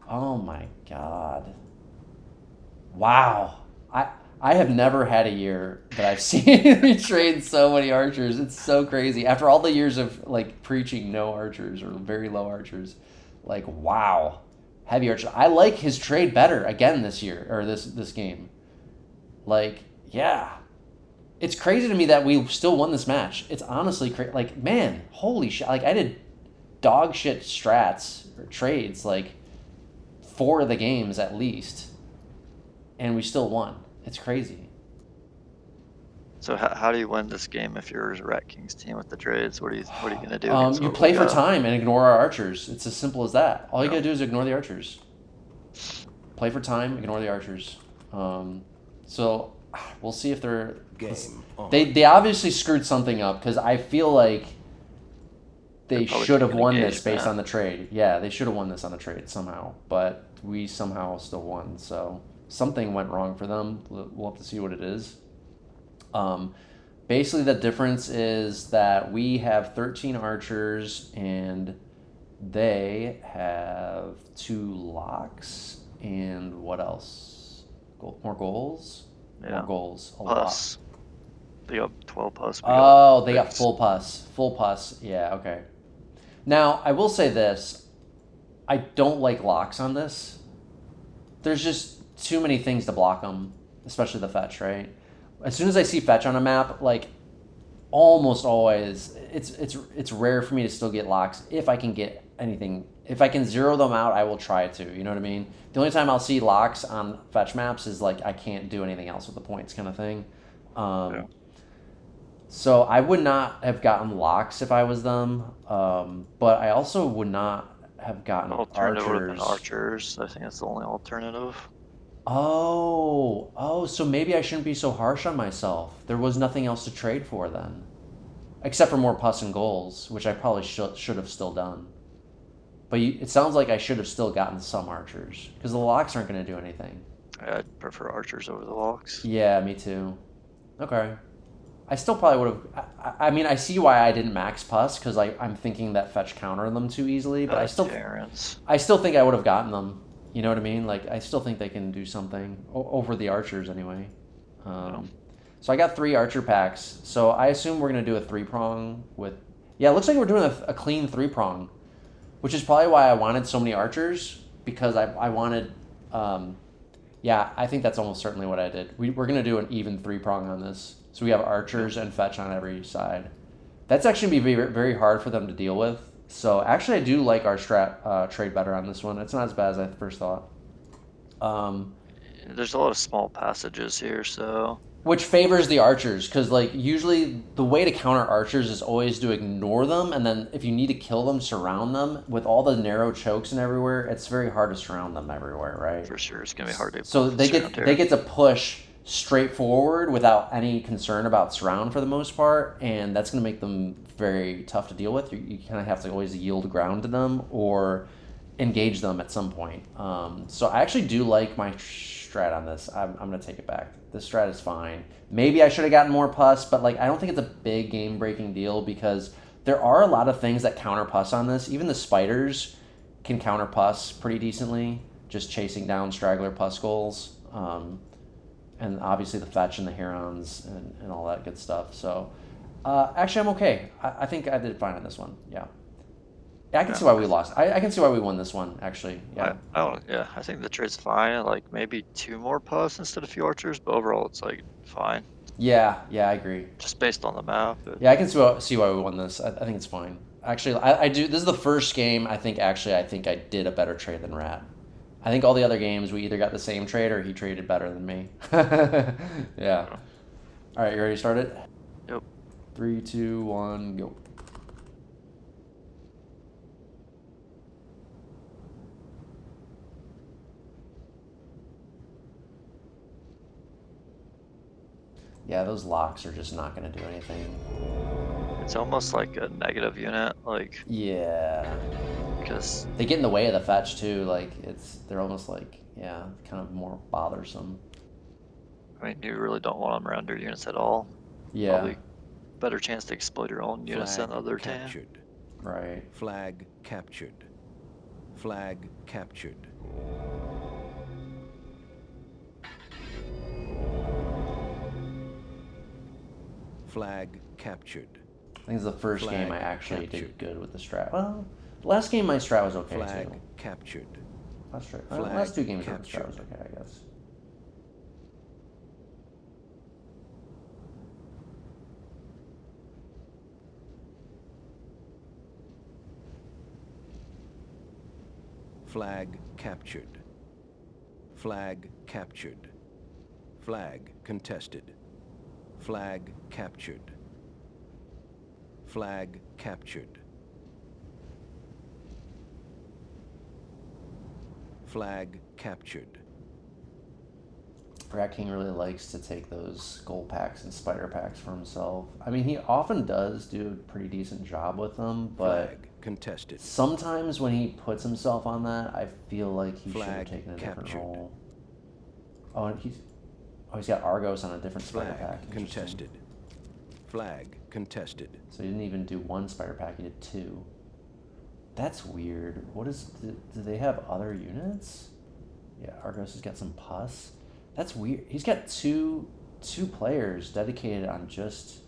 Speaker 1: Oh my god. Wow. I have never had a year that I've seen me trade so many archers. It's so crazy. After all the years of like preaching no archers or very low archers, like wow. Heavy archer. I like his trade better again this year or this game. Like, yeah. It's crazy to me that we still won this match. It's honestly crazy. Like, man, holy shit. Like, I did dog shit strats or trades, like, 4 of the games at least. And we still won. It's crazy.
Speaker 2: So how do you win this game if you're Ratking's team with the trades? What are you gonna do? Against
Speaker 1: You
Speaker 2: what
Speaker 1: play
Speaker 2: we
Speaker 1: for
Speaker 2: got?
Speaker 1: time and ignore our archers. It's as simple as that. All you
Speaker 2: Yeah.
Speaker 1: gotta do is ignore the archers. Play for time, ignore the archers. So we'll see if they're...
Speaker 3: Game on.
Speaker 1: They obviously screwed something up because I feel like they
Speaker 2: They're probably
Speaker 1: should have
Speaker 2: taking
Speaker 1: won this
Speaker 2: engagement.
Speaker 1: based on the trade. Yeah, they should have won this on the trade somehow, but we somehow still won. So something went wrong for them. We'll have to see what it is. Basically, the difference is that we have 13 archers and they have 2 locks and what else? More goals?
Speaker 2: Yeah.
Speaker 1: More goals. A
Speaker 2: Pus. They got 12 pus. We
Speaker 1: Oh, they got
Speaker 2: 6.
Speaker 1: full pus. Full pus. Yeah, okay. Now, I will say this. I don't like locks on this. There's just too many things to block them, especially the fetch, right? As soon as I see fetch on a map, like almost always, it's rare for me to still get locks if I can get anything. If I can zero them out, I will try to. You know what I mean? The only time I'll see locks on fetch maps is like I can't do anything else with the points kind of thing.
Speaker 2: Yeah.
Speaker 1: So I would not have gotten locks if I was them, but I also would not have gotten
Speaker 2: Alternative would have been
Speaker 1: archers.
Speaker 2: archers. I think that's the only alternative.
Speaker 1: Oh, so maybe I shouldn't be so harsh on myself. There was nothing else to trade for then, except for more pus and goals, which I probably should have still done. But it sounds like I should have still gotten some archers because the locks aren't going to do anything.
Speaker 2: I'd prefer archers over the locks.
Speaker 1: Yeah, me too. Okay. I still probably would have. I mean, I see why I didn't max pus because I'm thinking that fetch counter them too easily. But I still think I would have gotten them. You know what I mean? Like I still think they can do something over the archers anyway. So I got 3 archer packs. So I assume we're gonna do a 3-prong with. Yeah, it looks like we're doing a clean 3-prong, which is probably why I wanted so many archers because I wanted. Yeah, I think that's almost certainly what I did. We're gonna do an even 3-prong on this. So we have archers and fetch on every side. That's actually going to be very, very hard for them to deal with. So actually, I do like our trade better on this one. It's not as bad as I first thought.
Speaker 2: There's a lot of small passages here, so...
Speaker 1: Which favors the archers, because like usually the way to counter archers is always to ignore them, and then if you need to kill them, surround them. With all the narrow chokes and everywhere, it's very hard to surround them everywhere, right?
Speaker 2: For sure, it's going to be hard to...
Speaker 1: So they get to push straight forward without any concern about surround for the most part, and that's going to make them very tough to deal with. You kind of have to always yield ground to them or engage them at some point. So I actually do like my strat on this. I'm going to take it back. This strat is fine. Maybe I should have gotten more pus, but like I don't think it's a big game-breaking deal because there are a lot of things that counter pus on this. Even the spiders can counter pus pretty decently, just chasing down straggler pus goals. And obviously the fetch and the herons and all that good stuff. So actually I'm okay. I think I did fine on this one. Yeah. I can see why we lost. I can see why we won this one, actually. Yeah.
Speaker 2: I think the trade's fine. Like maybe 2 more pus instead of few archers, but overall it's like fine.
Speaker 1: Yeah, I agree.
Speaker 2: Just based on the map.
Speaker 1: Yeah, I can see why we won this. I think it's fine. Actually, I do. This is the first game I think I did a better trade than Rat. I think all the other games we either got the same trade or he traded better than me. Yeah. All right, you ready to start it?
Speaker 2: Yep.
Speaker 1: 3, 2, 1, go. Yeah, those locks are just not going to do anything.
Speaker 2: It's almost like a negative unit, like,
Speaker 1: Yeah.
Speaker 2: because
Speaker 1: They get in the way of the fetch too, like they're almost like, yeah, kind of more bothersome.
Speaker 2: I mean, you really don't want them around your units at all.
Speaker 1: Yeah.
Speaker 2: Probably better chance to exploit your own units than the other team.
Speaker 3: captured.
Speaker 1: Right.
Speaker 3: Flag captured. Flag captured. Flag captured.
Speaker 1: I think it's the first
Speaker 3: Flag
Speaker 1: game I actually did
Speaker 3: captured.
Speaker 1: good with the strat. Well, last game my strat was okay
Speaker 3: Flag
Speaker 1: too.
Speaker 3: captured.
Speaker 1: Last 2 games with the strat was
Speaker 3: captured.
Speaker 1: okay, I guess.
Speaker 3: Flag captured. Flag captured. Flag contested. Flag captured. Flag captured. Flag captured.
Speaker 1: Ratking really likes to take those gold packs and spider packs for himself. I mean, he often does do a pretty decent job with them, but
Speaker 3: Flag contested.
Speaker 1: sometimes when he puts himself on that, I feel like he should have
Speaker 3: Flag
Speaker 1: taken a different
Speaker 3: captured.
Speaker 1: role. Oh, and he's got Argos on a different spider
Speaker 3: Flag
Speaker 1: pack. Interesting.
Speaker 3: contested. Flag contested.
Speaker 1: So he didn't even do 1 spider pack, he did 2. That's weird. What is... Do they have other units? Yeah, Argos has got some pus. That's weird. He's got two players dedicated on just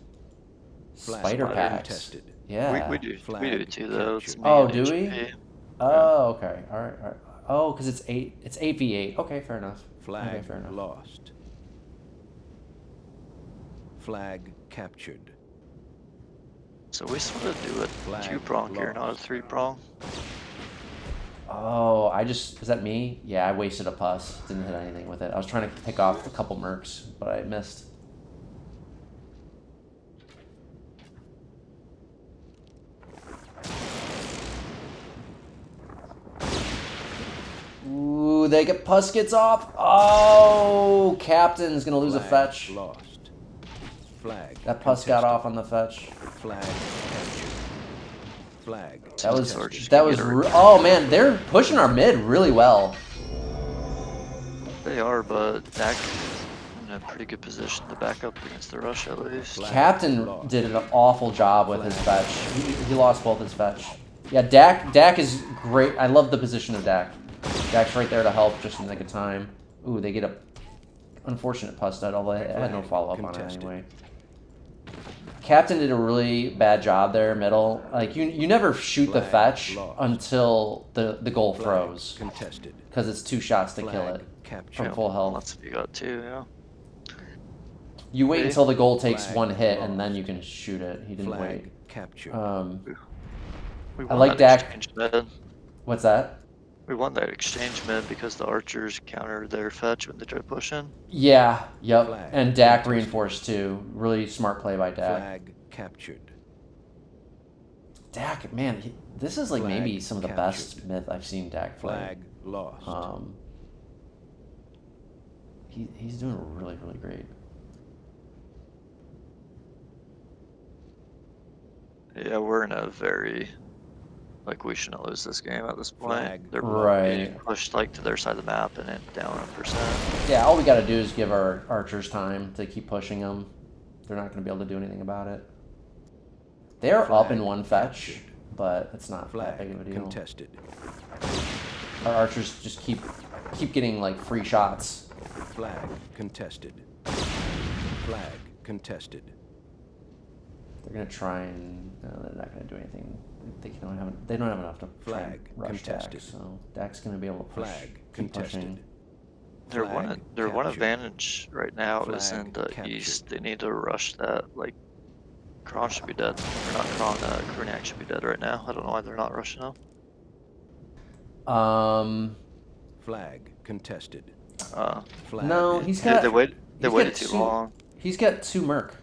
Speaker 3: Flag
Speaker 1: spider packs.
Speaker 3: contested.
Speaker 1: Yeah.
Speaker 2: We do
Speaker 3: Flag
Speaker 2: too, though. It's
Speaker 3: captured.
Speaker 2: me
Speaker 1: Oh,
Speaker 2: and
Speaker 1: do we?
Speaker 2: HP.
Speaker 1: Oh, okay. All right, all right. Oh, because it's 8v8. Okay, fair enough.
Speaker 3: Flag
Speaker 1: Okay, fair enough.
Speaker 3: lost. Flag captured.
Speaker 2: So we sort of do a
Speaker 3: Flag
Speaker 2: 2-prong here, not a
Speaker 3: lost.
Speaker 2: 3-prong.
Speaker 1: Oh, is that me? Yeah, I wasted a pus. Didn't hit anything with it. I was trying to pick off a couple mercs, but I missed. Ooh, they get pus gets off. Oh, Captain's gonna lose a
Speaker 3: Flag
Speaker 1: fetch.
Speaker 3: lost. Flag
Speaker 1: That pus got
Speaker 3: contested.
Speaker 1: off on the fetch.
Speaker 3: Flag captured. Flag
Speaker 1: That was
Speaker 2: Archers
Speaker 1: that
Speaker 2: can
Speaker 1: was.
Speaker 2: get a
Speaker 1: Oh man, they're pushing our mid really well.
Speaker 2: They are, but Dac in a pretty good position to back up against the rush at least.
Speaker 3: Flag
Speaker 1: Captain
Speaker 3: lost.
Speaker 1: did an awful job with his fetch. He lost both his fetch. Yeah, Dac is great. I love the position of Dac. Dac's right there to help just in the nick of time. Ooh, they get a unfortunate pus stud, although I had no follow-up on it
Speaker 3: Contested.
Speaker 1: anyway. Captain did a really bad job there, middle. Like, you never shoot the
Speaker 3: Flag
Speaker 1: fetch
Speaker 3: lost.
Speaker 1: until the goal
Speaker 3: Flag
Speaker 1: froze.
Speaker 3: contested.
Speaker 1: Because it's 2 shots to kill
Speaker 3: Flag
Speaker 1: it
Speaker 3: captured.
Speaker 1: from full health.
Speaker 2: That's if you got 2, yeah.
Speaker 1: You wait
Speaker 2: Okay.
Speaker 1: until the goal takes
Speaker 3: Flag
Speaker 1: 1 hit,
Speaker 3: lost.
Speaker 1: and then you can shoot it. He didn't
Speaker 3: Flag
Speaker 1: wait.
Speaker 3: captured.
Speaker 2: We
Speaker 1: I
Speaker 2: won
Speaker 1: like
Speaker 2: that
Speaker 1: Dac.
Speaker 2: exchange mid.
Speaker 1: What's that?
Speaker 2: We won that exchange mid because the archers countered their fetch when they tried pushing.
Speaker 1: Yeah, yep.
Speaker 3: Flag
Speaker 1: And Dac
Speaker 3: contested.
Speaker 1: reinforced too. Really smart play by Dac.
Speaker 3: Flag captured.
Speaker 1: Dac, man, this is like
Speaker 3: Flag
Speaker 1: maybe some of the best
Speaker 3: captured.
Speaker 1: myth I've seen Dac play.
Speaker 3: Flag lost.
Speaker 1: He's doing really, really great.
Speaker 2: Yeah, we're in a very, like, we shouldn't lose this game at this point.
Speaker 3: Flag
Speaker 2: They're
Speaker 1: Right.
Speaker 2: being pushed like to their side of the map and it down 1%.
Speaker 1: Yeah, all we gotta do is give our archers time to keep pushing them. They're not gonna be able to do anything about it. They're up in
Speaker 3: Flag
Speaker 1: 1 fetch,
Speaker 3: captured.
Speaker 1: but it's not that
Speaker 3: Flag
Speaker 1: big of a deal.
Speaker 3: contested.
Speaker 1: Our archers just keep getting like free shots.
Speaker 3: Flag contested. Flag contested.
Speaker 1: They're gonna try and they're not gonna do anything. They don't have enough to try and
Speaker 3: Flag
Speaker 1: rush
Speaker 3: contested.
Speaker 1: Dac, so Dac's gonna be able to push.
Speaker 3: Flag
Speaker 1: keep
Speaker 3: contested.
Speaker 1: pushing.
Speaker 2: Their
Speaker 3: Flag
Speaker 2: one
Speaker 3: captured.
Speaker 2: advantage right now is
Speaker 3: Flag
Speaker 2: in the
Speaker 3: captured.
Speaker 2: east. They need to rush that. Like, Kron should be dead. Or not Kron, Cruniac should be dead right now. I don't know why they're not rushing him.
Speaker 3: Flag contested.
Speaker 2: Uh,
Speaker 3: Flag
Speaker 1: No, he's
Speaker 2: they,
Speaker 1: got.
Speaker 2: they waited
Speaker 1: he's
Speaker 2: too
Speaker 1: got two-
Speaker 2: long.
Speaker 1: He's got 2 Merc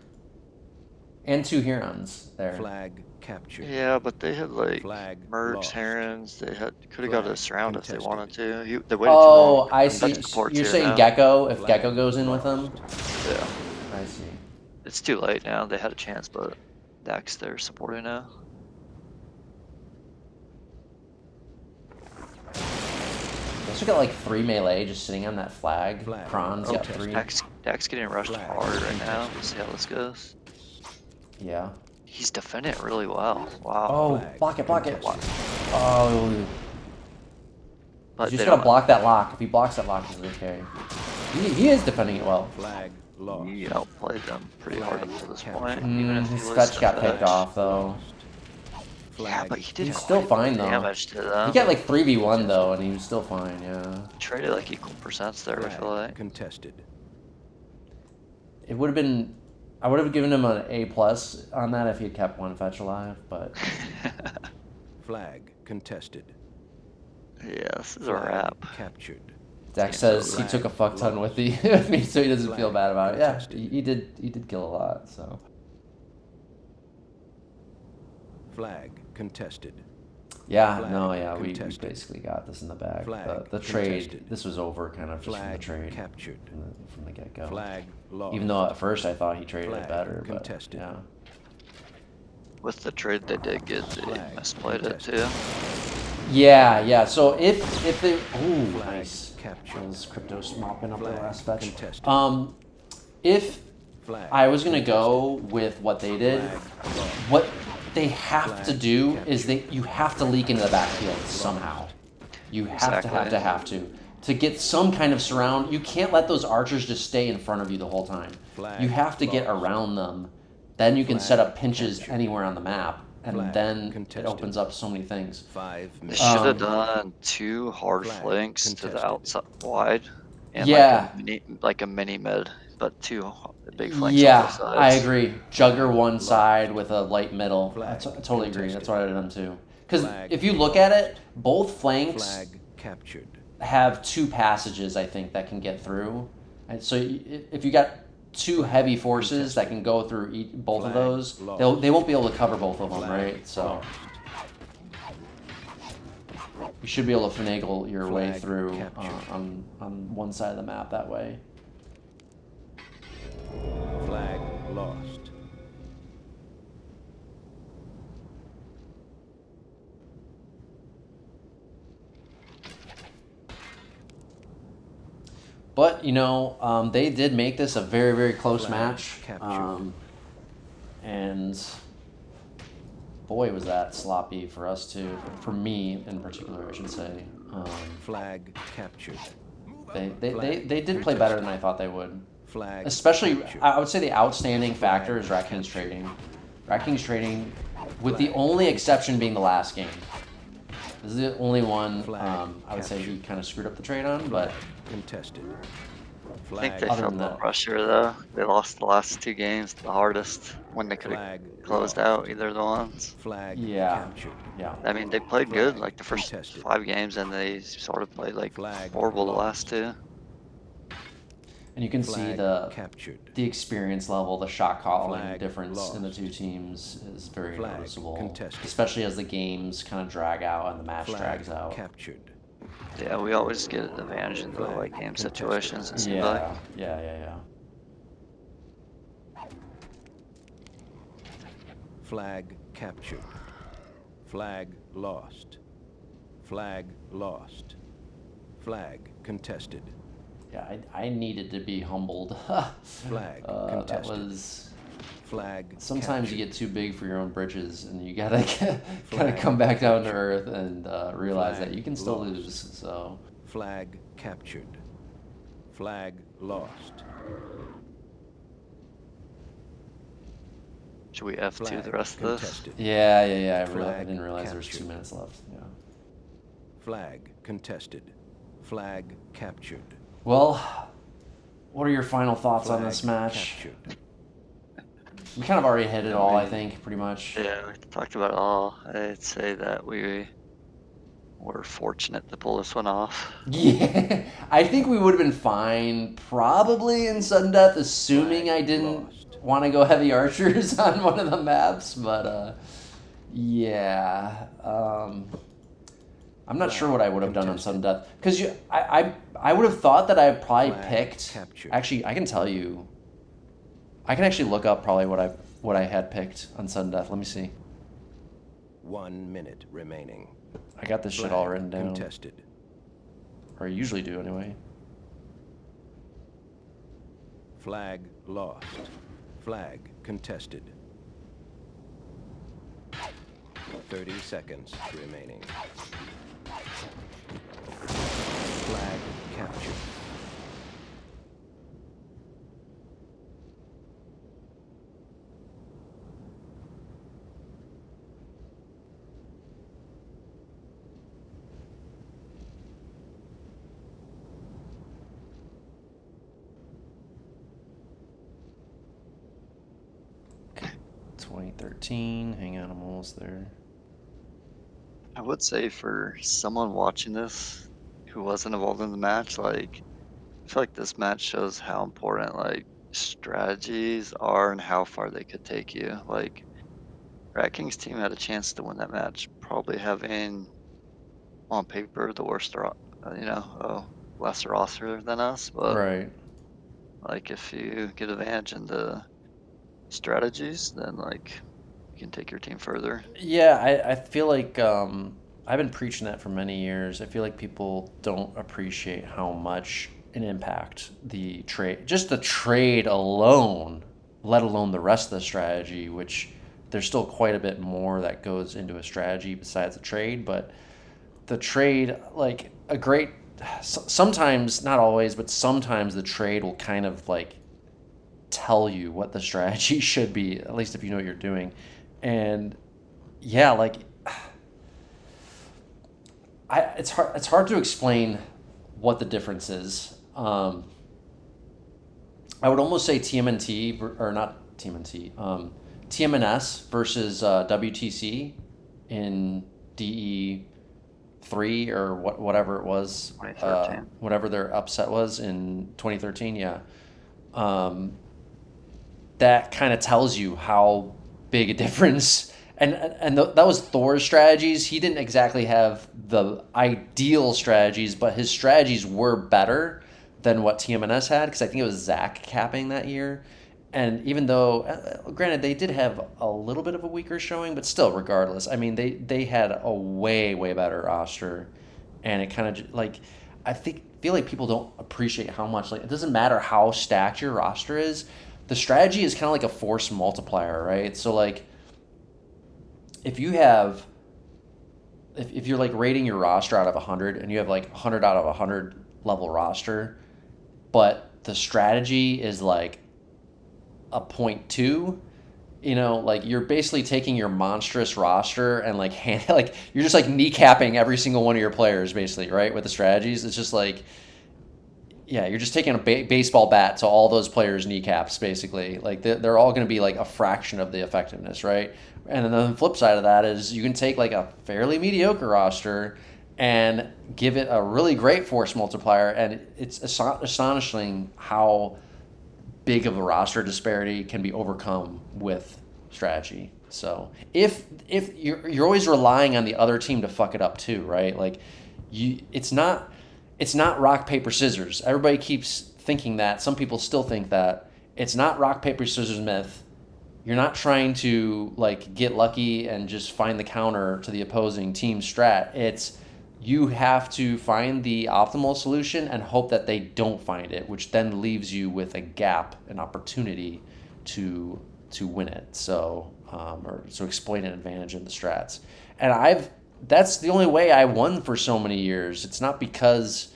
Speaker 1: and 2 Hurons there.
Speaker 3: Flag captured.
Speaker 2: Yeah, but they had like
Speaker 3: Flag
Speaker 2: mercs,
Speaker 3: lost.
Speaker 2: herons. They could have got a
Speaker 3: Flag
Speaker 2: surround if they
Speaker 3: contested.
Speaker 2: wanted to. They waited too long.
Speaker 1: Oh, I see.
Speaker 2: That's support
Speaker 1: You're
Speaker 2: tier
Speaker 1: saying
Speaker 2: now.
Speaker 1: Gekko, if
Speaker 3: Flag
Speaker 1: Gekko goes in with them?
Speaker 3: lost.
Speaker 2: Yeah,
Speaker 1: I see.
Speaker 2: it's too late now. They had a chance, but Dax they're supporting now.
Speaker 1: They also got like 3 melee just sitting on that flag.
Speaker 3: Flag.
Speaker 1: Kron's got 3.
Speaker 2: Dax getting rushed
Speaker 3: Flag
Speaker 2: hard right now. We'll see how this goes.
Speaker 1: Yeah.
Speaker 2: He's defending it really well. Wow.
Speaker 1: Oh,
Speaker 3: Flag
Speaker 1: block it, block it.
Speaker 3: contested.
Speaker 1: Oh.
Speaker 2: But
Speaker 1: You just
Speaker 2: they
Speaker 1: gotta
Speaker 2: don't-
Speaker 1: block that lock. If he blocks that lock, he's okay. He is defending it well.
Speaker 3: Flag lost.
Speaker 2: He outplayed them pretty hard up to this
Speaker 3: Flag
Speaker 2: point.
Speaker 3: captured.
Speaker 2: Even if he
Speaker 1: His
Speaker 2: was
Speaker 1: fetch got
Speaker 2: defending.
Speaker 1: picked off though.
Speaker 2: Yeah, but he did
Speaker 1: He's still
Speaker 2: quite a bit
Speaker 1: fine,
Speaker 2: of
Speaker 1: though.
Speaker 2: damage to them.
Speaker 1: He got like 3v1 though, and he was still fine. Yeah.
Speaker 2: Traded like equal percents there. I feel
Speaker 3: Flag
Speaker 2: like.
Speaker 3: contested.
Speaker 1: It would have been. I would have given him an A+ on that if he had kept 1 fetch alive, but
Speaker 3: Flag contested.
Speaker 2: Yeah, this is a
Speaker 3: Flag
Speaker 2: wrap.
Speaker 3: captured.
Speaker 1: Dex says he took a fuck ton with with me, so he doesn't feel bad about it. Yeah,
Speaker 3: Contested.
Speaker 1: he did kill a lot. So
Speaker 3: Flag contested.
Speaker 1: yeah,
Speaker 3: Flag
Speaker 1: no, yeah, we
Speaker 3: contested.
Speaker 1: basically got this in the bag.
Speaker 3: Flag
Speaker 1: The trade,
Speaker 3: contested.
Speaker 1: this was over kind of just
Speaker 3: Flag
Speaker 1: from the trade
Speaker 3: captured.
Speaker 1: from the get go.
Speaker 3: Flag lost.
Speaker 1: Even though at first I thought he traded it
Speaker 3: Flag
Speaker 1: better, but
Speaker 3: contested.
Speaker 1: yeah.
Speaker 2: With the trade they did get, they
Speaker 3: Flag
Speaker 2: misplayed it
Speaker 3: contested.
Speaker 2: too.
Speaker 1: Yeah. So if they ooh
Speaker 3: Flag
Speaker 1: nice.
Speaker 3: captured.
Speaker 1: Those Kryptos mopping up the
Speaker 3: Flag
Speaker 1: last fetch.
Speaker 3: contested.
Speaker 1: If
Speaker 3: Flag
Speaker 1: I was gonna
Speaker 3: contested.
Speaker 1: go with what they did,
Speaker 3: Flag lost.
Speaker 1: what they have to
Speaker 3: Flag
Speaker 1: do is
Speaker 3: captured.
Speaker 1: you have to leak into the backfield somehow. You have
Speaker 2: Exactly.
Speaker 1: to get some kind of surround. You can't let those archers just stay in front of you the whole time.
Speaker 3: Flag
Speaker 1: You have to get
Speaker 3: lost.
Speaker 1: around them. Then you can
Speaker 3: Flag
Speaker 1: set up pinches
Speaker 3: captured.
Speaker 1: anywhere on the map, and
Speaker 3: Flag
Speaker 1: then
Speaker 3: contested.
Speaker 1: it opens up so many things.
Speaker 3: 5
Speaker 2: They
Speaker 3: minutes.
Speaker 2: should have done 2 hard
Speaker 3: Flag
Speaker 2: flanks to the
Speaker 3: contested.
Speaker 2: outside wide, and
Speaker 1: Yeah.
Speaker 2: like a mini mid, but 2 big flanks on
Speaker 1: Yeah,
Speaker 2: both sides.
Speaker 1: I agree. Jugger one side with a light middle. I
Speaker 3: Flag
Speaker 1: totally agree. That's
Speaker 3: contested.
Speaker 1: what I'd have done too. Because
Speaker 3: Flag
Speaker 1: if you look at it, both flanks
Speaker 3: Flag captured.
Speaker 1: have 2 passages, I think, that can get through. And so if you got 2 heavy forces that can go through both of
Speaker 3: Flag
Speaker 1: those,
Speaker 3: lost.
Speaker 1: they won't be able to cover both of them,
Speaker 3: Flag
Speaker 1: right? So
Speaker 3: lost.
Speaker 1: you should be able to finagle your way
Speaker 3: Flag
Speaker 1: through
Speaker 3: captured.
Speaker 1: on one side of the map that way.
Speaker 3: Flag lost.
Speaker 1: But they did make this a very, very close
Speaker 3: Flag
Speaker 1: match,
Speaker 3: captured.
Speaker 1: and boy, was that sloppy for us too. For me, in particular, I should say.
Speaker 3: Flag captured.
Speaker 1: They did play better than I thought they would.
Speaker 3: Flag
Speaker 1: Especially,
Speaker 3: captured.
Speaker 1: I would say the outstanding factor is Ratking's trading. Ratking's trading, with the only exception being the last game. This is the only one
Speaker 3: Flag
Speaker 1: I would say he
Speaker 3: captured.
Speaker 1: kind of screwed up the trade on, but
Speaker 3: Contested.
Speaker 2: I think they
Speaker 3: Flag
Speaker 1: Other
Speaker 2: felt
Speaker 1: than
Speaker 2: the
Speaker 1: that-
Speaker 2: pressure though. They lost the last 2 games the hardest when they could have
Speaker 3: Flag
Speaker 2: closed
Speaker 3: lost.
Speaker 2: out either of the ones.
Speaker 3: Flag
Speaker 1: Yeah.
Speaker 3: captured.
Speaker 1: yeah.
Speaker 2: I mean, they played good
Speaker 3: Flag
Speaker 2: like the first
Speaker 3: contested.
Speaker 2: 5 games, and they sort of played like
Speaker 3: Flag
Speaker 2: horrible the
Speaker 3: lost.
Speaker 2: last 2.
Speaker 1: And you can see
Speaker 3: Flag
Speaker 1: the
Speaker 3: captured.
Speaker 1: experience level, the shot calling
Speaker 3: Flag
Speaker 1: difference in the
Speaker 3: lost.
Speaker 1: 2 teams is very
Speaker 3: Flag
Speaker 1: noticeable,
Speaker 3: contested.
Speaker 1: especially as the games kind of drag out and the match
Speaker 3: Flag
Speaker 1: drags out.
Speaker 3: captured.
Speaker 2: Yeah, we always get an advantage in the
Speaker 3: Flag
Speaker 2: late game
Speaker 3: contested.
Speaker 2: situations. It seems like.
Speaker 1: Yeah.
Speaker 3: Flag captured. Flag lost. Flag lost. Flag contested.
Speaker 1: Yeah, I needed to be humbled.
Speaker 3: Flag
Speaker 1: That
Speaker 3: contested.
Speaker 1: was.
Speaker 3: Flag
Speaker 1: Sometimes you
Speaker 3: captured.
Speaker 1: get too big for your own britches, and you gotta
Speaker 3: Flag
Speaker 1: come back down to
Speaker 3: captured.
Speaker 1: earth and realize
Speaker 3: Flag
Speaker 1: that you can still
Speaker 3: lost.
Speaker 1: lose. So
Speaker 3: Flag captured. Flag lost.
Speaker 2: Should we F2
Speaker 3: Flag
Speaker 2: the rest of this?
Speaker 3: contested.
Speaker 1: yeah. I
Speaker 3: Flag
Speaker 1: didn't realize there was 2
Speaker 3: captured.
Speaker 1: minutes left. Yeah.
Speaker 3: Flag contested. Flag captured.
Speaker 1: Well, what are your final thoughts on
Speaker 3: Flag
Speaker 1: this match?
Speaker 3: captured.
Speaker 1: We kind of already hit it all, I think, pretty much.
Speaker 2: Yeah, we talked about it all. I'd say that we we're fortunate to pull this one off.
Speaker 1: Yeah, I think we would have been fine probably in sudden death, assuming I didn't want to go heavy archers on one of the maps. But yeah, I'm not sure what I would have done on sudden death because I would have thought that I probably picked. Actually, I can tell you. I can actually look up probably what I had picked on sudden death. Let me see.
Speaker 3: 1 minute remaining.
Speaker 1: I got this shit all written down.
Speaker 3: Contested.
Speaker 1: Or I usually do anyway.
Speaker 3: Flag lost. Flag contested. 30 seconds remaining. Flag captured.
Speaker 1: Okay, 2013. Hang on, I'm almost there.
Speaker 2: I would say for someone watching this who wasn't involved in the match, like, I feel like this match shows how important like strategies are and how far they could take you. Like, Ratking's team had a chance to win that match, probably having on paper the worst, lesser roster than us. But
Speaker 1: Right.
Speaker 2: like, if you get advantage in the strategies, then like you can take your team further.
Speaker 1: Yeah, I feel like I've been preaching that for many years. I feel like people don't appreciate how much an impact just the trade alone, let alone the rest of the strategy, which there's still quite a bit more that goes into a strategy besides the trade, but the trade, like sometimes, not always, but sometimes the trade will kind of like tell you what the strategy should be, at least if you know what you're doing. And yeah, like it's hard to explain what the difference is. I would almost say TMNT or not TMNT, TMNS versus WTC in DE3 or whatever it was,
Speaker 2: 2013.
Speaker 1: whatever their upset was in 2013. Yeah, that kind of tells you how big a difference. And that was Thor's strategies. He didn't exactly have the ideal strategies, but his strategies were better than what TMNS had, because I think it was Zach capping that year. And even though, granted, they did have a little bit of a weaker showing, but still, regardless, I mean, they had a way, way better roster. And it kind of, like, feel like people don't appreciate how much, like, it doesn't matter how stacked your roster is. The strategy is kind of like a force multiplier, right? So, like, if you have, if you're like rating your roster out of 100 and you have like 100 out of 100 level roster, but the strategy is like a 0.2, like you're basically taking your monstrous roster and like like you're just like kneecapping every single one of your players basically, right? With the strategies, it's just like, yeah, you're just taking a baseball bat to all those players' kneecaps, basically. Like they're all going to be like a fraction of the effectiveness, right? And then the flip side of that is you can take like a fairly mediocre roster and give it a really great force multiplier, and it's astonishing how big of a roster disparity can be overcome with strategy. So if you're always relying on the other team to fuck it up too, right? Like it's not rock paper scissors. Everybody keeps thinking that. Some people still think that. It's not rock paper scissors myth. You're not trying to like get lucky and just find the counter to the opposing team strat. It's you have to find the optimal solution and hope that they don't find it, which then leaves you with a gap, an opportunity to win it. So so exploit an advantage in the strats. And that's the only way I won for so many years. It's not because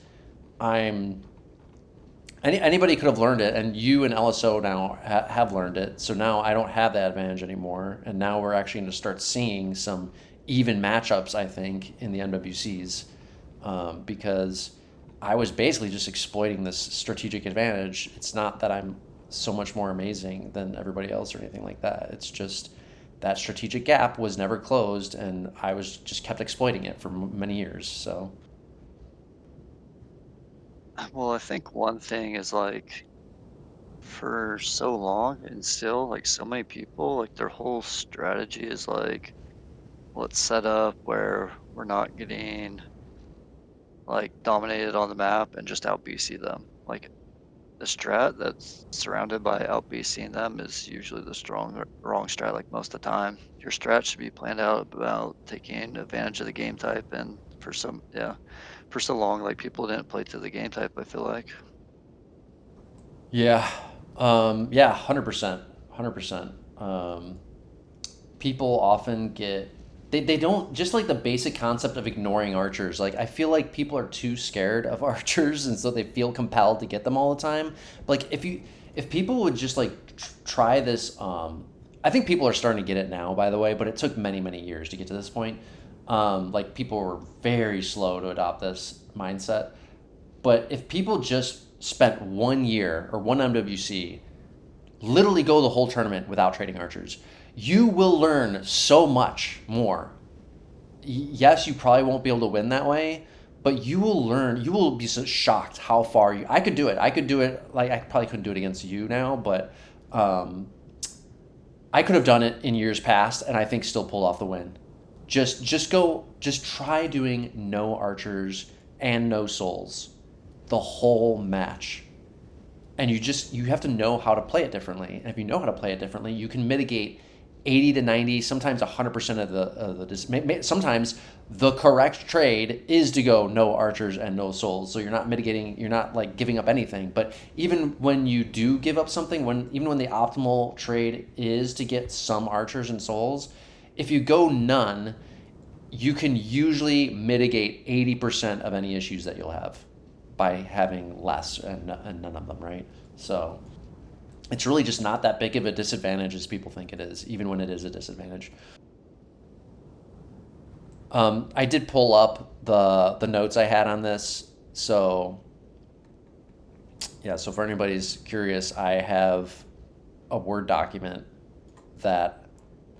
Speaker 1: anybody could have learned it, and you and LSO now have learned it. So now I don't have that advantage anymore, and now we're actually going to start seeing some even matchups, I think, in the MWCs, because I was basically just exploiting this strategic advantage. It's not that I'm so much more amazing than everybody else or anything like that. It's just that strategic gap was never closed, and I was just kept exploiting it for many years. So
Speaker 2: Well, I think one thing is like for so long and still like so many people, like their whole strategy is like, let's set up where we're not getting like dominated on the map and just out BC them. Like the strat that's surrounded by out BCing them is usually the wrong strat like most of the time. Your strat should be planned out about taking advantage of the game type, and for so long like people didn't play to the game type, I feel like.
Speaker 1: yeah, yeah, 100%, 100%. People often get they don't just like the basic concept of ignoring archers. Like I feel like people are too scared of archers, and so they feel compelled to get them all the time. Like if people would just like try this, I think people are starting to get it now, by the way, but it took many years to get to this point. Like people were very slow to adopt this mindset. But if people just spent 1 year or one MWC, literally go the whole tournament without trading archers, you will learn so much more. Yes, you probably won't be able to win that way, but you will learn. You will be so shocked how far you. I could do it. I could do it. Like I probably couldn't do it against you now, but um, I could have done it in years past, and I think still pulled off the win. Just try doing no archers and no souls the whole match, and you have to know how to play it differently. And if you know how to play it differently, you can mitigate 80 to 90, sometimes 100% of the sometimes the correct trade is to go no archers and no souls. So you're not mitigating, you're not like giving up anything. But even when you do give up something, even when the optimal trade is to get some archers and souls, if you go none, you can usually mitigate 80% of any issues that you'll have by having less and none of them, right? So it's really just not that big of a disadvantage as people think it is, even when it is a disadvantage. I did pull up the notes I had on this. So yeah, so for anybody's curious, I have a Word document that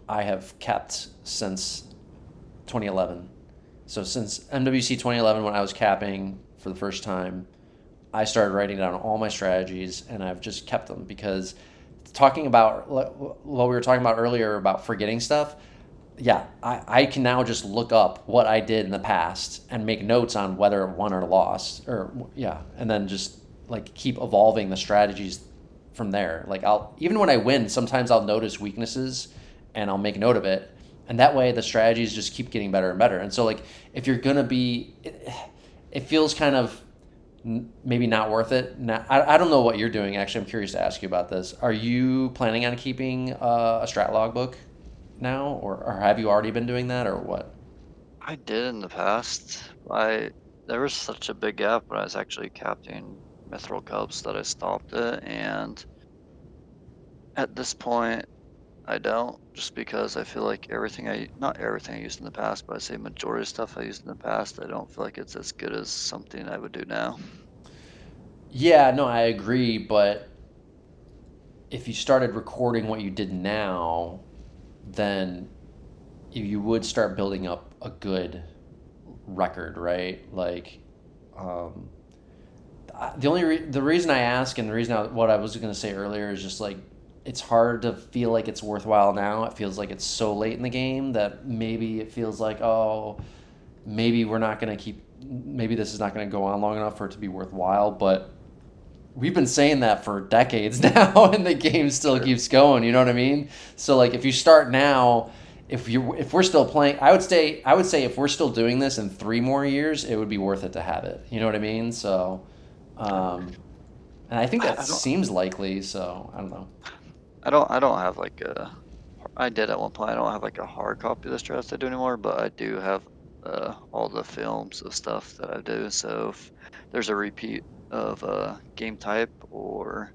Speaker 1: I have kept since 2011. So since MWC 2011, when I was capping for the first time, I started writing down all my strategies, and I've just kept them because talking about what we were talking about earlier about forgetting stuff, yeah, I can now just look up what I did in the past and make notes on whether it won or lost, or yeah, and then just like keep evolving the strategies from there. Like I'll even when I win, sometimes I'll notice weaknesses and I'll make note of it, and that way the strategies just keep getting better and better. And so like if you're gonna be, it feels kind of maybe not worth it. Now, I don't know what you're doing. Actually, I'm curious to ask you about this. Are you planning on keeping a strat logbook now, or have you already been doing that, or what?
Speaker 2: I did in the past. I There was such a big gap when I was actually captaining mithril cubs that I stopped it, and at this point I don't, just because I feel like not everything I used in the past, but I say majority of stuff I used in the past, I don't feel like it's as good as something I would do now.
Speaker 1: Yeah, no, I agree. But if you started recording what you did now, then you would start building up a good record, right? Like, um, the reason I ask, and the reason what I was going to say earlier is just like it's hard to feel like it's worthwhile now. It feels like it's so late in the game that maybe it feels like, oh, maybe we're not going to keep, maybe this is not going to go on long enough for it to be worthwhile. But we've been saying that for decades now, and the game still
Speaker 2: Sure.
Speaker 1: keeps going. You know what I mean? So like, if you start now, if we're still playing, I would say if we're still doing this in 3 more years, it would be worth it to have it. You know what I mean? So, um, and I think that
Speaker 2: I don't
Speaker 1: seems likely. So I don't know.
Speaker 2: I don't have like a I did at one point. I don't have like a hard copy of the strats I do anymore, but I do have all the films of stuff that I do. So if there's a repeat of a game type or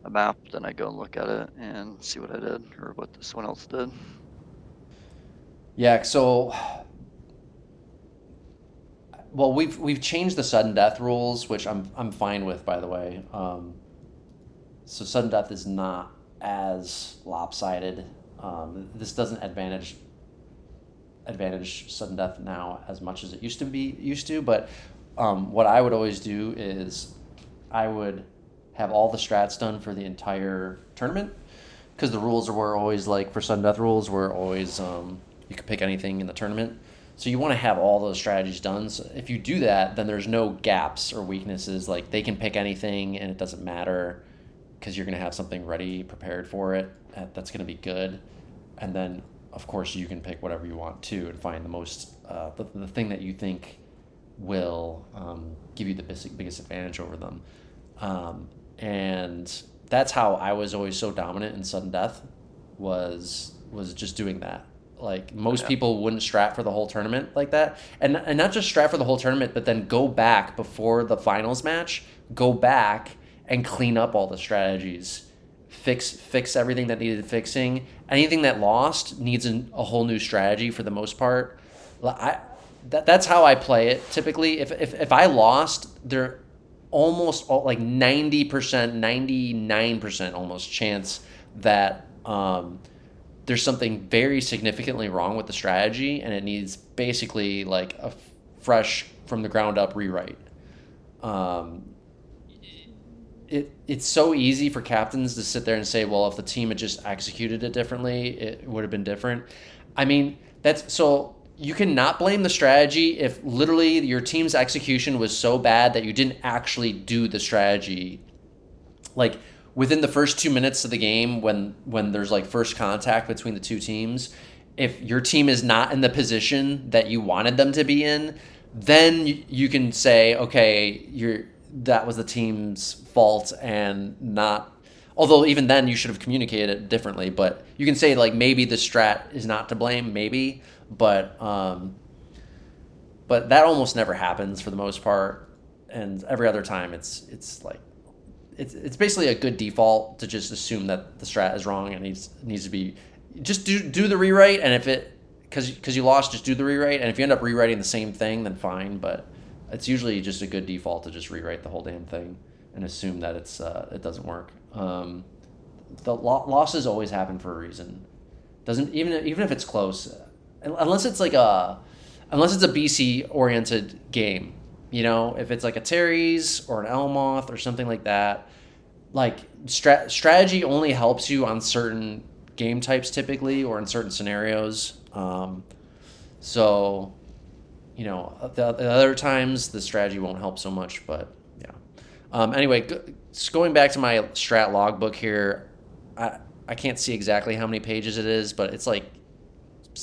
Speaker 2: a map, then I go and look at it and see what I did or what someone else did.
Speaker 1: Yeah. So, well, we've changed the sudden death rules, which I'm fine with, by the way. So sudden death is not as lopsided This doesn't advantage sudden death now as much as it used to. But what I would always do is I would have all the strats done for the entire tournament, because the rules were always like, for sudden death rules were always you could pick anything in the tournament. So you want to have all those strategies done. So if you do that, then there's no gaps or weaknesses. Like, they can pick anything and it doesn't matter, because you're going to have something ready, prepared for it. That's going to be good. And then, of course, you can pick whatever you want to and find the most, the thing that you think will give you the biggest advantage over them. And that's how I was always so dominant in sudden death, was just doing that. Like, most people wouldn't strat for the whole tournament like that, and not just strat for the whole tournament, but then go back before the finals match, go back and clean up all the strategies, fix everything that needed fixing. Anything that lost needs a whole new strategy for the most part. That's how I play it typically. If I lost, they're almost all, like 90%, 99% almost chance that there's something very significantly wrong with the strategy, and it needs basically like a fresh, from the ground up rewrite. It's so easy for captains to sit there and say, well, if the team had just executed it differently, it would have been different. I mean, you cannot blame the strategy if literally your team's execution was so bad that you didn't actually do the strategy. Like, within the first 2 minutes of the game, when there's like first contact between the two teams, if your team is not in the position that you wanted them to be in, then you can say, okay, that was the team's fault, and not. Although even then you should have communicated it differently. But you can say, like, maybe the strat is not to blame, maybe, but that almost never happens for the most part, and every other time it's like. It's basically a good default to just assume that the strat is wrong and needs to be, just do the rewrite, and if it, because you lost, just do the rewrite, and if you end up rewriting the same thing, then fine. But it's usually just a good default to just rewrite the whole damn thing and assume that it doesn't work. The losses always happen for a reason. Doesn't, even if it's close, unless it's a BC oriented game. You know, if it's like a Terry's or an Elmoth or something like that, like strategy only helps you on certain game types typically, or in certain scenarios. So, you know, the other times the strategy won't help so much. But yeah. Anyway, just going back to my strat logbook here, I can't see exactly how many pages it is, but it's like,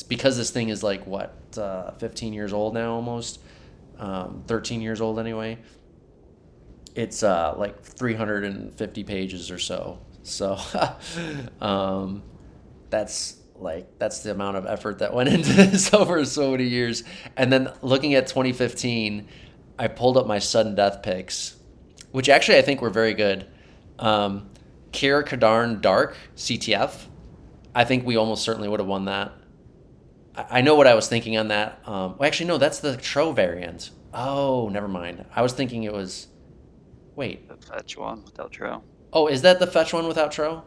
Speaker 1: because this thing is like 15 years old now almost. 13 years old anyway. It's like 350 pages or so. So that's the amount of effort that went into this over so many years. And then looking at 2015, I pulled up my sudden death picks, which actually I think were very good. Kira Kadarn Dark CTF. I think we almost certainly would have won that. I know what I was thinking on that. Well, actually, no, that's the Tro variant. Oh, never mind. I was thinking it was... Wait.
Speaker 2: The fetch one without Tro.
Speaker 1: Oh, is that the fetch one without Tro?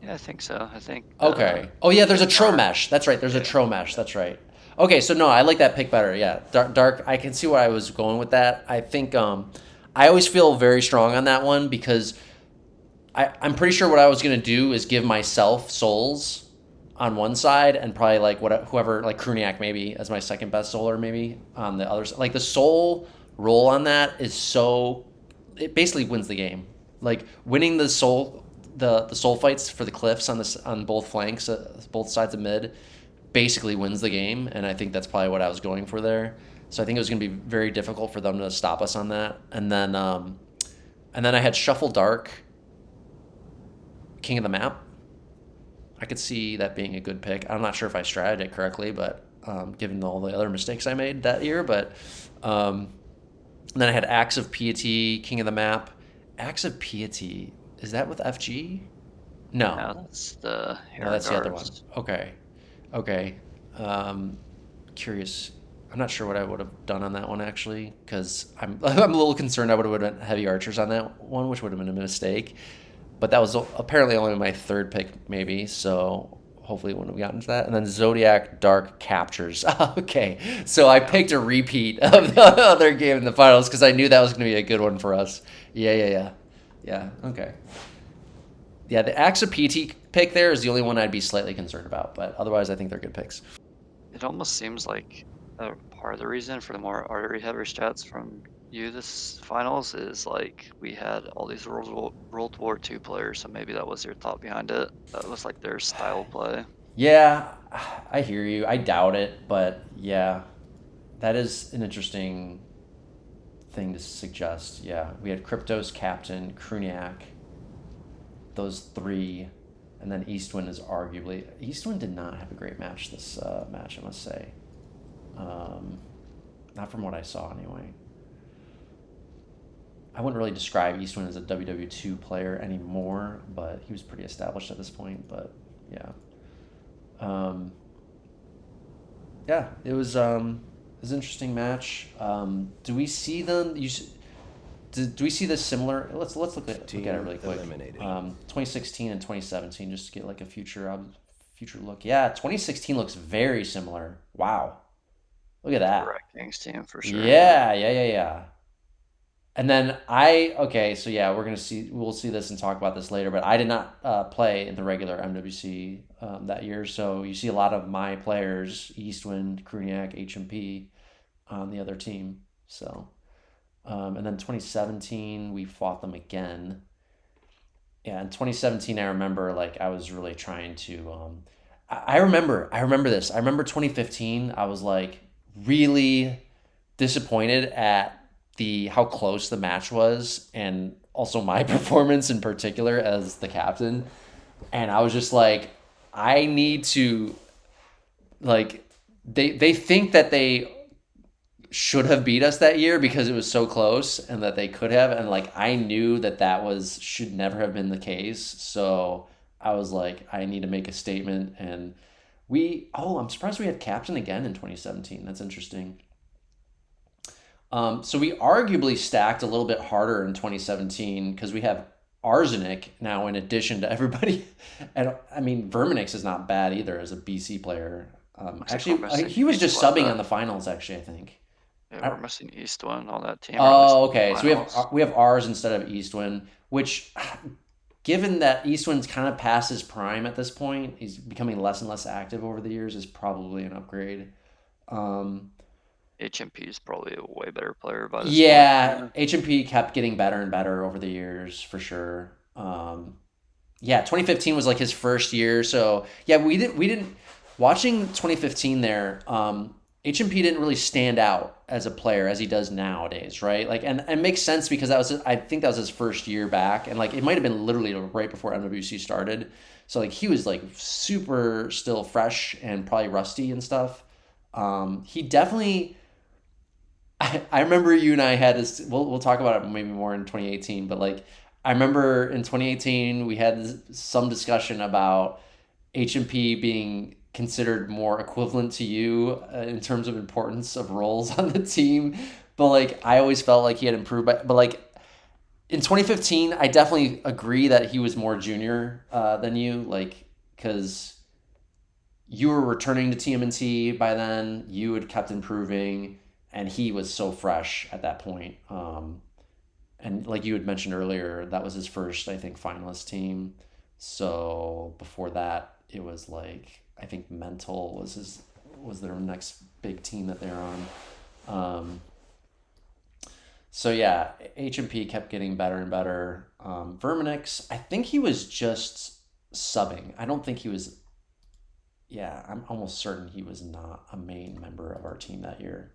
Speaker 2: Yeah, I think so. I think...
Speaker 1: Okay. Oh, yeah, there's a Tro mesh. That's right. There's a Tro mesh. That's right. Okay, so no, I like that pick better. Yeah, Dark. I can see where I was going with that. I think I always feel very strong on that one, because I'm pretty sure what I was going to do is give myself souls on one side, and probably like whoever, like Cruniac maybe as my second best solar maybe on the other side. Like, the soul roll on that is so, it basically wins the game. Like, winning the soul fights for the cliffs on both flanks, both sides of mid, basically wins the game, and I think that's probably what I was going for there. So I think it was going to be very difficult for them to stop us on that. And then I had Shuffle Dark, King of the Map. I could see that being a good pick. I'm not sure if I strategized it correctly, but given all the other mistakes I made that year. But and then I had Acts of Piety, King of the Map. Acts of Piety, is that with FG? No.
Speaker 2: No, that's the
Speaker 1: No, that's the other one. Okay. Curious. I'm not sure what I would have done on that one, actually, because I'm a little concerned I would have done heavy archers on that one, which would have been a mistake. But that was apparently only my third pick, maybe. So hopefully when we got into that. And then Zodiac Dark Captures. Okay, so I picked a repeat of the other game in the finals because I knew that was going to be a good one for us. Yeah. Okay. Yeah, the Axa PT pick there is the only one I'd be slightly concerned about, but otherwise I think they're good picks.
Speaker 2: It almost seems like a part of the reason for the more artery heavy stats from you this finals is like we had all these World War II players, so maybe that was your thought behind it. That was like their style play.
Speaker 1: Yeah, I hear you. I doubt it, but yeah, that is an interesting thing to suggest. Yeah, we had Kryptos, Captain, Cruniac, those three, and then Eastwind is arguably Eastwind did not have a great match this match, I must say. Not from what I saw anyway. I wouldn't really describe Eastwind as a WW2 player anymore, but he was pretty established at this point. But yeah, yeah, it was an interesting match. Do we see them? Do we see this similar? Let's look at it really quick. 2016 and 2017, just to get like a future look. Yeah, 2016 looks very similar. Wow, look at that.
Speaker 2: Ratking's team for sure.
Speaker 1: Yeah. And then so yeah, we'll see this and talk about this later, but I did not play in the regular MWC that year, so you see a lot of my players, Eastwind, Cruniac, HMP, on the other team. So, and then 2017, we fought them again. Yeah, in 2017, I remember like I was really trying to. I remember this. I remember 2015. I was like really disappointed at how close the match was, and also my performance in particular as the captain. And I was just like, I need to, like, they think that they should have beat us that year because it was so close and that they could have, and like I knew that should never have been the case. So I was like, I need to make a statement. And I'm surprised we had captain again in 2017. That's interesting. So we arguably stacked a little bit harder in 2017 because we have Arsenic now in addition to everybody. And I mean, Verminix is not bad either as a BC player. Actually, he was just subbing on the finals, actually, I think.
Speaker 2: Yeah, we're missing Eastwind on that team.
Speaker 1: Oh, okay. So we have ours instead of Eastwind, which, given that Eastwind's kind of past his prime at this point, he's becoming less and less active over the years, is probably an upgrade.
Speaker 2: HMP is probably a way better player by this
Speaker 1: point. HMP kept getting better and better over the years, for sure. 2015 was like his first year, so yeah, we didn't watching 2015 there. HMP didn't really stand out as a player as he does nowadays, right? Like, and it makes sense because I think that was his first year back, and like it might have been literally right before MWC started, so like he was like super still fresh and probably rusty and stuff. He definitely. I remember you and I had this. We'll talk about it maybe more in 2018, but like I remember in 2018 we had some discussion about HMP being considered more equivalent to you in terms of importance of roles on the team, but like I always felt like he had improved. But like in 2015, I definitely agree that he was more junior than you, like because you were returning to TMNT by then. You had kept improving. And he was so fresh at that point. And like you had mentioned earlier, that was his first, I think, finalist team. So before that, it was like, I think Mental was their next big team that they're on. So yeah, HMP kept getting better and better. Verminix, I think he was just subbing. I don't think he was, I'm almost certain he was not a main member of our team that year.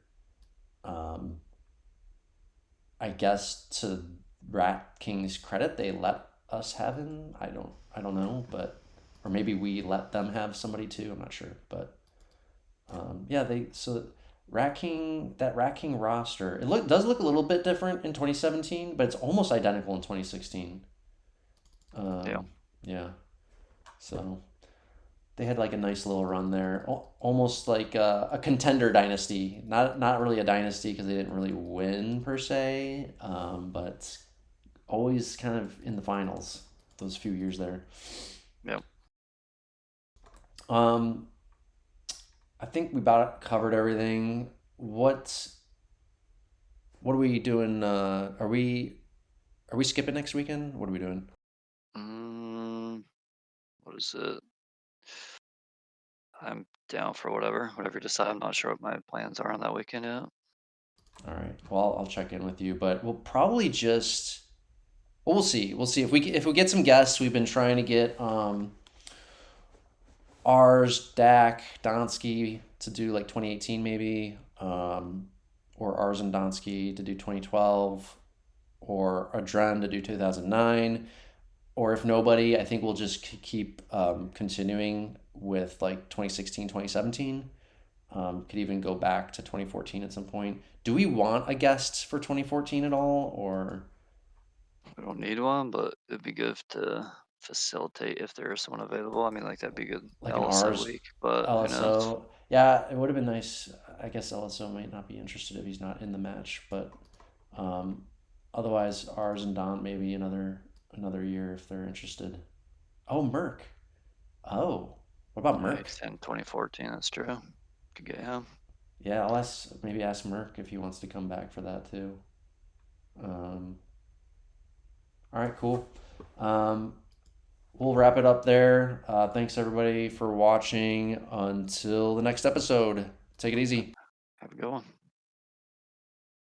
Speaker 1: I guess to Ratking's credit, they let us have him. I don't know, but or maybe we let them have somebody too. I'm not sure, but Ratking roster. It does look a little bit different in 2017, but it's almost identical in 2016. Yeah. So. They had like a nice little run there, almost like a contender dynasty. Not really a dynasty because they didn't really win per se, but always kind of in the finals those few years there.
Speaker 2: Yep.
Speaker 1: Um, I think we about covered everything. What are we doing? Are we skipping next weekend? What are we doing?
Speaker 2: What is it? I'm down for whatever you decide. I'm not sure what my plans are on that weekend yet.
Speaker 1: All right. Well, I'll check in with you, but we'll probably just. Well, we'll see. We'll see if we get some guests. We've been trying to get Ars, Dak, Donsky to do like 2018 maybe, or Ars and Donsky to do 2012, or Adren to do 2009. Or if nobody, I think we'll just keep continuing with like 2016, 2017. Could even go back to 2014 at some point. Do we want a guest for 2014 at all, or
Speaker 2: We don't need one, but it'd be good to facilitate if there is someone available. I mean, like that'd be good
Speaker 1: like an
Speaker 2: LSO
Speaker 1: Rs
Speaker 2: week, but who knows?
Speaker 1: LSO? Yeah, it would have been nice. I guess LSO might not be interested if he's not in the match, but um, otherwise Rs and Don maybe another year if they're interested. Oh, Merc. Oh, what about
Speaker 2: Yeah,
Speaker 1: Merc?
Speaker 2: he's in 2014. That's true. Could get him.
Speaker 1: Yeah, I'll ask Merc if he wants to come back for that too. Um, all right, cool. Um, we'll wrap it up there. Thanks everybody for watching. Until the next episode, take it easy.
Speaker 2: Have a good one.